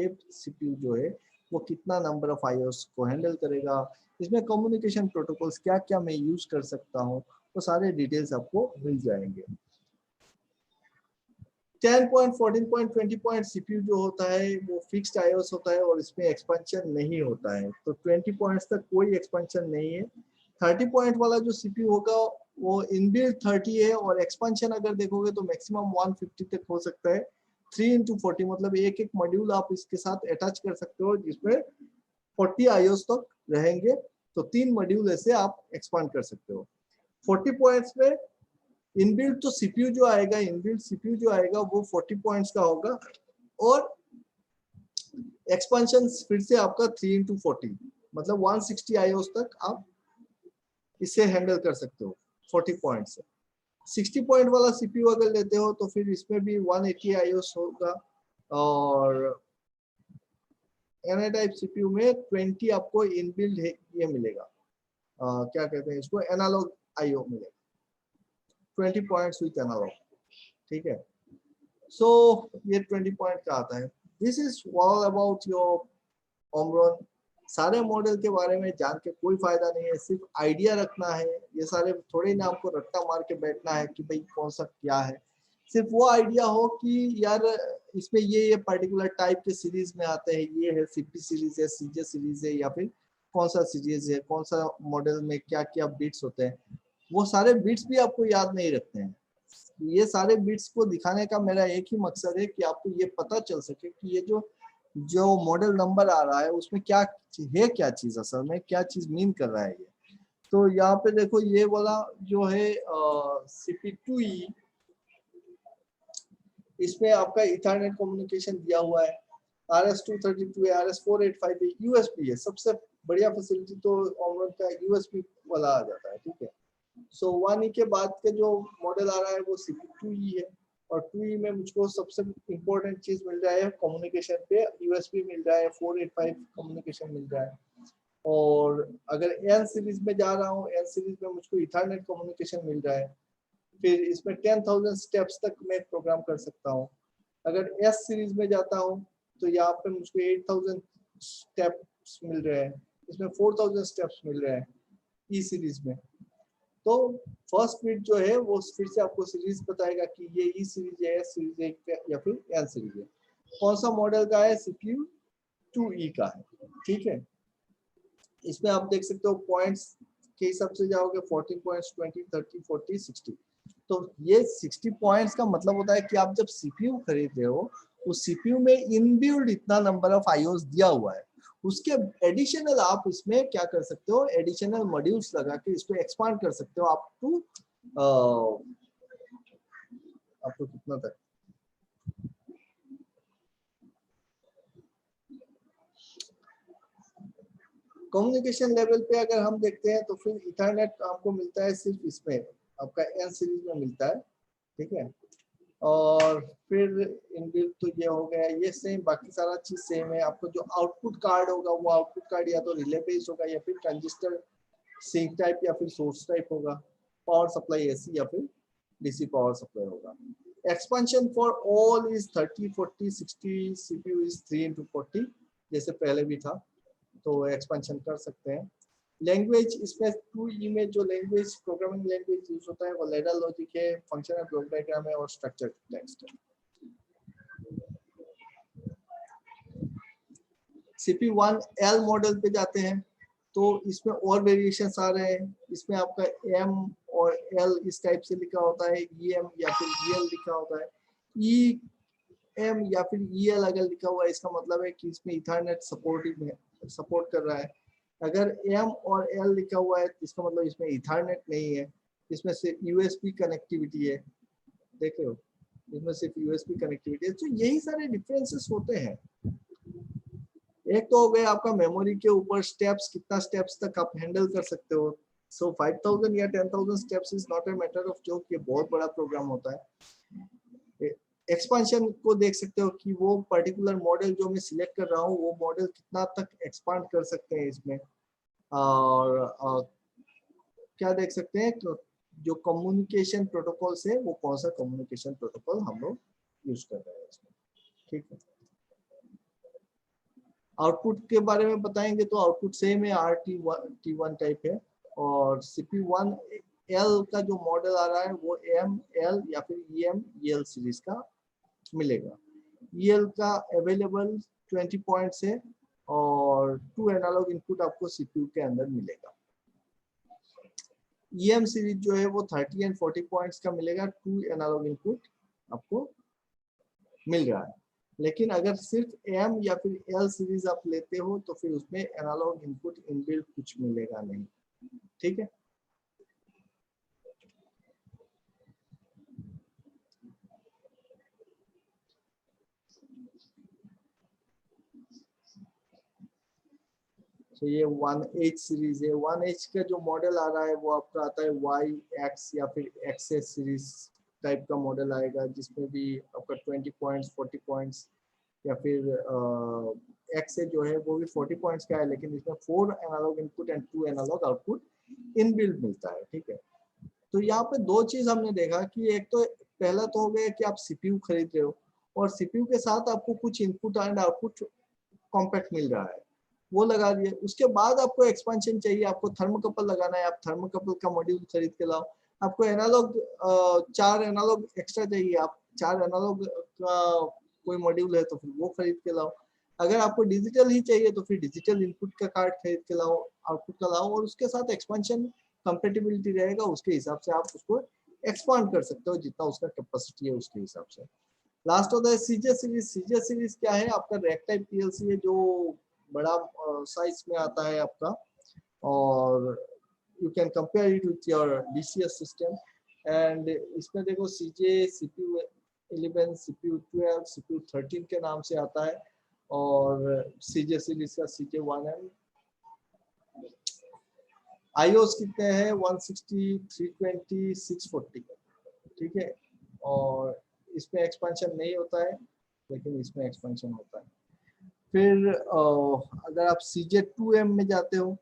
ये CPU जो है वो कितना नंबर ऑफ IOs को हैंडल करेगा, इसमें कम्युनिकेशन प्रोटोकॉल्स क्या क्या मैं यूज कर सकता हूँ, वो सारे डिटेल्स आपको मिल जाएंगे। 10 पॉइंट, 14 पॉइंट, 20 पॉइंट CPU जो होता है वो फिक्स्ड IOs होता है और इसमें एक्सपेंशन नहीं होता है, तो 20 पॉइंट्स तक कोई एक्सपेंशन नहीं है। 30 पॉइंट वाला जो CPU होगा वो इनबिल्ट 30 है, और एक्सपेंशन अगर देखोगे तो मैक्सिमम 150 तक हो सकता है। 3x40 मतलब एक एक मॉड्यूल आप इसके साथ अटैच कर सकते हो जिसमें 40 IOs तक रहेंगे, तो 3 मॉड्यूल ऐसे आप एक्सपांड कर सकते हो। 40 पॉइंट्स में इनबिल्ट तो CPU जो आएगा, इनबिल्ट CPU जो आएगा वो 40 पॉइंट्स का होगा, और एक्सपेंशन फिर से आपका 3x40 मतलब 160 IOs तक आप इसे हैंडल कर सकते हो 40 पॉइंट से। 60 पॉइंट वाला CPU अगर लेते हो तो फिर इसमें भी 180 IOs होगा, और NA टाइप CPU में 20 आपको इनबिल्ट ये मिलेगा, क्या कहते हैं इसको, एनालॉग IO मिलेगा, 20 पॉइंट्स विद एनालॉग, ठीक है। सो ये 20 पॉइंट का आता है। This is all about your Omron. सारे मॉडल के बारे में जान के कोई फायदा नहीं है, सिर्फ आइडिया रखना है। ये सारे थोड़े ना आपको रट्टा मार के बैठना है कि भाई कौन सा क्या है, सिर्फ वो आइडिया हो कि यार इसमें ये पर्टिकुलर टाइप के सीरीज में आते हैं, ये है CP सीरीज है, CJ सीरीज है, या फिर कौन सा सीरीज है, कौन सा मॉडल में क्या क्या बिट्स होते हैं, वो सारे बिट्स भी आपको याद नहीं रखते हैं। ये सारे बिट्स को दिखाने का मेरा एक ही मकसद है कि आपको ये पता चल सके कि ये जो मॉडल नंबर आ रहा है उसमें क्या है, क्या चीज असल में क्या चीज मीन कर रहा है ये। तो यहाँ पे देखो ये वाला जो है CP2E, इसमें आपका इथरनेट कम्युनिकेशन दिया हुआ है, RS232 है, RS485 है, USB है। सबसे बढ़िया फैसिलिटी तो ओमरॉन का USB वाला आ जाता है, ठीक है। सो 1E के बाद के जो मॉडल आ रहा है वो CP2E है, और 2E में मुझको सबसे इम्पोर्टेंट चीज मिल रहा है कम्युनिकेशन पे, USB मिल रहा है, 485 कम्युनिकेशन मिल रहा है। और अगर N सीरीज में जा रहा हूँ, N सीरीज में मुझको इथरनेट कम्युनिकेशन मिल रहा है, फिर इसमें 10,000 स्टेप्स तक मैं प्रोग्राम कर सकता हूँ। अगर S सीरीज में जाता हूँ तो यहाँ पे मुझको 8,000 स्टेप्स मिल रहे हैं, इसमें 4,000 स्टेप्स मिल रहे हैं E सीरीज में। तो फर्स्ट बिट जो है वो फिर से आपको सीरीज बताएगा कि ये E सीरीज है, S सीरीज है या फिर N सीरीज है, कौन सा मॉडल का है, CPU2E का है, ठीक है। इसमें आप देख सकते हो पॉइंट्स के हिसाब से जाओगे, 14 पॉइंट्स, 20, 30, 40, 60। तो ये 60 पॉइंट्स का मतलब होता है कि आप जब CPU खरीद रहे हो, उस CPU में इनबिल्ट इतना नंबर ऑफ IOs दिया हुआ है, उसके एडिशनल आप इसमें क्या कर सकते हो, एडिशनल मॉड्यूल्स लगा के इसको एक्सपांड कर सकते हो अप टू आपको कितना तक, कम्युनिकेशन लेवल पे अगर हम देखते हैं तो फिर इथरनेट आपको मिलता है सिर्फ इसमें आपका N सीरीज में मिलता है, ठीक है। और फिर इनबिल्ट तो ये हो गया, ये सेम, बाकी सारा चीज सेम है। आपको जो आउटपुट कार्ड होगा वो आउटपुट कार्ड या तो रिले बेस्ड होगा या फिर ट्रांजिस्टर सिंक टाइप या फिर सोर्स टाइप होगा। पावर सप्लाई एसी या फिर डीसी पावर सप्लाई होगा। Expansion for all is 30 40 60, CPU is 3x40 जैसे पहले भी था, तो एक्सपेंशन कर सकते हैं। लैंग्वेज इसमें 2E में जो लैंग्वेज प्रोग्रामिंग लैंग्वेज यूज होता है वो लैडर लॉजिक है, फंक्शनल ब्लॉक डायग्राम है और स्ट्रक्चर्ड टेक्स्ट है। CP1L मॉडल पे जाते हैं तो इसमें और वेरिएशंस आ रहे हैं। इसमें आपका M और L इस टाइप से लिखा होता है, EM या फिर EL लिखा होता है। EM या फिर EL अगर लिखा हुआ है इसका मतलब है कि इसमें इथरनेट सपोर्ट कर रहा है। अगर M और L लिखा हुआ है तो इसका मतलब इसमें इथरनेट नहीं है, इसमें सिर्फ USB कनेक्टिविटी है। देख रहे हो, इसमें सिर्फ USB कनेक्टिविटी है। तो यही सारे डिफरेंसेस होते हैं। एक तो हो गया आपका मेमोरी के ऊपर स्टेप्स, कितना स्टेप्स तक आप हैंडल कर सकते हो। सो 5000 या 10,000 steps is not a matter of joke, ये बहुत बड़ा प्रोग्राम होता है। एक्सपांशन को देख सकते हो कि वो पर्टिकुलर मॉडल जो मैं सिलेक्ट कर रहा हूँ वो मॉडल कितना तक एक्सपांड कर सकते हैं इसमें। और क्या देख सकते हैं तो जो कम्युनिकेशन प्रोटोकॉल से वो कौन सा कम्युनिकेशन प्रोटोकॉल हम लोग यूज कर रहे हैं इसमें, ठीक है। आउटपुट के बारे में बताएंगे तो आउटपुट सेम है, RT1 टाइप है। और CP1L का जो मॉडल आ रहा है वो M, L या फिर EM, EL सीरीज का मिलेगा। EL का अवेलेबल 20 पॉइंट्स है और 2 एनालॉग इनपुट आपको CPU के अंदर मिलेगा। EM सीरीज जो है वो 30 एंड 40 पॉइंट्स का मिलेगा, 2 एनालॉग इनपुट आपको मिल रहा है। लेकिन अगर सिर्फ M या फिर L सीरीज आप लेते हो तो फिर उसमें एनालॉग इनपुट इनबिल्ट कुछ मिलेगा नहीं, ठीक है। तो ये 1H सीरीज है। 1H का जो मॉडल आ रहा है वो आपका आता है Y, X या फिर XS सीरीज टाइप का मॉडल आएगा, जिसमें भी आपका 20 पॉइंट्स, 40 पॉइंट्स या फिर XS जो है वो भी 40 पॉइंट्स का है, लेकिन इसमें 4 analog input and 2 analog output inbuilt मिलता है, ठीक है। तो यहाँ पे दो चीज हमने देखा कि एक तो पहला तो हो गया कि आप CPU खरीद रहे हो और CPU के साथ आपको कुछ इनपुट एंड आउटपुट कॉम्पैक्ट मिल रहा है, वो लगा दिए। उसके बाद आपको एक्सपेंशन चाहिए, आपको थर्मोकपल लगाना है, आप थर्मोकपल का मॉड्यूल खरीद के लाओ। आपको एनालॉग 4 एनालॉग एक्स्ट्रा चाहिए, आप 4 एनालॉग का कोई मॉड्यूल है तो फिर वो खरीद के लाओ। अगर आपको डिजिटल ही चाहिए तो फिर डिजिटल इनपुट का कार्ड खरीद के लाओ, आउटपुट का लाओ, और उसके साथ एक्सपेंशन कंपेटिबिलिटी रहेगा, उसके हिसाब से आप उसको एक्सपांड कर सकते हो जितना उसका कैपेसिटी है उसके हिसाब से। लास्ट होता है CJ सीरीज। CJ सीरीज क्या है, आपका रैक टाइप PLC है जो बड़ा साइज में आता है आपका, और you can compare it with your DCS system. And इसमें देखो CJ, CPU11, CPU12, CPU13 के नाम से आता है, और CJ सीरीज का CJ1M। IOS कितने हैं, 160, 320, 640, ठीक है। और इसमें एक्सपेंशन नहीं होता है, लेकिन इसमें एक्सपेंशन होता है। फिर अगर आप CJ2M में जाते हो,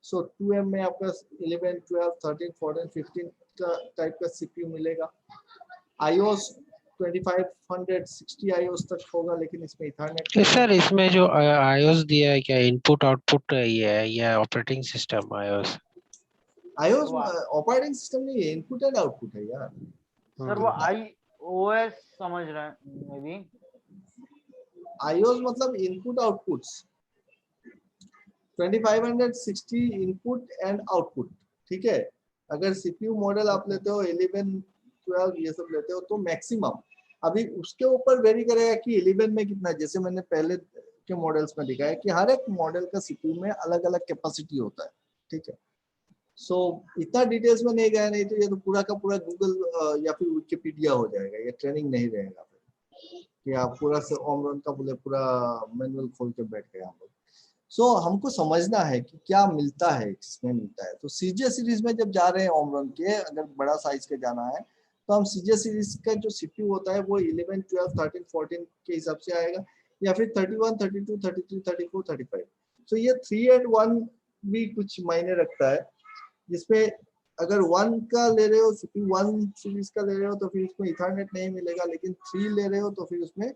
सो 2M में आपका 11, 12, 13, 14, 15 का टाइप का CPU मिलेगा। IOS 2560 IOS तक होगा, लेकिन इसमें इथरनेट सर इसमें जो iOS दिया है क्या इनपुट आउटपुट ये है या operating system iOS operating system नहीं है, इनपुट एंड आउटपुट है यार। सर वो iOS समझ रहे हैं मे बी। iOS मतलब input outputs, 2560 input and output, ठीक है। अगर CPU मॉडल आप लेते हो 11, 12 ये सब लेते हो तो मैक्सिमम, अभी उसके ऊपर वेरी करेगा कि 11 में कितना, जैसे मैंने पहले के मॉडल्स में दिखाया कि हर एक मॉडल का CPU में अलग अलग कैपेसिटी होता है, ठीक है। सो इतना डिटेल्स में नहीं गया, नहीं तो ये तो पूरा का पूरा गूगल या फिर विकिपीडिया हो जाएगा, ये ट्रेनिंग नहीं रहेगा फिर कि आप पूरा से ओमरन का बोले पूरा मैनुअल खोल के बैठ गए हम लोग। सो हमको समझना है कि क्या मिलता है, किसमें मिलता है। तो CJ सीरीज में जब जा रहे हैं ओमरन के, अगर बड़ा साइज के जाना है तो हम सीजे सीरीज का जो सीपीयू होता है वो 11, 12, 13, 14 के हिसाब से आएगा, या फिर 31, 32, 33, 34, 35। तो ये 3 and 1 भी कुछ मायने रखता है, जिसमें अगर 1 का ले रहे हो, सीपीयू 1 सीरीज का ले रहे हो तो फिर उसमें इथरनेट नहीं मिलेगा, लेकिन 3 ले रहे हो तो फिर उसमें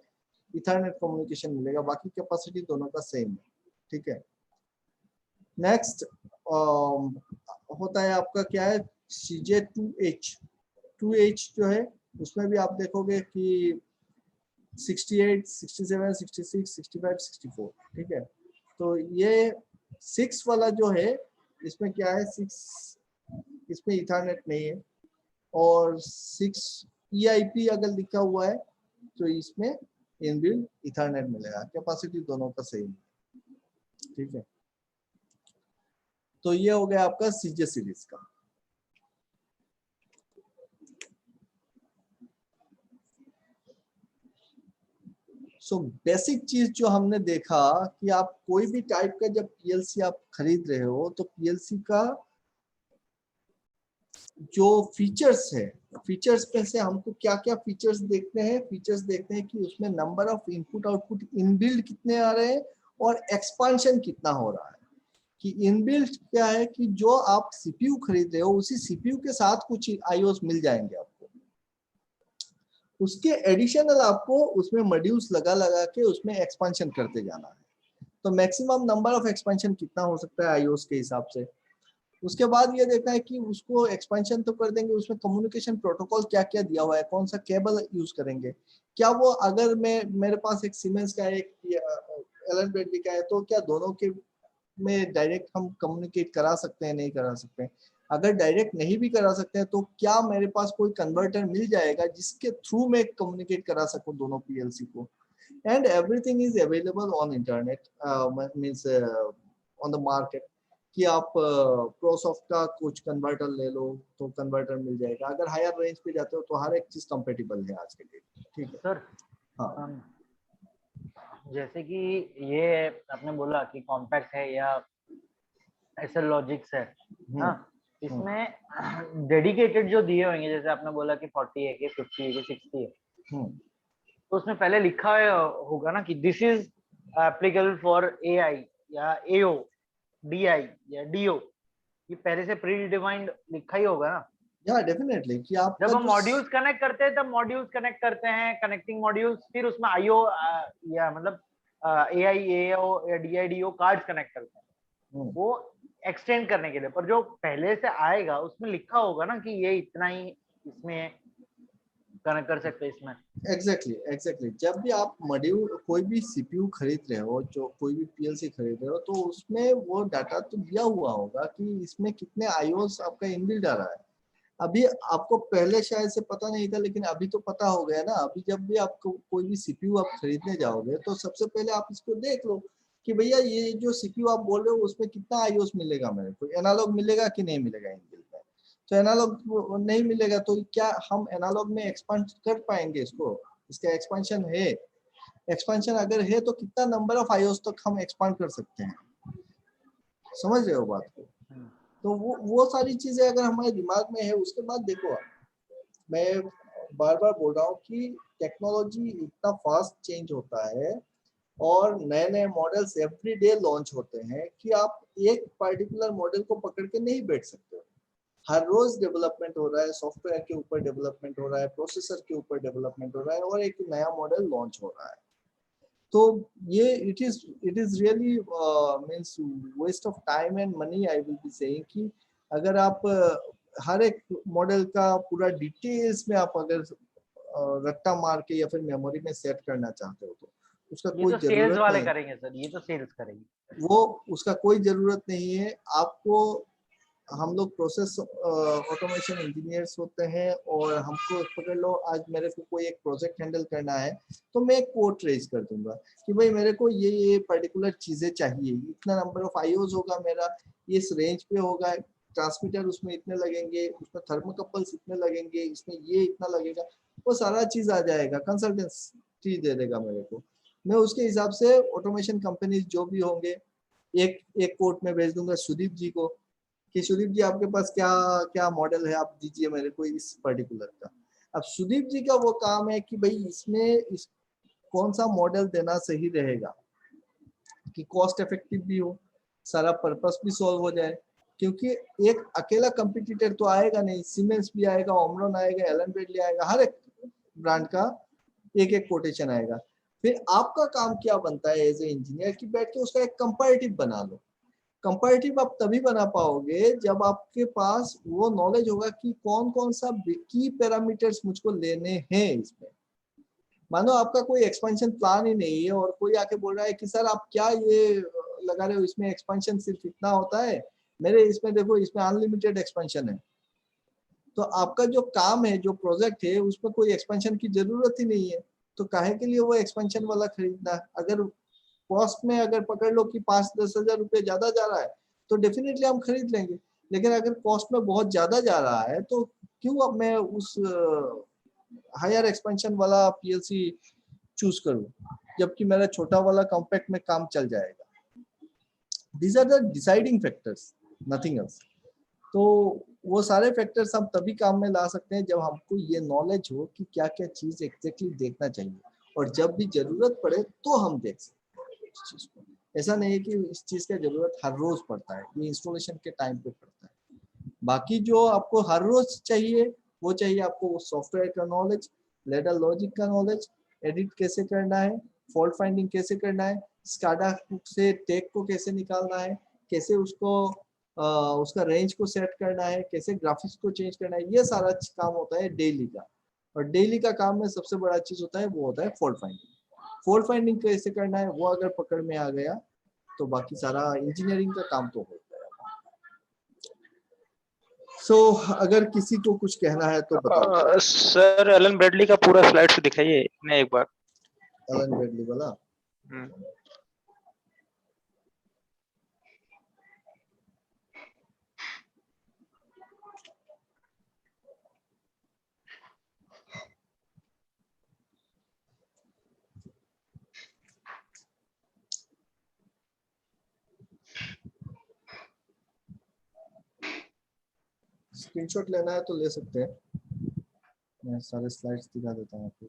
इथरनेट कम्युनिकेशन मिलेगा, बाकी कैपेसिटी दोनों का सेम है, ठीक है। नेक्स्ट होता है आपका क्या है, CJ2H। 2H जो है उसमें भी आप देखोगे कि 68, 67, 66, 65, 64, ठीक है। तो ये 6 वाला जो है इसमें क्या है, 6 इसमें इथरनेट नहीं है, और 6 EIP अगर लिखा हुआ है तो इसमें इनबिल्ट इथरनेट मिलेगा, कैपेसिटी दोनों का सेम, ठीक है। तो ये हो गया आपका सीजे सीरीज का। सो बेसिक चीज जो हमने देखा कि आप कोई भी टाइप का जब पीएलसी आप खरीद रहे हो तो पीएलसी का जो फीचर्स है, फीचर्स में से हमको क्या क्या फीचर्स देखते हैं, फीचर्स देखते हैं कि उसमें number of input output inbuilt कितने आ रहे हैं और एक्सपांशन कितना हो रहा है। कि इनबिल्ट क्या है कि जो आप सीपीयू खरीद रहे हो उसी सीपीयू के साथ कुछ आईओस मिल जाएंगे आपको, उसके एडिशनल आपको उसमें मॉड्यूल्स लगा लगा के उसमें एक्सपांशन करते जाना है। तो मैक्सिमम नंबर ऑफ एक्सपांशन कितना हो सकता है आईओस के हिसाब से। उसके बाद ये देखना है कि उसको एक्सपेंशन तो कर देंगे, उसमें कम्युनिकेशन प्रोटोकॉल क्या क्या दिया हुआ है, कौन सा केबल यूज करेंगे, क्या वो अगर मेरे पास एक सीमेंस का एक एलन ब्रेडली का है तो क्या दोनों के में डायरेक्ट हम कम्युनिकेट करा सकते हैं, नहीं करा सकते हैं। अगर डायरेक्ट नहीं भी करा सकते हैं तो क्या मेरे पास कोई कन्वर्टर मिल जाएगा जिसके थ्रू मैं कम्युनिकेट करा सकूं दोनों पीएलसी को। And everything is available on internet, means on the market, कि आप प्रोसॉफ्ट का कुछ कन्वर्टर ले लो तो कन्वर्टर मिल जाएगा। अगर हायर रेंज पे जाते हो तो हर एक चीज कंपेटिबल है आज के डेट, ठीक है सर। हाँ। जैसे कि ये आपने बोला कि कॉम्पैक्ट है या एसएल लॉजिक्स है, हाँ, इसमें डेडिकेटेड जो दिए होंगे, जैसे आपने बोला कि 40 है कि 50 है कि 60 है, तो उसमें पहले लिखा होगा ना कि this is applicable for AI या एओ, डीआई या डीओ, ये पहले से प्री डिफाइंड लिखा ही होगा ना। या डेफिनेटली कि आप जब हम मॉड्यूल्स कनेक्ट करते हैं तब मॉड्यूल्स कनेक्ट करते हैं, कनेक्टिंग मॉड्यूल्स, फिर उसमें आईओ या मतलब एआई एओ या डीआईडीओ कार्ड्स कनेक्ट करते हैं वो एक्सटेंड करने के लिए। पर जो पहले से आएगा उसमें लिखा होगा ना कि ये इतना ही इसमें कनेक्ट कर सकते हैं इसमें। एग्जैक्टली जब भी आप मॉड्यूल कोई भी सीपीयू खरीद रहे हो, जो कोई भी पीएलसी खरीद रहे हो, तो उसमें वो डाटा तो दिया हुआ होगा कि इसमें कितने आईओस आपका इनबिल्ट आ रहा है। अभी आपको पहले शायद से पता नहीं था, लेकिन अभी तो पता हो गया ना। अभी जब भी आपको कोई भी सीपीयू आप खरीदने जाओगे तो सबसे पहले आप इसको देख लो कि भैया ये जो सीपीयू आप बोल रहे हो उसमें कितना आईओस मिलेगा, मेरे को एनालॉग मिलेगा कि नहीं मिलेगा इनबिल्ट में। तो एनालॉग नहीं मिलेगा तो क्या हम एनालॉग में एक्सपांड कर पाएंगे इसको, इसका एक्सपेंशन है। एक्सपेंशन अगर है तो कितना नंबर ऑफ आईओस तक हम एक्सपांड कर सकते हैं, समझ रहे हो बात को। तो वो सारी चीजें अगर हमारे दिमाग में है, उसके बाद देखो मैं बार बार बोल रहा हूँ कि टेक्नोलॉजी इतना फास्ट चेंज होता है और नए नए मॉडल्स एवरी डे लॉन्च होते हैं कि आप एक पर्टिकुलर मॉडल को पकड़ के नहीं बैठ सकते हो। हर रोज डेवलपमेंट हो रहा है, सॉफ्टवेयर के ऊपर डेवलपमेंट हो रहा है, प्रोसेसर के ऊपर डेवलपमेंट हो रहा है और एक नया मॉडल लॉन्च हो रहा है। तो ये it is really means waste of time and money, I will be saying कि अगर आप हर एक मॉडल का पूरा डिटेल्स में आप अगर रट्टा मार के या फिर मेमोरी में सेट करना चाहते हो तो उसका कोई तो जरूरत वाले नहीं करेंगे सर, ये तो सेल्स करेंगे, वो उसका कोई जरूरत नहीं है आपको। हम लोग प्रोसेस ऑटोमेशन इंजीनियर्स होते हैं और हमको पकड़ लो आज मेरे को कोई एक प्रोजेक्ट हैंडल करना है तो मैं एक कोड रेज कर दूंगा कि भाई मेरे को ये पर्टिकुलर चीजें चाहिए, इतना नंबर ऑफ आईओस होगा मेरा, इस रेंज पे होगा, ट्रांसमीटर उसमें इतने लगेंगे, उसमें थर्मोकपल्स इतने लगेंगे, इसमें ये इतना लगेगा, वो सारा चीज आ जाएगा, कंसल्टेंसी दे देगा मेरे को। मैं उसके हिसाब से ऑटोमेशन कंपनीज जो भी होंगे एक कोड में भेज दूंगा सुदीप जी को कि सुदीप जी आपके पास क्या क्या मॉडल है, आप दीजिए मेरे को इस पर्टिकुलर का। अब सुदीप जी का वो काम है कि भाई इसमें कौन सा मॉडल देना सही रहेगा कि कॉस्ट इफेक्टिव भी हो, सारा पर्पस भी सॉल्व हो जाए, क्योंकि एक अकेला कंपटीटर तो आएगा नहीं, सीमेंस भी आएगा, ओमरॉन आएगा, एलन ब्रेडली आएगा, हर एक ब्रांड का एक एक कोटेशन आएगा। फिर आपका काम क्या बनता है एज ए इंजीनियर कि बैठ के उसका एक कंपैरेटिव बना लो। कंपैरेटिव आप तभी बना पाओगे जब आपके पास वो नॉलेज होगा कि कौन कौन सा की पैरामीटर्स मुझको लेने हैं इसमें। मानो आपका कोई एक्सपेंशन प्लान ही नहीं है और कोई आके बोल रहा है कि सर आप क्या ये लगा रहे हो, इसमें एक्सपेंशन सिर्फ इतना होता है, मेरे इसमें देखो इसमें अनलिमिटेड एक्सपेंशन है। तो आपका जो काम है, जो प्रोजेक्ट है, उसमें कोई एक्सपेंशन की जरूरत ही नहीं है, तो काहे के लिए वो एक्सपेंशन वाला खरीदना। अगर कॉस्ट में अगर पकड़ लो कि 5-10 हजार रुपये ज्यादा जा रहा है तो डेफिनेटली हम खरीद लेंगे, लेकिन अगर कॉस्ट में बहुत ज्यादा जा रहा है तो क्यों अब मैं उस हायर एक्सपेंशन वाला पीएलसी चूज करूं जबकि मेरा छोटा वाला कॉम्पैक्ट में काम चल जाएगा। These are the deciding factors, nothing else. तो वो सारे फैक्टर्स हम तभी काम में ला सकते हैं जब हमको ये नॉलेज हो कि क्या क्या चीज एग्जैक्टली देखना चाहिए, और जब भी जरूरत पड़े तो हम देख सकते हैं इस चीज को। ऐसा नहीं है कि इस चीज का जरूरत हर रोज पड़ता है, ये इंस्टॉलेशन के टाइम पे पड़ता है। बाकी जो आपको हर रोज चाहिए वो चाहिए आपको सॉफ्टवेयर का नॉलेज, लैडर लॉजिक का नॉलेज, एडिट कैसे करना है, फॉल्ट फाइंडिंग कैसे करना है, स्काडा से टेक को कैसे निकालना है, कैसे उसको उसका रेंज को सेट करना है, कैसे ग्राफिक्स को चेंज करना है, ये सारा काम होता है डेली का। और डेली का काम में सबसे बड़ा चीज होता है वो होता है फॉल्ट फाइंडिंग। फॉल्ट फाइंडिंग कैसे करना है वो अगर पकड़ में आ गया तो बाकी सारा इंजीनियरिंग का काम तो हो गया। सो अगर किसी को कुछ कहना है तो बताओ। सर एलन ब्रेडली का पूरा स्लाइड से दिखाइए मैं एक बार। एलन ब्रेडली वाला स्क्रीनशॉट लेना है तो ले सकते हैं, मैं सारे स्लाइड्स दिखा देता हूँ आपको।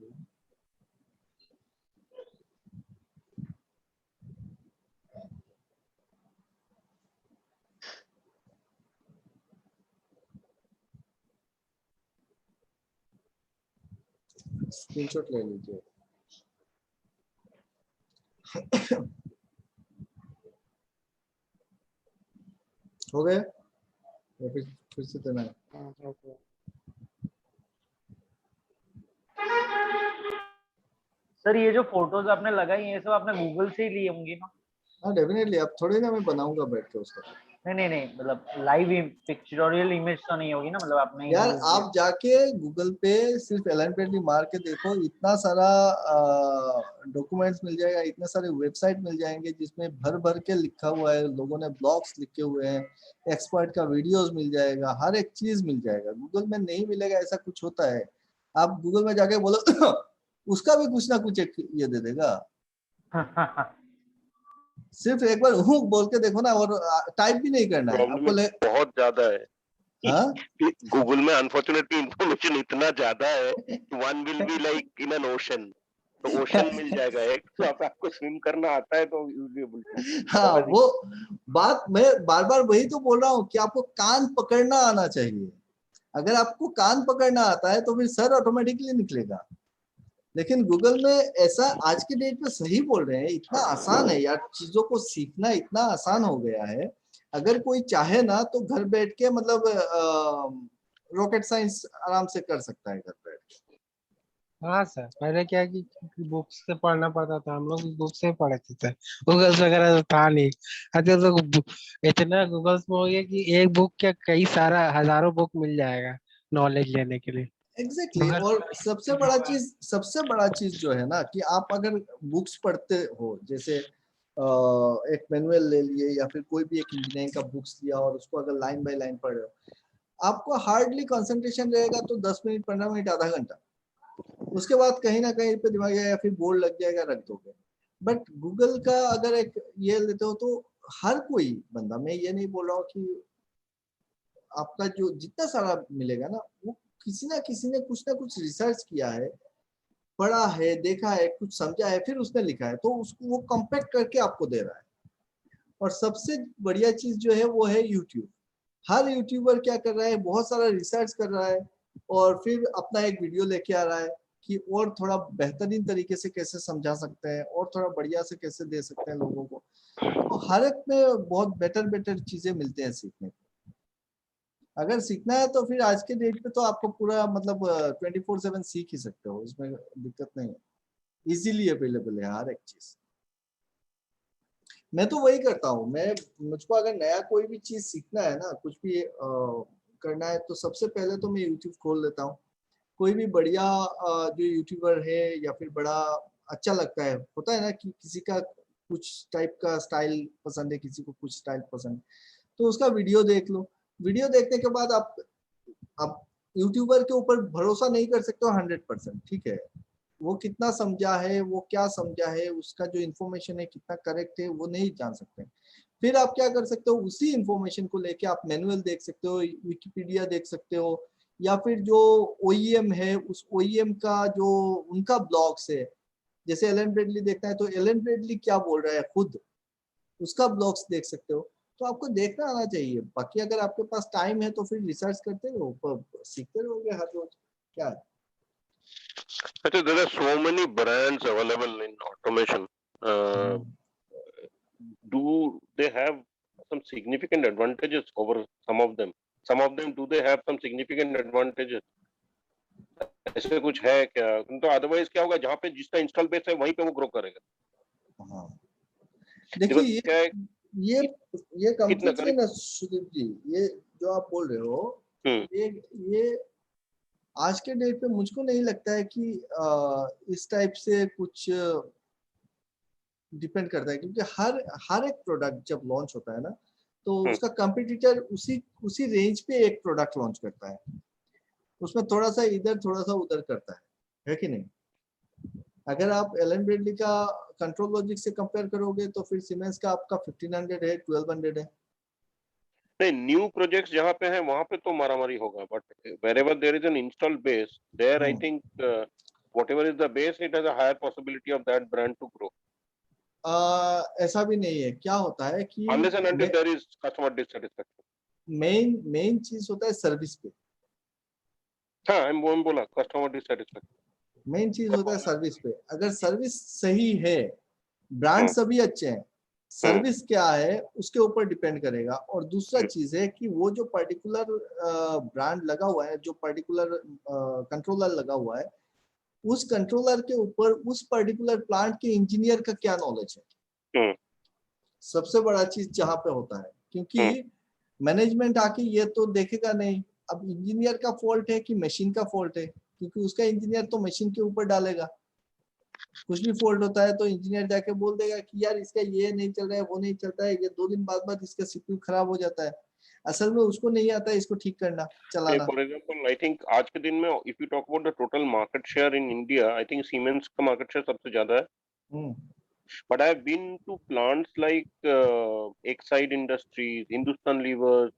स्क्रीनशॉट ले लीजिए। हो गए या फिर से देना है? सर ये जो फोटोज आपने लगाई हैं ये सब आपने गूगल से ही ली होंगी ना? हाँ डेफिनेटली, अब थोड़ी ना मैं बनाऊंगा बैठ के उसका। नहीं मतलब लाइव पिक्चोरियल इमेज तो नहीं होगी ना, मतलब आपने यार आप जाके गूगल पे सिर्फ एलन ब्रेडली मार के देखो, इतना सारा डॉक्यूमेंट्स मिल जाएगा, इतने सारे वेबसाइट मिल जाएंगे जिसमें भर भर के लिखा हुआ है, लोगों ने ब्लॉग्स लिखे हुए हैं, एक्सपर्ट का वीडियोस मिल जाएगा, हर एक चीज मिल जाएगा। गूगल में नहीं मिलेगा ऐसा कुछ होता है? आप गूगल में जाके बोलो उसका भी कुछ ना कुछ एक ये दे देगा। सिर्फ एक बार हूँ बोल के देखो ना, और टाइप भी नहीं करना है आपको। बहुत ज्यादा है हाँ? गूगल में अनफॉर्चुनेटली इंफॉर्मेशन इतना ज्यादा है, one will be like in an ocean, तो ओशन मिल जाएगा एक, तो आपको स्विम करना आता है तो यू बी एबल टू। हाँ, वो बात मैं बार बार वही तो बोल रहा हूँ कि आपको कान पकड़ना आना चाहिए। अगर आपको कान पकड़ना आता है तो फिर सर ऑटोमेटिकली निकलेगा। लेकिन गूगल में ऐसा आज के डेट में सही बोल रहे हैं, इतना आसान है यार, चीजों को सीखना इतना आसान हो गया है। अगर कोई चाहे ना तो घर बैठ के मतलब रॉकेट साइंस आराम से कर सकता है घर बैठ के। हाँ सर, पहले क्या कि बुक से पढ़ना पड़ता था, हम लोग बुक से पढ़ते थे, गूगल वगैरह तो था नहीं। अच्छा तो इतना गूगल में हो गया कि एक बुक क्या कई सारा हजारों बुक मिल जाएगा नॉलेज लेने के लिए। एग्जैक्टली मगर और सबसे बड़ा चीज जो है ना कि आप अगर बुक्स पढ़ते हो, जैसे एक मैनुअल ले लिए या फिर कोई भी एक इंजीनियरिंग का बुक्स लिया और उसको अगर लाइन बाय लाइन पढ़ रहे हो, आपको हार्डली कंसंट्रेशन रहेगा तो 10 मिनट 15 मिनट आधा घंटा, उसके बाद कहीं ना कहीं पे दिमाग या फिर बोर्ड लग जाएगा, रख दोगे। बट गूगल का अगर एक ये लेते हो तो हर कोई बंदा, मैं ये नहीं बोल रहा हूँ कि आपका जो जितना सारा मिलेगा ना वो किसी ने कुछ ना कुछ रिसर्च किया है, पढ़ा है, देखा है, कुछ समझा है, फिर उसने लिखा है, तो उसको वो कॉम्पैक्ट करके आपको दे रहा है। और सबसे बढ़िया चीज जो है वो है यूट्यूब। हर यूट्यूबर क्या कर रहा है, बहुत सारा रिसर्च कर रहा है और फिर अपना एक वीडियो लेके आ रहा है कि और थोड़ा बेहतरीन तरीके से कैसे समझा सकते हैं और थोड़ा बढ़िया से कैसे दे सकते हैं लोगों को। तो हर एक में बहुत बेटर चीजें मिलते हैं सीखने को। अगर सीखना है तो फिर आज के डेट पे तो आपको पूरा मतलब 24/7 सीख ही सकते हो, इसमें दिक्कत नहीं है, इजीली अवेलेबल है हर एक चीज। मैं तो वही करता हूँ, मैं मुझको अगर नया कोई भी चीज सीखना है ना, कुछ भी करना है, तो सबसे पहले तो मैं यूट्यूब खोल लेता हूँ। कोई भी बढ़िया जो यूट्यूबर है या फिर बड़ा अच्छा लगता है, होता है ना कि किसी का कुछ टाइप का स्टाइल पसंद है, किसी को कुछ स्टाइल पसंद है, तो उसका वीडियो देख लो। वीडियो देखने के बाद आप यूट्यूबर के ऊपर भरोसा नहीं कर सकते हो 100%, ठीक है, वो कितना समझा है, वो क्या समझा है, उसका जो इन्फॉर्मेशन है कितना करेक्ट है, वो नहीं जान सकते। फिर आप क्या कर सकते हो, उसी इन्फॉर्मेशन को लेके आप मैनुअल देख सकते हो, विकिपीडिया देख सकते हो, या फिर जो ओईएम है उस ओईएम का जो उनका ब्लॉग्स है, जैसे एलन ब्रेडली देखना है तो एलन ब्रेडली क्या बोल रहा है खुद, उसका ब्लॉग्स देख सकते हो। तो आपको देखना आना चाहिए। बाकी अगर आपके पास टाइम है तो फिर रिसर्च करते रहो, सीखते रहोगे हर रोज, क्या है। Actually, there are so many brands available in automation. Do they have some significant advantages over some of them? Some of them, do they have some significant advantages? ऐसे कुछ है क्या? तो अदरवाइज क्या होगा, जहाँ पे जिसका इंस्टॉल बेस है वहीं पे वो ग्रो करेगा। हाँ देखिए क्या है, ये कितना कंप्लीटली ना सुदीप जी, ये जो आप बोल रहे हो, ये आज के डेट पे मुझको नहीं लगता है कि इस टाइप से कुछ डिपेंड करता है, क्योंकि हर एक प्रोडक्ट जब लॉन्च होता है ना, तो उसका कंपटीटर उसी रेंज पे एक प्रोडक्ट लॉन्च करता है, उसमें थोड़ा सा इधर थोड़ा सा उधर करता है कि नहीं। अगर आप एलन ब्रेडली का कंट्रोल लॉजिक से कंपेयर करोगे तो फिर सीमेंस का आपका 1500 है, 1200 है। नहीं, न्यू प्रोजेक्ट्स जहाँ पे हैं वहाँ पे तो मारामारी होगा, but wherever there is an install base, there I think whatever is the base, it has a higher possibility of that brand to grow. ऐसा भी नहीं है, क्या होता है कि Unless and until there is customer dissatisfaction. Main चीज होता है सर्विस पे। हाँ, हम बोला customer dissatisfaction. मेन चीज होता है सर्विस पे। अगर सर्विस सही है, ब्रांड सभी अच्छे हैं, सर्विस क्या है उसके ऊपर डिपेंड करेगा। और दूसरा चीज है कि वो जो पर्टिकुलर ब्रांड लगा हुआ है, जो पर्टिकुलर कंट्रोलर लगा हुआ है, उस कंट्रोलर के ऊपर उस पर्टिकुलर प्लांट के इंजीनियर का क्या नॉलेज है, सबसे बड़ा चीज जहाँ पे होता है। क्योंकि मैनेजमेंट आके ये तो देखेगा नहीं अब इंजीनियर का फॉल्ट है कि मशीन का फॉल्ट है, क्योंकि उसका इंजीनियर तो मशीन के ऊपर डालेगा। कुछ भी फॉल्ट होता है तो इंजीनियर जाके बोल देगा कि यार इसका ये नहीं चल रहा है, वो नहीं चलता है, ये 2 दिन बाद इसका सीपीयू खराब हो जाता है। असल में उसको नहीं आता है इसको ठीक करना, चलाना। फॉर एग्जांपल, आई थिंक आज के दिन में if you talk about the total market share in India, I think Siemens का मार्केट शेयर सबसे ज्यादा है। But I have been to plants like Exide Industries, Hindustan Lever,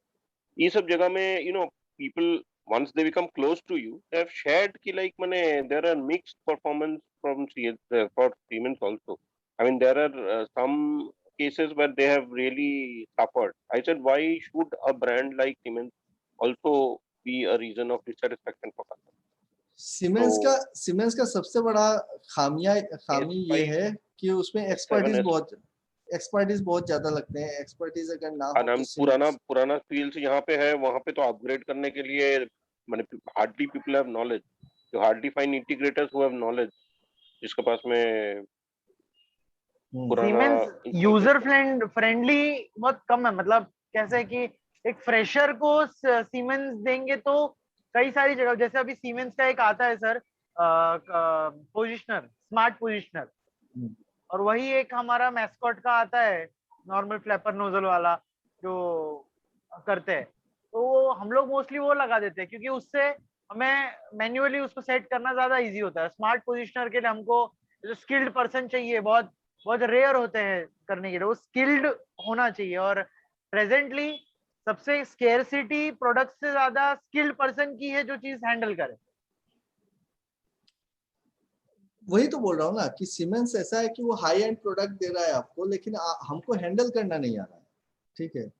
ये सब जगह में you know people once they become close to you, they have shared ki like mane there are mixed performance from for Siemens also. I mean there are some cases where they have really suffered. I said, why should a brand like Siemens also be a reason of dissatisfaction for customers? Siemens का सबसे बड़ा खामी ये है कि उसमें expertise बहुत ज्यादा लगते हैं। एक्सपर्टीज अगर ना हो तो पुराना फील्ड यहाँ पे है, वहाँ पे तो अपग्रेड करने के लिए माने hardly people have knowledge, you hardly find integrators who have knowledge, जिसके पास में सीमेंस यूजर फ्रेंडली बहुत कम है। मतलब कैसे है कि एक फ्रेशर को सीमेंस देंगे तो कई सारी जगह, जैसे अभी सीमेंस का एक आता है सर पोजिशनर, स्मार्ट पोजिशनर, और वही एक हमारा मैस्कॉट का आता है नॉर्मल फ्लैपर नोजल वाला जो करते हैं। तो हम लोग मोस्टली वो लगा देते हैं क्योंकि उससे हमें मैन्युअली उसको सेट करना ज्यादा इजी होता है। स्मार्ट पोजिशनर के लिए हमको जो स्किल्ड पर्सन चाहिए, बहुत बहुत रेयर होते हैं करने के लिए, वो स्किल्ड होना चाहिए। और प्रेजेंटली सबसे स्केर्सिटी प्रोडक्ट से ज्यादा स्किल्ड पर्सन की है जो चीज हैंडल करे। वही तो बोल रहा हूँ ना कि सीमेंस ऐसा है कि वो हाई एंड प्रोडक्ट दे रहा है आपको, लेकिन हमको हैंडल करना नहीं आ रहा है। ठीक है,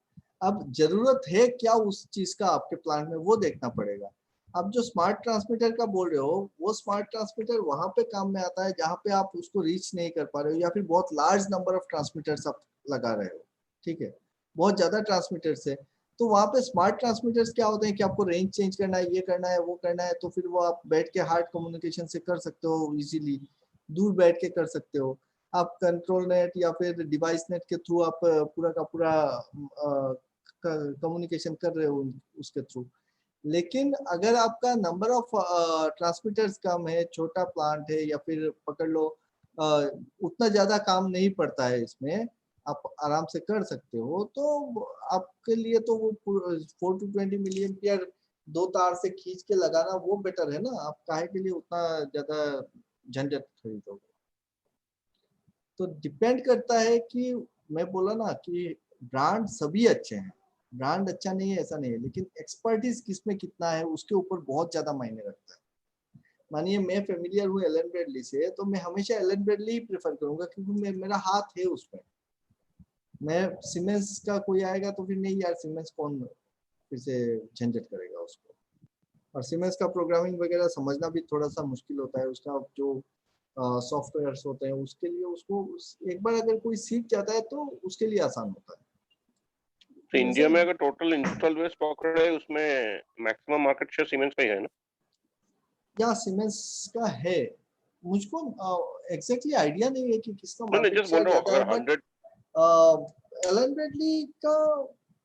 अब जरूरत है क्या उस चीज का आपके प्लांट में, वो देखना पड़ेगा। अब जो स्मार्ट ट्रांसमीटर का बोल रहे हो, वो स्मार्ट ट्रांसमीटर वहां पे काम में आता है जहां पे आप उसको रीच नहीं कर पा रहे हो, या फिर बहुत लार्ज नंबर ऑफ ट्रांसमीटर्स आप लगा रहे हो। ठीक है, बहुत ज्यादा ट्रांसमीटर्स है, तो वहां पे स्मार्ट ट्रांसमीटर्स क्या होते हैं कि आपको रेंज चेंज करना है, ये करना है, वो करना है, तो फिर वो आप बैठ के हार्ड कम्युनिकेशन से कर सकते हो, इजीली दूर बैठ के कर सकते हो। आप कंट्रोल नेट या फिर डिवाइस नेट के थ्रू आप पूरा का पूरा कम्युनिकेशन कर रहे हो उसके थ्रू। लेकिन अगर आपका नंबर ऑफ ट्रांसमीटर्स कम है, छोटा प्लांट है, या फिर पकड़ लो उतना ज्यादा काम नहीं पड़ता है इसमें, आप आराम से कर सकते हो, तो आपके लिए तो वो 4 to 20 मिलियन या 2 तार से खींच के लगाना वो बेटर है ना। आप काहे के लिए उतना ज्यादा झंझट खरीदोगे। तो डिपेंड करता है कि मैं बोला ना कि ब्रांड सभी अच्छे हैं, ब्रांड अच्छा नहीं है ऐसा नहीं है, लेकिन एक्सपर्टीज किसमें कितना है उसके ऊपर बहुत ज्यादा मायने रखता है। मानिए मैं फेमिलियर हूँ एलन ब्रैडली से, तो मैं हमेशा एलन ब्रैडली ही प्रेफर करूंगा क्योंकि मेरा हाथ है उसमें। मैं सीमेंस का कोई आएगा तो फिर नहीं यार, सीमेंस कौन फिर से झंझट करेगा उसको। और सीमेंस का प्रोग्रामिंग वगैरह समझना भी थोड़ा सा मुश्किल होता है, उसका जो सॉफ्टवेयर्स होते हैं उसके लिए उसको एक बार अगर कोई सीख जाता है तो उसके लिए आसान होता है। तो इंडिया में अगर टोटल इंस्टॉल बेस पकड़े उसमें मैक्सिमम मार्केट शेयर सीमेंस का ही है ना? या सीमेंस का है, मुझको एग्जैक्टली आइडिया नहीं है कि किसका नहीं मार्केट जस्ट बोल शेयर रहा हूँ, ज्यादा है, अगर बट 100 एलन ब्रैडली का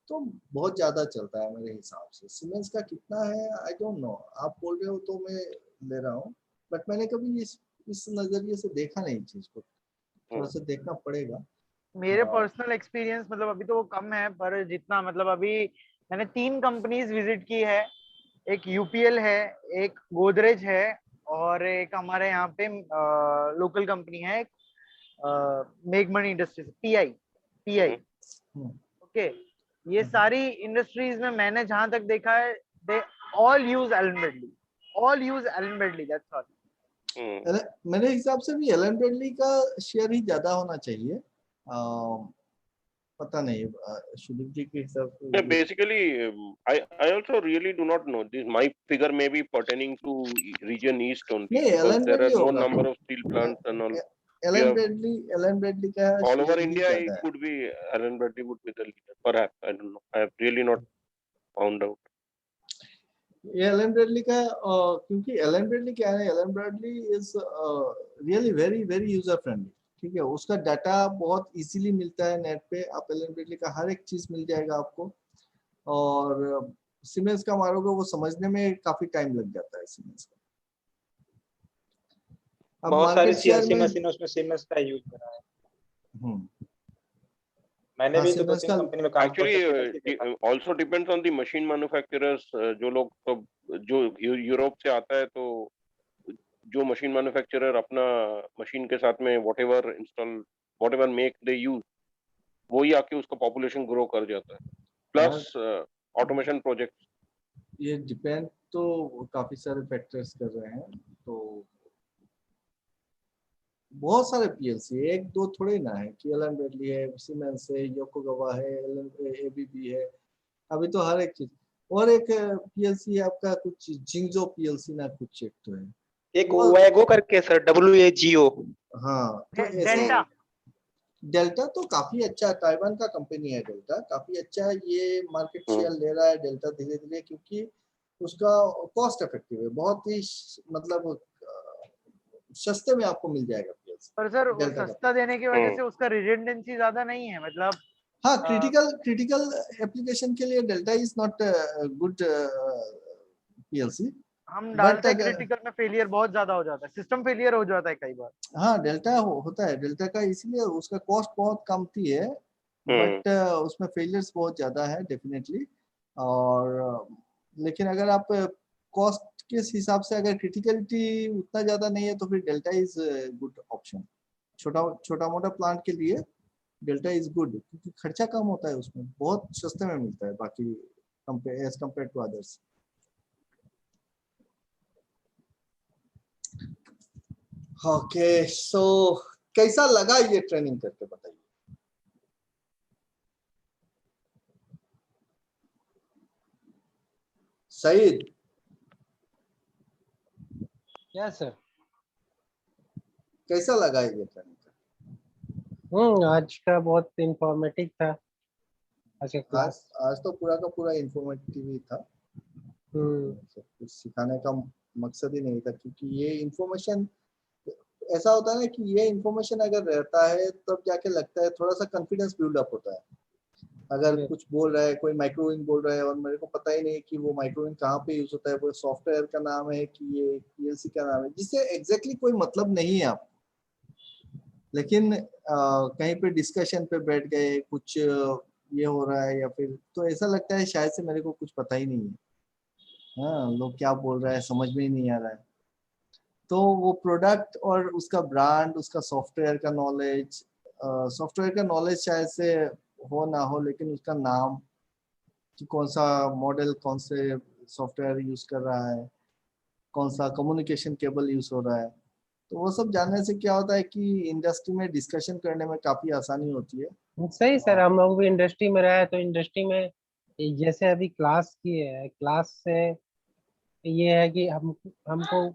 तो बहुत ज्यादा चलता है मेरे हिसाब से। सीमेंस का कितना है आई डोंट नो, आप बोल रहे हो तो मैं ले रहा हूँ, बट मैंने कभी इस नजरिए से देखा नहीं चीज को, थोड़ा सा देखना पड़ेगा। मेरे पर्सनल एक्सपीरियंस मतलब अभी तो वो कम है, पर जितना मतलब अभी मैंने 3 कंपनीज विजिट की है। एक यूपीएल है, एक गोदरेज है, और एक हमारे यहाँ पे लोकल कंपनी है मेगमनी इंडस्ट्रीज, पीआई। ओके, ये सारी इंडस्ट्रीज में मैंने जहां तक देखा है, they all use Allen Bradley, all use Allen Bradley, that's all. मेरे हिसाब से भी एलन ब्रैडली का शेयर ही ज्यादा होना चाहिए। पता नहीं सुदीप जी के हिसाब से। Yeah, basically, I also really do not know. This my figure may be pertaining to region east only नहीं, because Allen there are Bradley no होगा, number of steel plants and all. Allen Bradley का All over share ही India, ज्यादा it है। could be Alan Bradley would be the leader. Perhaps I don't know. I have really not found out. ये Allen Bradley का क्योंकि Allen Bradley क्या है, Allen Bradley is really very very user friendly. ठीक है, उसका data बहुत easily मिलता है नेट पे, आप एलन ब्रैडली का हर एक चीज मिल जाएगा आपको। और सीमेंस का मारोगे वो समझने में काफी टाइम लग जाता है सीमेंस का। अब बहुत सारी मार्केट शेयर सीएनसी में मशीन उसमें सीमेंस का यूज करा है। मैंने हाँ, भी 2-3 सीमेंस का कंपनी में काम Actually, करते सीमेंस ही देखा। also depends on the machine manufacturers. जो लोग तो जो यूरोप से आता है, तो जो मशीन मैन्युफैक्चरर अपना मशीन के साथ में व्हाटएवर इंस्टॉल व्हाटएवर मेक दे यूज, वो ही आके उसका पॉपुलेशन ग्रो कर जाता है, प्लस ऑटोमेशन प्रोजेक्ट। ये डिपेंड तो काफी सारे फैक्टर्स कर रहे हैं, तो बहुत सारे पीएलसी, एक दो थोड़े ना है कि एलन ब्रैडली है, सीमेंस है, योकोगावा है, एबीबी है, अभी तो हर एक चीज। और एक पीएलसी है आपका कुछ जिंगजो पीएलसी ना कुछ, एक तो है एक वैगो करके सर, WAGO। हाँ, तो ऐसे डेल्टा तो काफी अच्छा, ताइवान का कंपनी है डेल्टा, काफी अच्छा ये मार्केट शेयर ले रहा है डेल्टा धीरे धीरे, क्योंकि उसका कॉस्ट इफेक्टिव है, बहुत ही मतलब सस्ते में आपको मिल जाएगा पीएलसी। पर सर वो सस्ता देने की वजह से उसका रिडंडेंसी ज्यादा नहीं है, मतलब हाँ, क्रिटिकल एप्लीकेशन के लिए delta is not good PLC. हम डालते हैं क्रिटिकल में फेलियर बहुत ज्यादा हो जाता है, सिस्टम फेलियर हो जाता है कई बार। हाँ, डेल्टा होता है, डेल्टा का इसलिए उसका कॉस्ट बहुत कम थी है, बट उसमें फेलियर्स बहुत ज्यादा है डेफिनेटली। और लेकिन अगर आप कॉस्ट के हिसाब से अगर क्रिटिकलिटी उतना ज्यादा नहीं है तो फिर डेल्टा इज गुड ऑप्शन छोटा मोटा प्लांट के लिए। डेल्टा इज गुड क्योंकि खर्चा कम होता है उसमें, बहुत सस्ते में मिलता है बाकी as compare to others. Okay so कैसा लगा ये ट्रेनिंग करके बताइए। Saeed yes sir. कैसा लगा ये ट्रेनिंग? आज का बहुत इंफॉर्मेटिव था आज का आज क्लास। आज तो पूरा का पूरा इंफॉर्मेटिव ही था, सब कुछ सिखाने का मकसद ही नहीं था क्योंकि ये इंफॉर्मेशन ऐसा होता है ना कि ये इंफॉर्मेशन अगर रहता है तब जाके लगता है थोड़ा सा कॉन्फिडेंस बिल्डअप होता है। अगर कुछ बोल रहा है कोई माइक्रोवेव बोल रहा है और मेरे को पता ही नहीं कि वो माइक्रोवेव कहाँ पे यूज होता है, वो सॉफ्टवेयर का नाम है कि ये पीएलसी का नाम है, जिससे एग्जैक्टली कोई मतलब नहीं है आप, लेकिन कहीं पे डिस्कशन पे बैठ गए कुछ ये हो रहा है या फिर तो ऐसा लगता है शायद से मेरे को कुछ पता ही नहीं है, हाँ लोग क्या बोल रहा है समझ में ही नहीं आ रहा है। तो वो प्रोडक्ट और उसका ब्रांड, उसका सॉफ्टवेयर का नॉलेज शायद से हो ना हो, लेकिन उसका नाम कि कौन सा मॉडल कौन से सॉफ्टवेयर यूज कर रहा है, कौन सा कम्युनिकेशन केबल यूज हो रहा है, तो वो सब जानने से क्या होता है कि इंडस्ट्री में डिस्कशन करने में काफी आसानी होती है। सही सर, हम लोग भी इंडस्ट्री में रहे तो इंडस्ट्री में जैसे अभी क्लास किए है, क्लास से ये है कि हमको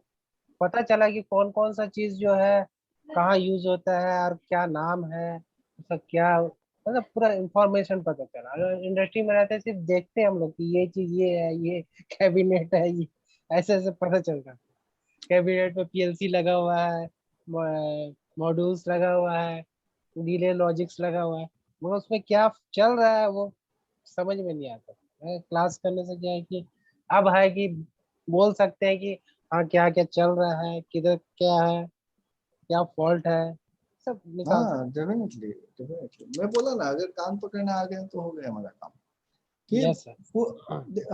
पता चला कि कौन कौन सा चीज जो है कहाँ यूज होता है और क्या नाम है, उसका क्या मतलब पूरा इंफॉर्मेशन पता चला। अगर इंडस्ट्री में रहते सिर्फ देखते हम लोग कि ये चीज ये है, ये कैबिनेट है, ये ऐसे ऐसे पता चलता। कैबिनेट में पीएलसी लगा हुआ है, मॉड्यूल्स लगा हुआ है, डिले लॉजिक्स लगा हुआ है, मगर उसमें क्या चल रहा है वो समझ में नहीं आता। क्लास करने से क्या है कि अब है कि बोल सकते हैं कि हाँ क्या क्या चल रहा है, किधर क्या है, क्या फॉल्ट है, सब निकाल हाँ सकते डेफिनेटली डेफिनेटली, मैं बोला ना अगर कान पकड़ने आ गए तो हो गया हमारा काम हैं। कि यस सर। वो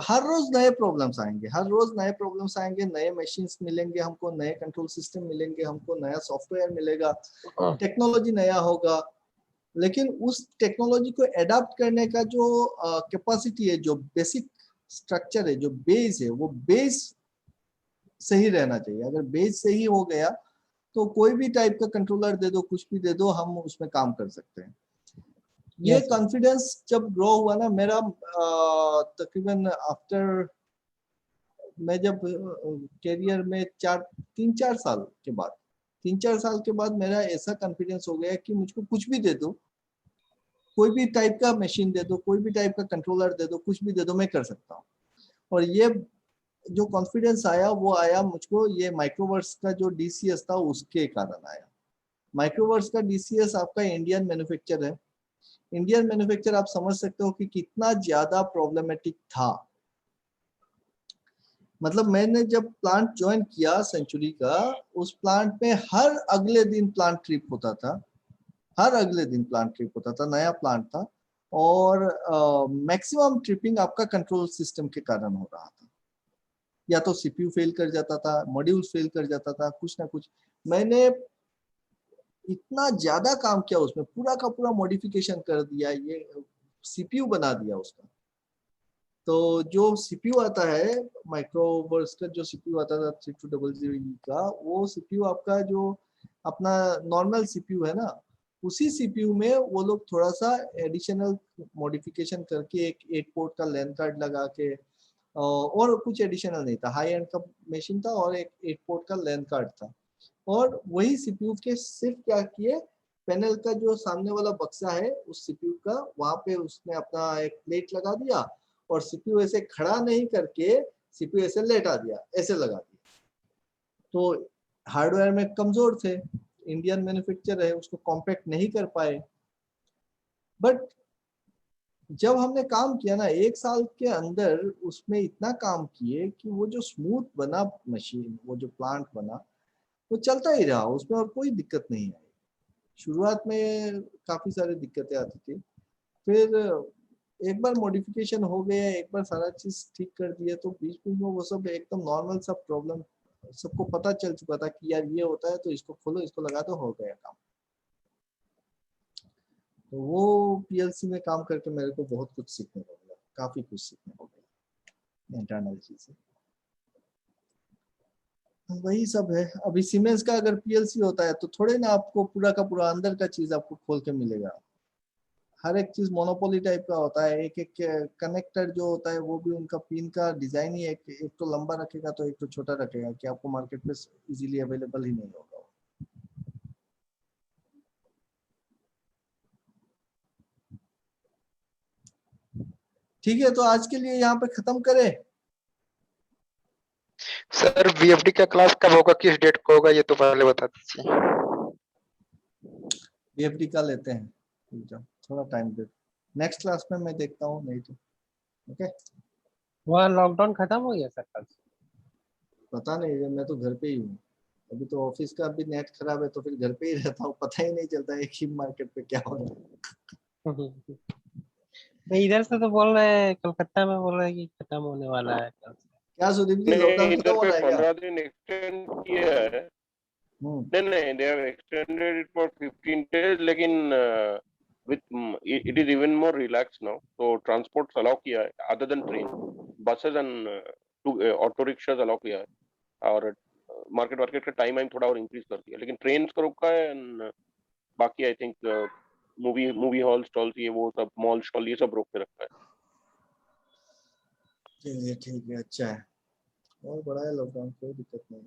हर रोज नए प्रॉब्लम्स आएंगे, हर रोज नए प्रॉब्लम्स आएंगे, नए मशीन्स मिलेंगे हमको, नए कंट्रोल सिस्टम मिलेंगे हमको, नया सॉफ्टवेयर मिलेगा, टेक्नोलॉजी नया होगा, लेकिन उस टेक्नोलॉजी को एडाप्ट करने का जो कैपेसिटी है, जो बेसिक स्ट्रक्चर है, जो बेस है, वो बेस सही रहना चाहिए। अगर बेस सही हो गया तो कोई भी टाइप का कंट्रोलर दे दो, कुछ भी दे दो, हम उसमें काम कर सकते हैं। ये Yes, sir. कॉन्फिडेंस जब ग्रो हुआ ना मेरा, तकरीबन आफ्टर मैं जब कैरियर में 3-4 साल के बाद 3-4 साल के बाद मेरा ऐसा कॉन्फिडेंस हो गया कि मुझको कुछ भी दे दो, कोई भी टाइप का मशीन दे दो, कोई भी टाइप का कंट्रोलर दे दो, कुछ भी दे दो, मैं कर सकता हूँ। और ये जो कॉन्फिडेंस आया वो आया मुझको ये माइक्रोवर्स का जो डीसीएस था उसके कारण आया। माइक्रोवर्स का डीसीएस आपका इंडियन मैन्युफैक्चर है। इंडियन मैन्युफैक्चर आप समझ सकते हो कि कितना ज्यादा प्रॉब्लमेटिक था। मतलब मैंने जब प्लांट ज्वाइन किया सेंचुरी का, उस प्लांट में हर अगले दिन प्लांट ट्रिप होता था, हर अगले दिन प्लांट ट्रिप होता था, नया प्लांट था, और मैक्सिमम ट्रिपिंग आपका कंट्रोल सिस्टम के कारण हो रहा था। या तो सीपीयू फेल कर जाता था, मॉड्यूल फेल कर जाता था, कुछ ना कुछ। मैंने इतना ज्यादा काम किया उसमें, पूरा का पूरा मॉडिफिकेशन कर दिया, ये सीपीयू बना दिया उसका। तो जो सीपीयू आता है माइक्रोवर्स का, जो सीपीयू आता था 3200 का, वो सीपीयू आपका जो अपना नॉर्मल सीपीयू है ना, उसी सीपीयू में वो लोग थोड़ा सा एडिशनल मॉडिफिकेशन करके एक 8 पोर्ट का लैन कार्ड लगा के, और कुछ एडिशनल नहीं था, हाई एंड का मशीन था और एक 8 पोर्ट का लैन कार्ड था। और वही सीपीयू के सिर्फ क्या किए, पैनल का जो सामने वाला बक्सा है उस सीपीयू का, वहां पे उसने अपना एक प्लेट लगा दिया और सीपीयू ऐसे खड़ा नहीं करके सीपीयू ऐसे लेटा दिया, ऐसे लगा दिया। तो हार्डवेयर में कमजोर थे, इंडियन मैन्युफैक्चर है, उसको कॉम्पैक्ट नहीं कर पाए। बट जब हमने काम किया ना 1 साल के अंदर, उसमें इतना काम किए कि वो जो स्मूथ बना मशीन, वो जो प्लांट बना, वो चलता ही रहा, उसमें और कोई दिक्कत नहीं आई। शुरुआत में काफी सारी दिक्कतें आती थी, फिर एक बार मॉडिफिकेशन हो गया, एक बार सारा चीज ठीक कर दिया, तो बीच बीच में वो सब एकदम नॉर्मल सब प्रॉब्लम सबको पता चल चुका था कि यार ये होता है तो इसको खोलो, इसको लगा दो, हो गया काम। तो वो पीएलसी में काम करके मेरे को बहुत कुछ सीखने को मिला, काफी कुछ सीखने को मिला इंटरनल चीजें। वही सब है। अभी सीमेंस का अगर पीएलसी होता है तो थोड़े ना आपको पूरा का पूरा अंदर का चीज आपको खोल के मिलेगा। हर एक चीज मोनोपोली टाइप का होता है। एक एक कनेक्टर जो होता है वो भी उनका पिन का डिजाइन ही एक तो लंबा रखेगा तो एक तो छोटा रखेगा कि आपको मार्केट में इजीली अवेलेबल ही नहीं होगा। ठीक है, तो आज के लिए यहाँ पे खत्म करें। सर वीएफडी का क्लास कब होगा, किस डेट को होगा, ये तो पहले बता दीजिए। वीएफडी का लेते हैं, थोड़ा टाइम दे। नेक्स्ट क्लास में मैं देखता हूँ, नहीं तो ओके। वहाँ लॉकडाउन खत्म हो गया सर कल से? पता नहीं, मैं तो घर पे ही हूँ अभी। तो ऑफिस का भी नेट खराब है तो फिर घर पे ही रहता हूँ, पता ही नहीं चलता है कि मार्केट पे क्या हो रहा है। नहीं, इधर से तो बोल रहे हैं, कलकत्ता में बोल रहे हैं कि खत्म होने वाला है कल से। क्या सुदीप जी, नहीं, लॉकडाउन खत्म इधर हो पे रहा है क्या? 15 दिन एक्सटेंड किया है। नहीं, they have extended it for 15 days, लेकिन it is even more relaxed now. तो ट्रांसपोर्ट अलाउ किया है, other than train, buses and auto rickshaws allow किया है, और मार्केट का टाइम थोड़ा और इंक्रीज कर दिया, लेकिन ट्रेन को रोका है। and बाकी I think movie hall stalls, ये वो सब, मॉल स्टॉल, ये सब रोक के रखा है। चलिए ठीक है, अच्छा है, और बड़ा है लॉकडाउन, कोई दिक्कत नहीं।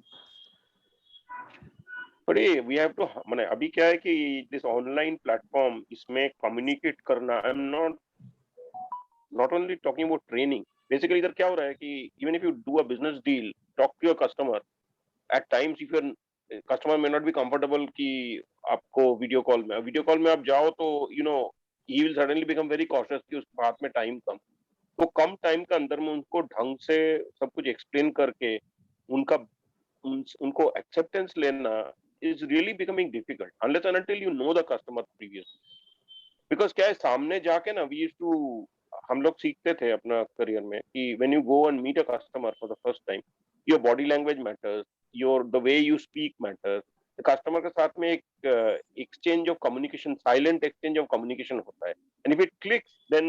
बट ये वी हैव टू, माने अभी क्या है कि दिस ऑनलाइन प्लेटफॉर्म, इसमें कम्युनिकेट करना, I am not only talking about training. Basically इधर क्या हो रहा है कि even if you do a business deal, talk to your customer, at times if your customer may not be comfortable कि आपको वीडियो कॉल में आप जाओ तो you know he will suddenly become very cautious कि उस हाथ में टाइम कम। तो कम टाइम के अंदर में उनको ढंग से सब कुछ एक्सप्लेन करके उनका उनको एक्सेप्टेंस लेना is really becoming difficult unless and until you know the customer previously. Because क्या है, सामने जाके ना, we used to, हम लोग सीखते थे अपना करियर में कि when you go and meet a customer for the first time, your body language matters, the way you speak matters. Customer के साथ में एक exchange of communication, silent exchange of communication होता है, and if it clicks, then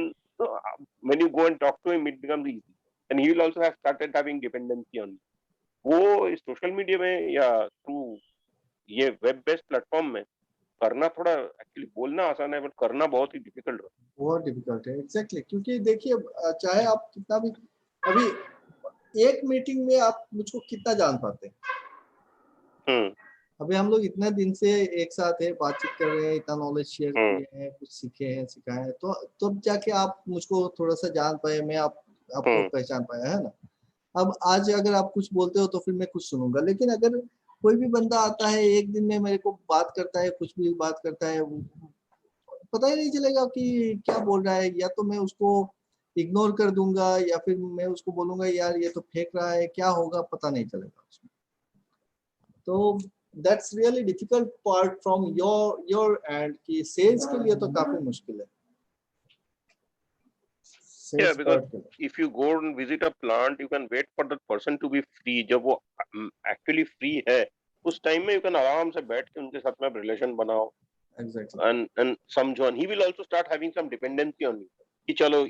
when you go and talk to him, it becomes easy, and he will also have started having dependency on you. वो social media में या through ये web based platform में करना थोड़ा, actually बोलना आसान है बट करना बहुत ही डिफिकल्ट है। बहुत डिफिकल्ट है, एग्जैक्टली। क्योंकि देखिए, चाहे आप कितना भी, अभी एक मीटिंग में आप मुझको कितना जान पाते हैं। अभी हम लोग इतने दिन से एक साथ है, बातचीत कर रहे हैं, इतना नॉलेज शेयर किए हैं, कुछ सीखे हैं, सिखाए हैं, तो तब जाके आप मुझको थोड़ा सा जान पाए, मैं आपको पहचान पाया, है ना। अब आज अगर आप कुछ बोलते हो तो फिर मैं कुछ सुनूंगा, लेकिन अगर कोई भी बंदा आता है एक दिन में मेरे को बात करता है, कुछ भी बात करता है, पता ही नहीं चलेगा कि क्या बोल रहा है। या तो मैं उसको इग्नोर कर दूंगा या फिर मैं उसको बोलूंगा यार ये तो फेंक रहा है, क्या होगा पता नहीं चलेगा उसमें। तो that's really difficult part from your and, कि सेल्स के लिए तो काफी मुश्किल है। Yeah, because if you go and visit a plant, you can wait for that person to be free. जब वो actually free है, उस time में you can आराम से बैठ के उनके साथ में relation बनाओ, exactly, and समझो, and he will also start having some dependency on you. कि चलो,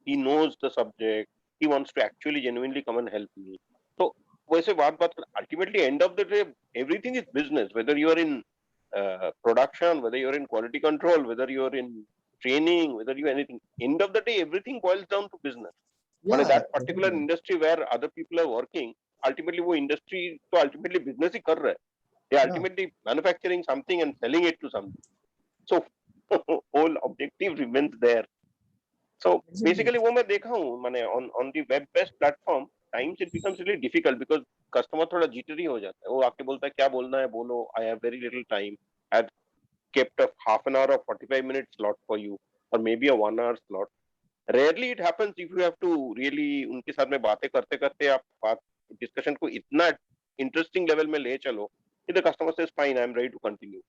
he knows the subject, he wants to actually genuinely come and help me. तो वैसे बात ultimately end of the day everything is business, whether you are in production, whether you are in quality control, whether you are in training, whether you anything, end of the day everything boils down to business. yeah, that particular industry where other people are working, ultimately वो industry तो ultimately business ही कर रहा है, they are ultimately manufacturing something and selling it to something, so whole objective remains there. So basically वो मैं देखा हूँ, माने on the web based platform times it becomes really difficult because customer थोड़ा jittery हो जाता है, वो आके बोलता है क्या बोलना है बोलो, I have very little time, I kept a half an hour or 45 minutes slot for you, or maybe a 1 hour slot. Rarely it happens if you have to really उनके साथ में बातें करते करते आप बात डिस्कशन को इतना इंटरेस्टिंग लेवल में ले चलो कि the customer says fine, I am ready to continue.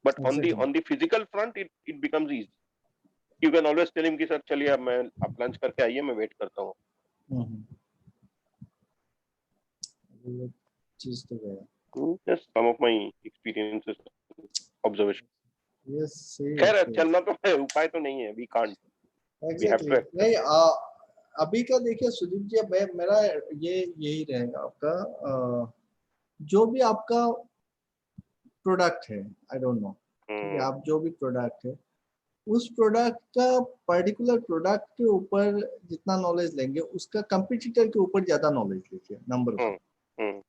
But on the physical front it becomes easy. You can always tell him कि सर चलिए अब मैं आप लंच करके आइए, मैं वेट करता हूँ. चीज तो गया। Just some of my experiences, observations. ये सही खैर है। चलना तो है, उपाय तो नहीं है, we can't, we have exactly to. नहीं अभी का देखिए सुदीप जी, मेरा ये यही रहेगा आपका जो भी आपका प्रोडक्ट है, आई डोंट नो, ठीक है, आप जो भी प्रोडक्ट है उस प्रोडक्ट का पर्टिकुलर प्रोडक्ट के ऊपर जितना नॉलेज लेंगे उसका कंपटीटर के ऊपर ज्यादा नॉलेज लीजिए, नंबर 1।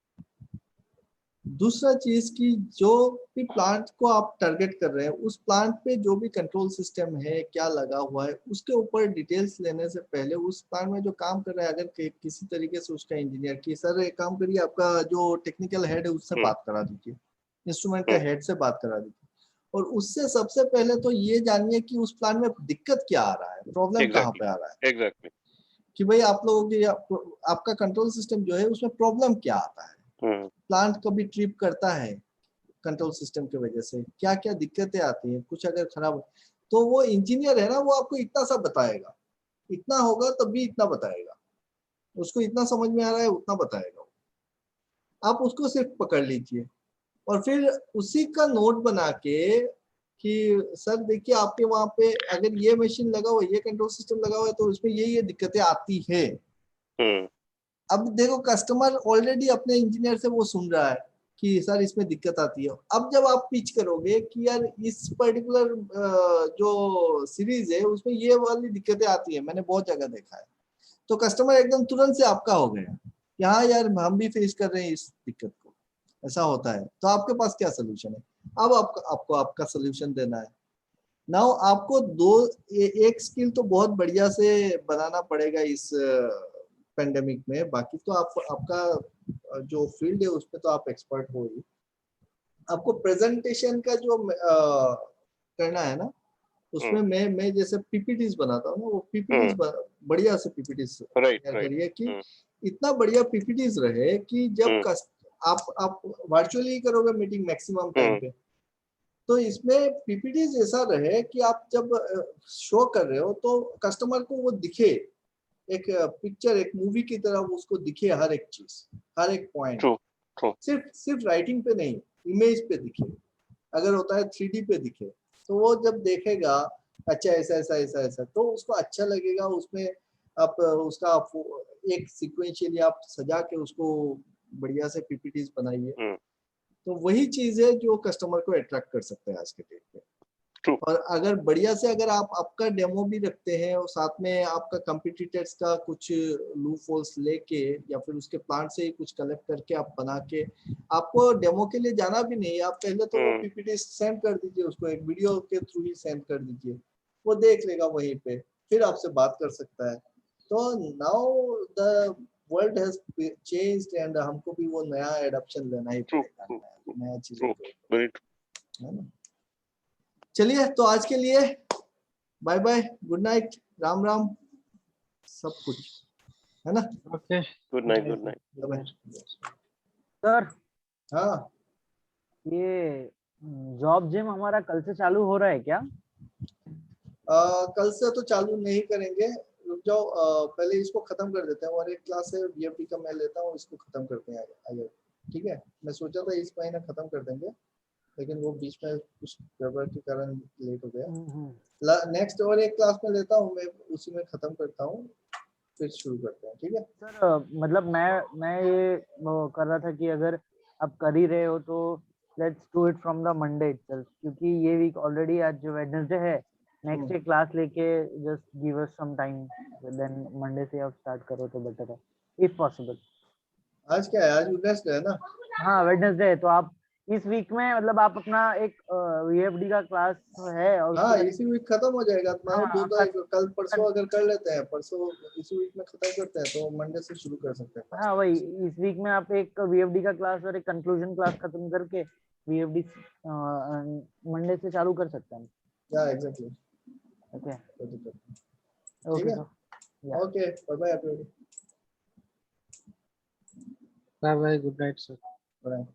दूसरा चीज की जो भी प्लांट को आप टारगेट कर रहे हैं उस प्लांट पे जो भी कंट्रोल सिस्टम है क्या लगा हुआ है उसके ऊपर डिटेल्स लेने से पहले उस प्लांट में जो काम कर रहा है अगर किसी तरीके से उसका इंजीनियर की सर एक काम करिए, आपका जो टेक्निकल हेड है उससे बात करा दीजिए, इंस्ट्रूमेंट का हेड से बात करा दीजिए, और उससे सबसे पहले तो ये जानिए कि उस प्लांट में दिक्कत क्या आ रहा है, प्रॉब्लम कहाँ पे आ रहा है, एग्जैक्टली कि भाई आप लोगों की आपका कंट्रोल सिस्टम जो है उसमें प्रॉब्लम क्या आता है, प्लांट कभी ट्रिप करता है कंट्रोल सिस्टम की वजह से, क्या क्या दिक्कतें आती हैं, कुछ अगर खराब तो वो इंजीनियर है ना वो आपको इतना सा बताएगा, इतना होगा तब भी इतना बताएगा, उसको इतना समझ में आ रहा है उतना बताएगा, आप उसको सिर्फ पकड़ लीजिए और फिर उसी का नोट बना के कि सर देखिए आपके वहां पे अगर ये मशीन लगा हुआ है, ये कंट्रोल सिस्टम लगा हुआ है तो उसमें ये दिक्कतें आती है। अब देखो कस्टमर ऑलरेडी अपने इंजीनियर से वो सुन रहा है कि सर इसमें दिक्कत आती है, अब जब आप पिच करोगे कि यार इस पर्टिकुलर जो सीरीज है उसमें ये वाली दिक्कतें आती है, मैंने बहुत जगह देखा है, तो कस्टमर एकदम तुरंत से आपका हो गया कि हाँ यार हम भी फेस कर रहे हैं इस दिक्कत को, ऐसा होता है, तो आपके पास क्या सोल्यूशन है, अब आपको आपका सोल्यूशन देना है। नाउ आपको एक स्किल तो बहुत बढ़िया से बनाना पड़ेगा इस पेंडेमिक में, बाकी तो आपका जो फील्ड है उसमें तो आप एक्सपर्ट हो ही, आपको प्रेजेंटेशन का जो करना है ना उसमें मैं जैसे पीपीटीज बनाता हूँ ना, वो पीपीटीज बढ़िया से पीपीटीज तैयार करिए कि इतना बढ़िया पीपीटीज रहे कि जब आप वर्चुअली करोगे मीटिंग मैक्सिमम टाइम पे, तो इसमें पीपीटीज ऐसा रहे कि आप जब शो कर रहे हो तो कस्टमर को वो दिखे, एक पिक्चर एक मूवी की तरह उसको दिखे, हर एक चीज हर एक पॉइंट, सिर्फ राइटिंग पे नहीं इमेज पे दिखे, अगर होता है 3D पे दिखे, तो वो जब देखेगा अच्छा ऐसा ऐसा ऐसा ऐसा तो उसको अच्छा लगेगा, उसमें आप उसका एक सीक्वेंशियली आप सजा के उसको बढ़िया से पीपीटीज बनाइए, तो वही चीज है जो कस्टमर को अट्रैक्ट कर सकते हैं आज के डेट पे। और अगर बढ़िया से अगर आप आपका डेमो भी रखते हैं और साथ में आपका कंपटीटर्स का कुछ लूप होल्स लेके या फिर उसके प्लांट से ही कुछ कलेक्ट करके आप बना के, आपको डेमो के लिए जाना भी नहीं, आप पहले तो वो पीपीटी सेंड कर दीजिए उसको, एक वीडियो के थ्रू ही सेंड कर दीजिए, वो देख लेगा वहीं पे, फिर आपसे बात कर सकता है। तो now the world has changed and हमको भी वो नया एडॉप्शन लेना ही पड़ेगा, नया चीजों को, है ना। चलिए तो आज के लिए bye bye, good night, Ram Ram सब कुछ, है ना। Okay good night. सर हाँ ये जॉब जिम हमारा कल से चालू हो रहा है क्या? कल से तो चालू नहीं करेंगे, रुक जाओ, पहले इसको खत्म कर देते हैं, और एक क्लास है बीएफडी का मैं लेता हूँ, इसको खत्म करते हैं आगे, ठीक है। मैं सोचा था इस महीने खत्म कर देंगे लेकिन वो बीच में कुछ गड़बड़ के कारण लेट हो गया, नेक्स्ट और एक क्लास में लेता हूँ मैं, उसी में खत्म करता हूँ, फिर शुरू करते हैं, ठीक है। सर मतलब मैं ये कर रहा था कि अगर आप कर ही रहे हो तो let's do it from the Monday itself, क्योंकि ये वीक ऑलरेडी आज जो वेडनेसडे है, नेक्स्ट डे क्लास लेके just give us some time, then Monday से आप स्टार्ट करो तो बेटर है इफ पॉसिबल। आज क्या है, आज वेडनेसडे है ना। हाँ वेडनेसडे है, तो आप इस वीक में मतलब आप अपना एक वीएफडी का क्लास है और हाँ इसी वीक खत्म हो जाएगा, हाँ, दो कल परसों अगर कर लेते हैं, परसों इसी वीक में खत्म करते हैं तो मंडे से शुरू कर सकते हैं। हाँ वही, इस वीक में आप एक वीएफडी का क्लास और एक कंक्लूजन क्लास खत्म करके वीएफडी मंडे से चालू कर सकते हैं। या एग्जैक्टली, ओके ठीक है, okay bye bye everyone, bye bye, good night sir. Bye.